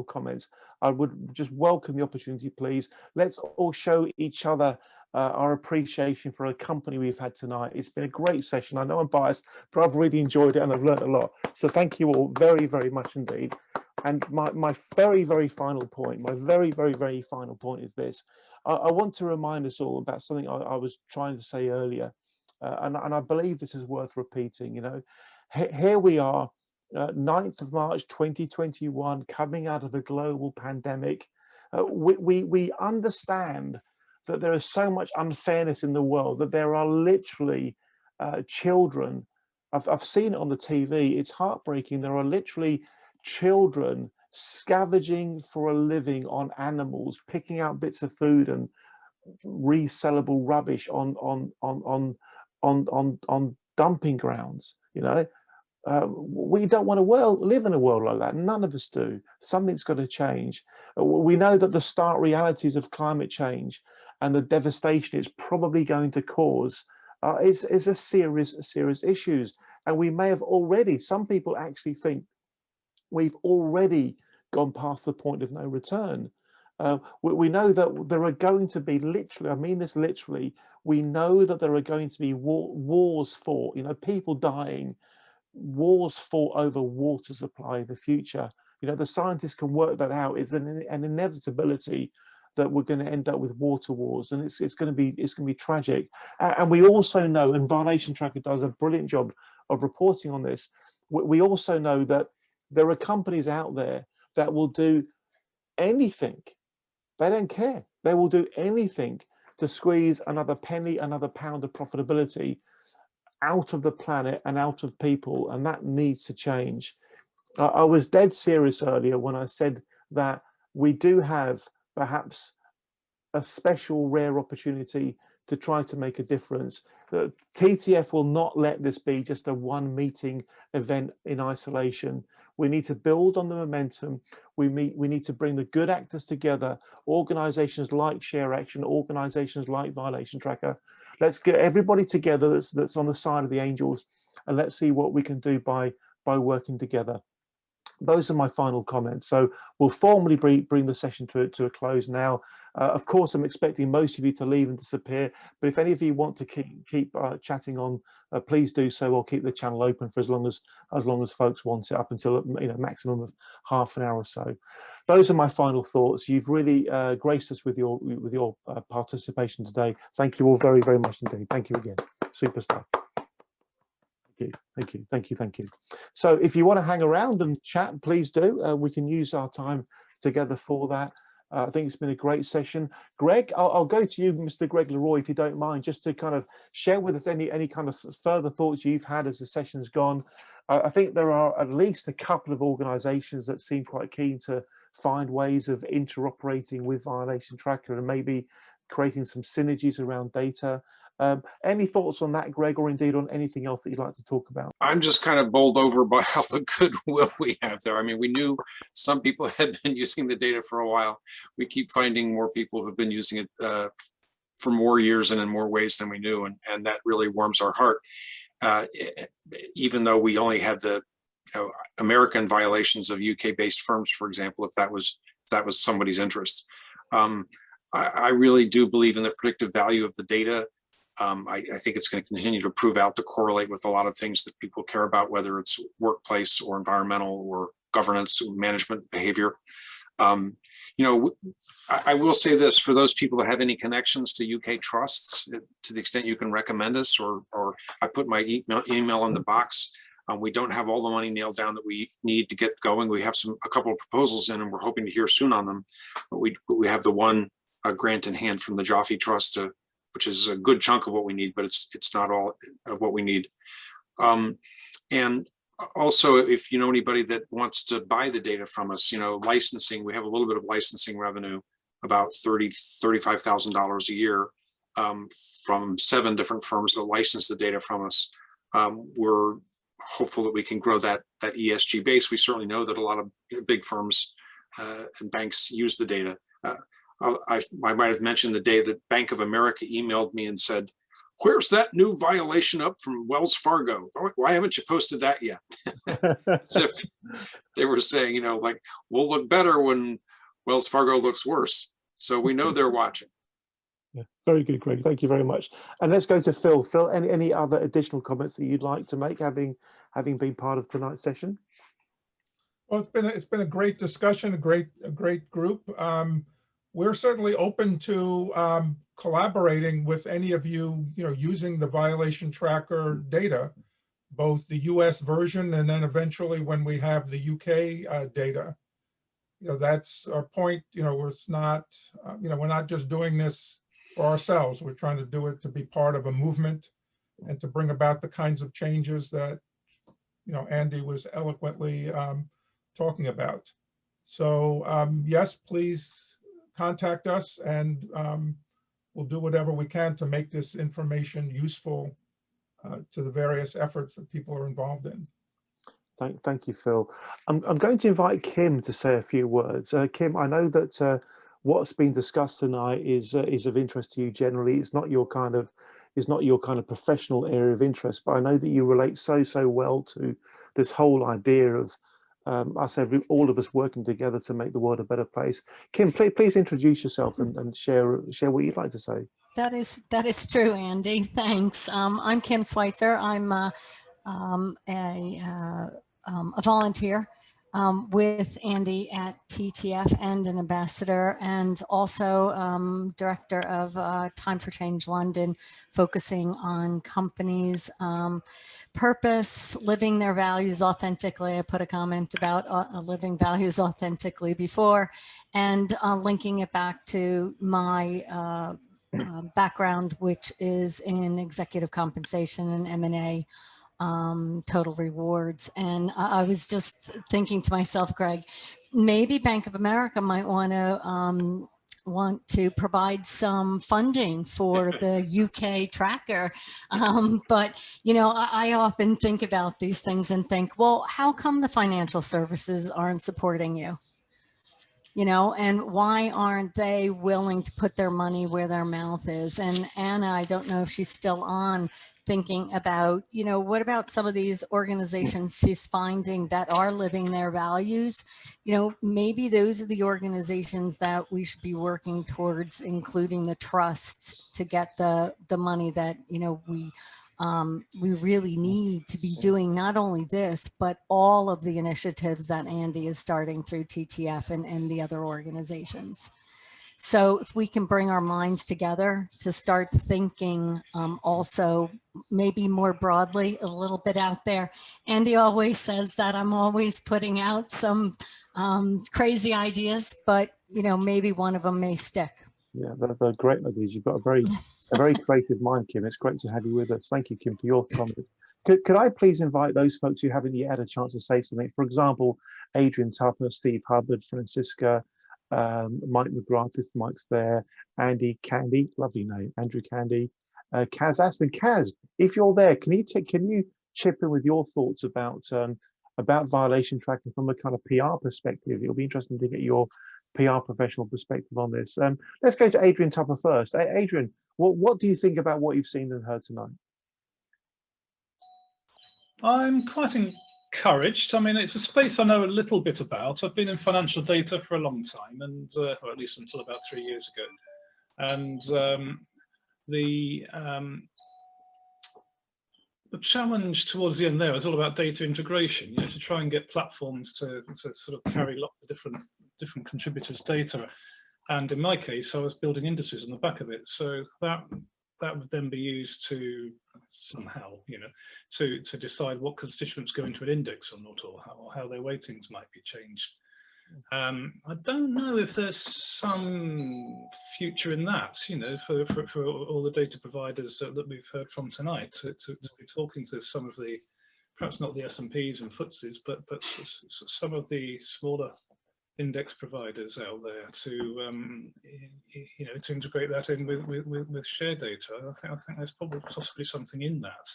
comments, I would just welcome the opportunity, please. Let's all show each other our appreciation for a company we've had tonight. It's been a great session. I know I'm biased, but I've really enjoyed it and I've learned a lot. So thank you all very, very much indeed. And my very, very final point, is this. I want to remind us all about something I was trying to say earlier, and I believe this is worth repeating. You know, here we are, 9th of March 2021, coming out of a global pandemic. We understand that there is so much unfairness in the world, that there are literally children I've seen it on the TV. It's heartbreaking. There are literally children scavenging for a living on animals, picking out bits of food and resellable rubbish on dumping grounds. You know, we don't want to live in a world like that. None of us do. Something's got to change. We know that the stark realities of climate change and the devastation it's probably going to cause is a serious issues. And we may have already, some people actually think we've already gone past the point of no return. We know that there are going to be literally, I mean this literally, we know that there are going to be wars fought, you know, people dying, wars fought over water supply in the future. You know, the scientists can work that out. It's an inevitability that we're going to end up with water wars, and it's going to be tragic. And we also know, and Violation Tracker does a brilliant job of reporting on this. We also know that there are companies out there that will do anything. They don't care. They will do anything to squeeze another penny, another pound of profitability out of the planet and out of people, and that needs to change. I was dead serious earlier when I said that we do have perhaps a special rare opportunity to try to make a difference. The TTF will not let this be just a one meeting event in isolation. We need to build on the momentum. We need to bring the good actors together, organizations like Share Action, organizations like Violation Tracker. Let's get everybody together that's on the side of the angels, and let's see what we can do by working together. Those are my final comments. So we'll formally bring the session to a close now. Of course, I'm expecting most of you to leave and disappear, but if any of you want to keep chatting on, please do so. I'll keep the channel open for as long as folks want it, up until, you know, maximum of half an hour or so. Those are my final thoughts. You've really graced us with your participation today. Thank you all very, very much indeed. Thank you again. Super stuff. Thank you. So if you want to hang around and chat, please do. We can use our time together for that. I think it's been a great session. Greg, I'll go to you, Mr. Greg Leroy, if you don't mind, just to kind of share with us any kind of further thoughts you've had as the session's gone. I think there are at least a couple of organizations that seem quite keen to find ways of interoperating with Violation Tracker and maybe creating some synergies around data. Any thoughts on that, Greg, or indeed on anything else that you'd like to talk about? I'm just kind of bowled over by all the goodwill we have there. I mean, we knew some people had been using the data for a while. We keep finding more people who've been using it for more years and in more ways than we knew, and that really warms our heart. Even though we only had the American violations of UK-based firms, for example, if that was somebody's interest. I really do believe in the predictive value of the data. I think it's going to continue to prove out to correlate with a lot of things that people care about, whether it's workplace or environmental or governance, management behavior. I will say this, for those people that have any connections to UK trusts, to the extent you can recommend us, or I put my email in the box. We don't have all the money nailed down that we need to get going. We have a couple of proposals in, and we're hoping to hear soon on them. But we have the one grant in hand from the Jaffe Trust, which is a good chunk of what we need, but it's not all of what we need. And also, if you know anybody that wants to buy the data from us, licensing, we have a little bit of licensing revenue, about $35,000 a year from 7 different firms that license the data from us. We're hopeful that we can grow that ESG base. We certainly know that a lot of big firms and banks use the data. I might have mentioned the day that Bank of America emailed me and said, "Where's that new violation up from Wells Fargo? Why haven't you posted that yet?" As if they were saying, like, we'll look better when Wells Fargo looks worse. So we know they're watching. Yeah, very good, Greg. Thank you very much. And let's go to Phil. Phil, any other additional comments that you'd like to make, having been part of tonight's session? Well, it's been a great discussion, a great group. We're certainly open to collaborating with any of you, using the Violation Tracker data, both the US version and then eventually when we have the UK data. That's our point. It's not, we're not just doing this for ourselves. We're trying to do it to be part of a movement and to bring about the kinds of changes that, you know, Andy was eloquently talking about. So yes, please contact us, and we'll do whatever we can to make this information useful to the various efforts that people are involved in. Thank you, Phil. I'm going to invite Kim to say a few words. Kim, I know that what's been discussed tonight is of interest to you generally. It's not your kind of professional area of interest, but I know that you relate so well to this whole idea of all of us working together to make the world a better place. Kim, please introduce yourself and share what you'd like to say. That is true, Andy. Thanks. I'm Kim Schweitzer. I'm a volunteer with Andy at TTF and an ambassador, and also director of Time for Change London, focusing on companies' purpose, living their values authentically. I put a comment about living values authentically before, and linking it back to my background, which is in executive compensation and M&A. Total rewards. And I was just thinking to myself, Greg, maybe Bank of America might want to provide some funding for the UK tracker. But, you know, I often think about these things and think, well, how come the financial services aren't supporting you? You know, and why aren't they willing to put their money where their mouth is? And Anna, I don't know if she's still on, thinking about, you know, what about some of these organizations she's finding that are living their values? You know, maybe those are the organizations that we should be working towards, including the trusts, to get the money that, you know, we really need to be doing not only this, but all of the initiatives that Andy is starting through TTF and the other organizations. So if we can bring our minds together to start thinking also maybe more broadly, a little bit out there. Andy always says that I'm always putting out some crazy ideas, but you know, maybe one of them may stick. Yeah, they're great ideas. You've got a very creative mind, Kim. It's great to have you with us. Thank you, Kim, for your comment. Could I please invite those folks who haven't yet had a chance to say something? For example, Adrian Tupper, Steve Hubbard, Francisca, Mike McGrath, if Mike's there, Andy Candy, lovely name, Andrew Candy, Kaz Aston. Kaz, if you're there, can you chip in with your thoughts about violation tracking from a kind of PR perspective? It'll be interesting to get your PR professional perspective on this. Let's go to Adrian Tupper first. Adrian, what do you think about what you've seen and heard tonight? I'm quite encouraged. I mean, it's a space I know a little bit about. I've been in financial data for a long time, and or at least until about 3 years ago. And the challenge towards the end there is all about data integration. You know, to try and get platforms to sort of carry lots of different contributors' data. And in my case, I was building indices on the back of it, so that would then be used to somehow, you know, to decide what constituents go into an index or not, or how their weightings might be changed. I don't know if there's some future in that, you know, for all the data providers that we've heard from tonight to be talking to some of the, perhaps not the S&Ps and FTSEs, but some of the smaller index providers out there to you know, to integrate that in with share data. I think there's possibly something in that.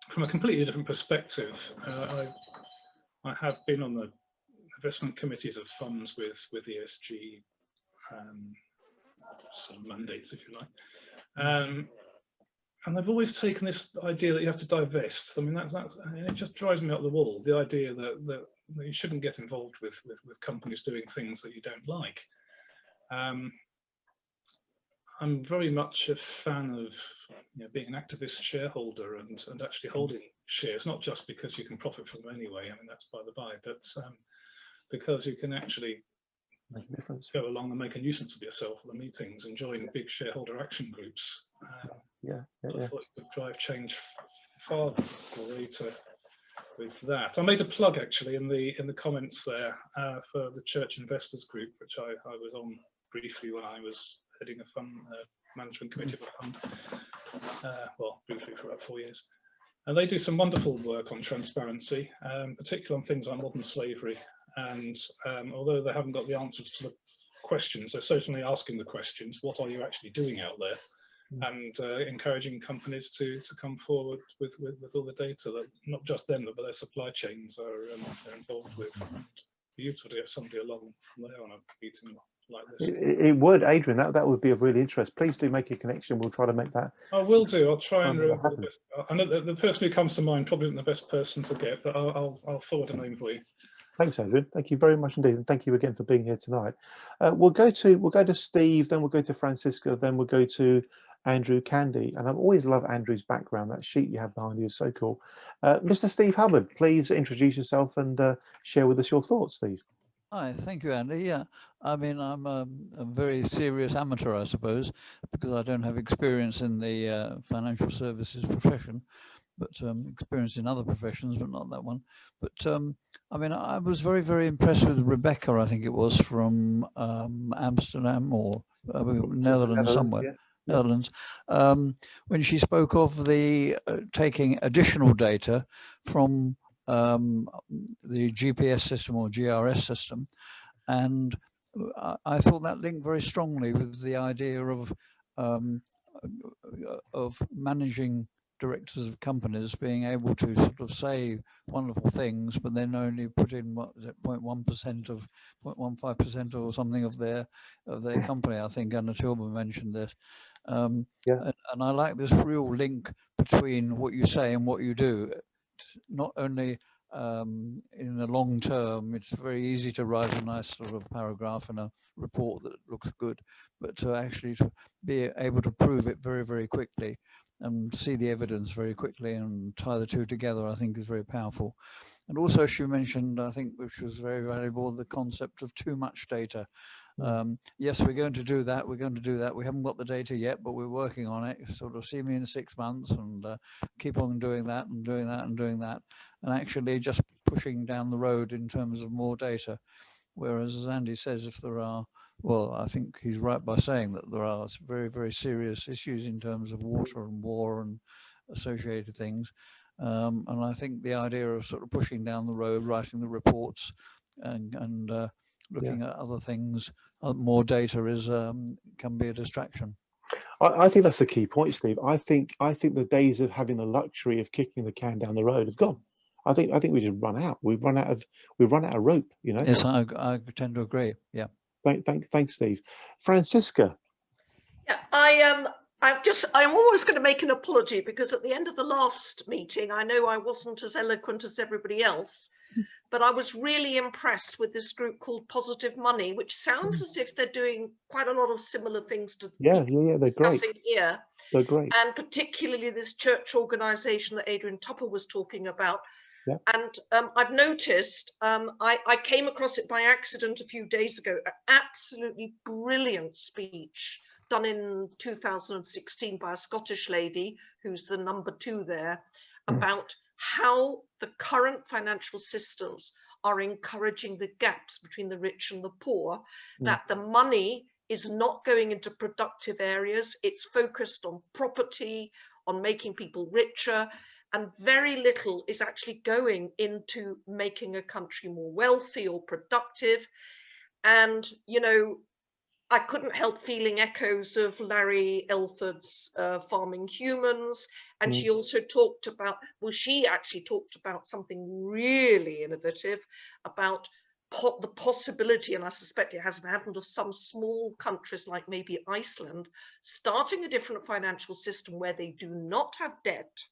From a completely different perspective, I have been on the investment committees of funds with ESG sort of mandates, if you like. And they've always taken this idea that you have to divest. I mean, that's it just drives me up the wall. The idea that you shouldn't get involved with companies doing things that you don't like. I'm very much a fan of, you know, being an activist shareholder and actually holding shares, not just because you can profit from them anyway. I mean, that's by the by, but because you can actually make a difference, go along and make a nuisance of yourself at the meetings and join big shareholder action groups. Yeah. I thought it would drive change far greater with that. I made a plug actually in the comments there for the Church Investors Group, which I was on briefly when I was heading a fund management committee of a fund. well, briefly for about 4 years. And they do some wonderful work on transparency, particularly on things like modern slavery. And although they haven't got the answers to the questions, they're certainly asking the questions, what are you actually doing out there? And encouraging companies to come forward with all the data that not just them, but their supply chains are involved with. It'd be useful to get somebody along from there on a meeting like this. It would, Adrian, that would be of real interest. Please do make a connection. We'll try to make that. I will do. I'll try and remember the best. I know the person who comes to mind probably isn't the best person to get, but I'll forward a name for you. Thanks, Adrian. Thank you very much indeed, and thank you again for being here tonight. We'll go to Steve, then we'll go to Francisca, then we'll go to Andrew Candy. And I've always loved Andrew's background. That sheet you have behind you is so cool. Mr. Steve Hubbard, please introduce yourself and share with us your thoughts, Steve. Hi, thank you, Andy. Yeah, I mean, I'm a very serious amateur, I suppose, because I don't have experience in the financial services profession, but experience in other professions, but not that one. But I mean, I was very, very impressed with Rebecca, I think it was, from Amsterdam or Netherlands somewhere. Yeah. Netherlands, when she spoke of the taking additional data from the GPS system or GRS system, and I thought that linked very strongly with the idea of managing directors of companies being able to sort of say wonderful things, but then only put in, what is it, 0.1% of 0.15% or something of their company. I think Anna Tilman mentioned this. And I like this real link between what you say and what you do. Not only in the long term, it's very easy to write a nice sort of paragraph in a report that looks good, but to actually to be able to prove it very, very quickly and see the evidence very quickly and tie the two together, I think is very powerful. And also she mentioned, I think, which was very valuable, the concept of too much data. Yes, we're going to do that. We're going to do that. We haven't got the data yet, but we're working on it. Sort of see me in 6 months and keep on doing that and doing that and doing that. And actually just pushing down the road in terms of more data. Whereas, as Andy says, if there are, well, I think he's right by saying that there are very, very serious issues in terms of water and war and associated things. And I think the idea of sort of pushing down the road, writing the reports and looking at other things, more data is can be a distraction. I think that's a key point, Steve. I think the days of having the luxury of kicking the can down the road have gone. I think we just run out. We've run out of rope. You know. Yes, I tend to agree. Yeah. Thanks, Steve. Francisca. Yeah, I'm always going to make an apology because at the end of the last meeting, I know I wasn't as eloquent as everybody else, but I was really impressed with this group called Positive Money, which sounds as if they're doing quite a lot of similar things to yeah, they're great. Here. They're great. And particularly this church organization that Adrian Tupper was talking about. Yeah. And I've noticed, I came across it by accident a few days ago, an absolutely brilliant speech done in 2016 by a Scottish lady who's the #2 there, about how the current financial systems are encouraging the gaps between the rich and the poor, that the money is not going into productive areas, it's focused on property, on making people richer, and very little is actually going into making a country more wealthy or productive. And, you know, I couldn't help feeling echoes of Larry Elford's Farming Humans. And she also talked about, well, she actually talked about something really innovative about the possibility, and I suspect it hasn't happened, of some small countries like maybe Iceland starting a different financial system where they do not have debt,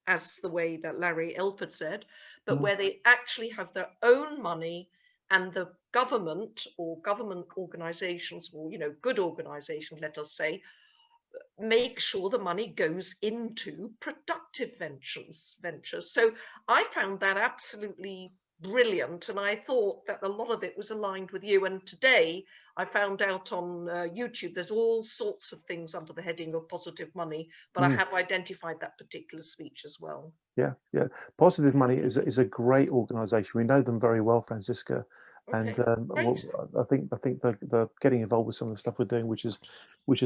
as the way that Larry Elford said, but where they actually have their own money and the government or government organizations, or, you know, good organizations, let us say, make sure the money goes into productive ventures. So I found that absolutely brilliant, and I thought that a lot of it was aligned with you. And today I found out on YouTube there's all sorts of things under the heading of Positive Money, but I have identified that particular speech as well. Yeah. Positive Money is a great organisation. We know them very well, Francisca. And great. well, I think the getting involved with some of the stuff we're doing, which is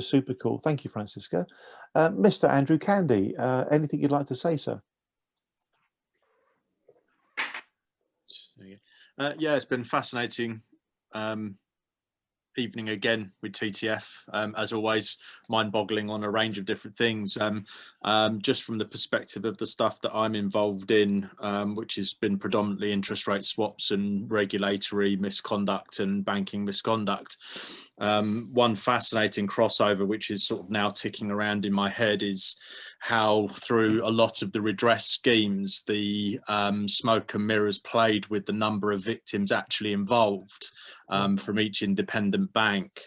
super cool. Thank you, Francisca. Mr. Andrew Candy, anything you'd like to say, sir? Yeah, it's been fascinating evening again with TTF. As always, mind-boggling on a range of different things. Just from the perspective of the stuff that I'm involved in, which has been predominantly interest rate swaps and regulatory misconduct and banking misconduct. One fascinating crossover, which is sort of now ticking around in my head, is how through a lot of the redress schemes, the smoke and mirrors played with the number of victims actually involved from each independent bank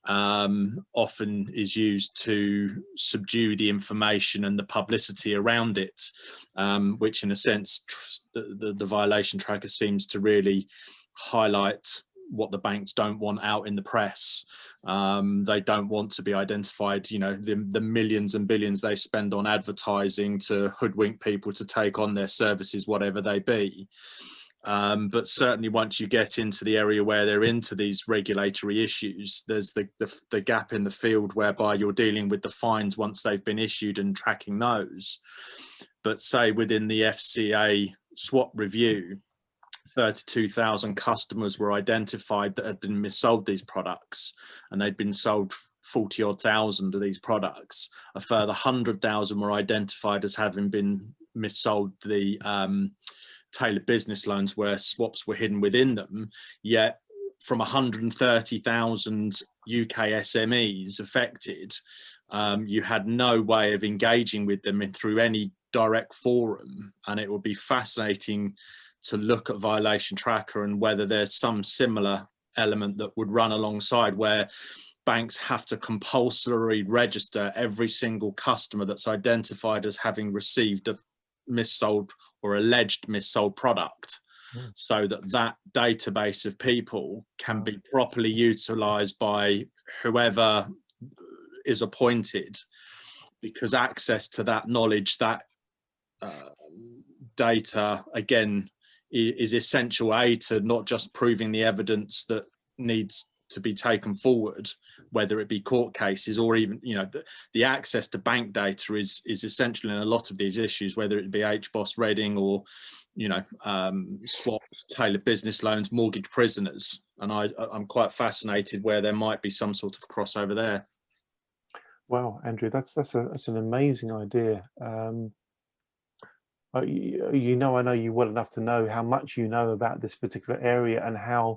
often is used to subdue the information and the publicity around it, which in a sense the violation tracker seems to really highlight what the banks don't want out in the press. They don't want to be identified, you know, the millions and billions they spend on advertising to hoodwink people to take on their services, whatever they be. But certainly once you get into the area where they're into these regulatory issues, there's the gap in the field whereby you're dealing with the fines once they've been issued and tracking those. But say within the FCA swap review, 32,000 customers were identified that had been missold these products, and they'd been sold 40-odd thousand of these products. A further 100,000 were identified as having been missold the tailored business loans where swaps were hidden within them, yet from 130,000 UK SMEs affected, you had no way of engaging with them through any direct forum. And it would be fascinating to look at violation tracker and whether there's some similar element that would run alongside, where banks have to compulsorily register every single customer that's identified as having received a missold or alleged missold product, so that that database of people can be properly utilized by whoever is appointed, because access to that knowledge, that data, again, is essential, to not just proving the evidence that needs to be taken forward, whether it be court cases or even, you know, the access to bank data is essential in a lot of these issues, whether it be HBOS Reading or, you know, swaps, tailored business loans, mortgage prisoners. And I'm quite fascinated where there might be some sort of crossover there. Wow, Andrew, that's an amazing idea. You know, I know you well enough to know how much you know about this particular area, and how,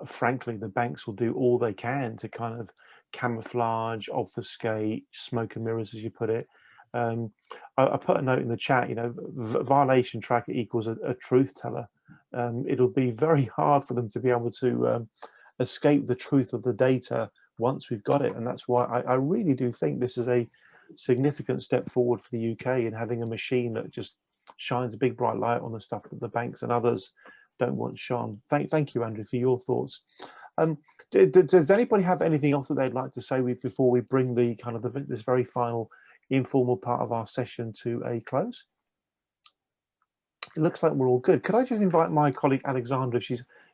frankly, the banks will do all they can to kind of camouflage, obfuscate, smoke and mirrors, as you put it. I put a note in the chat, you know, violation tracker equals a truth teller. It'll be very hard for them to be able to escape the truth of the data once we've got it. And that's why I really do think this is a significant step forward for the UK in having a machine that just shines a big bright light on the stuff that the banks and others don't want shone. Thank you, Andrew, for your thoughts. Does anybody have anything else that they'd like to say before we bring the kind of this very final informal part of our session to a close? It looks like we're all good. Could I just invite my colleague Alexandra,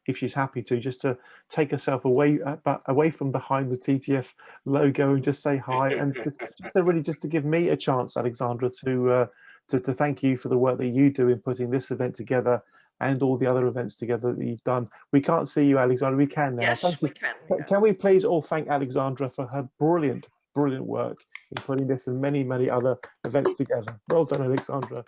if she's happy to, just to take herself away from behind the TTF logo and just say hi, and just to give me a chance, Alexandra, to thank you for the work that you do in putting this event together and all the other events together that you've done. We can't see you, Alexandra. We can now. Yes, we can. Yeah. Can we please all thank Alexandra for her brilliant work in putting this and many other events together? Well done, Alexandra.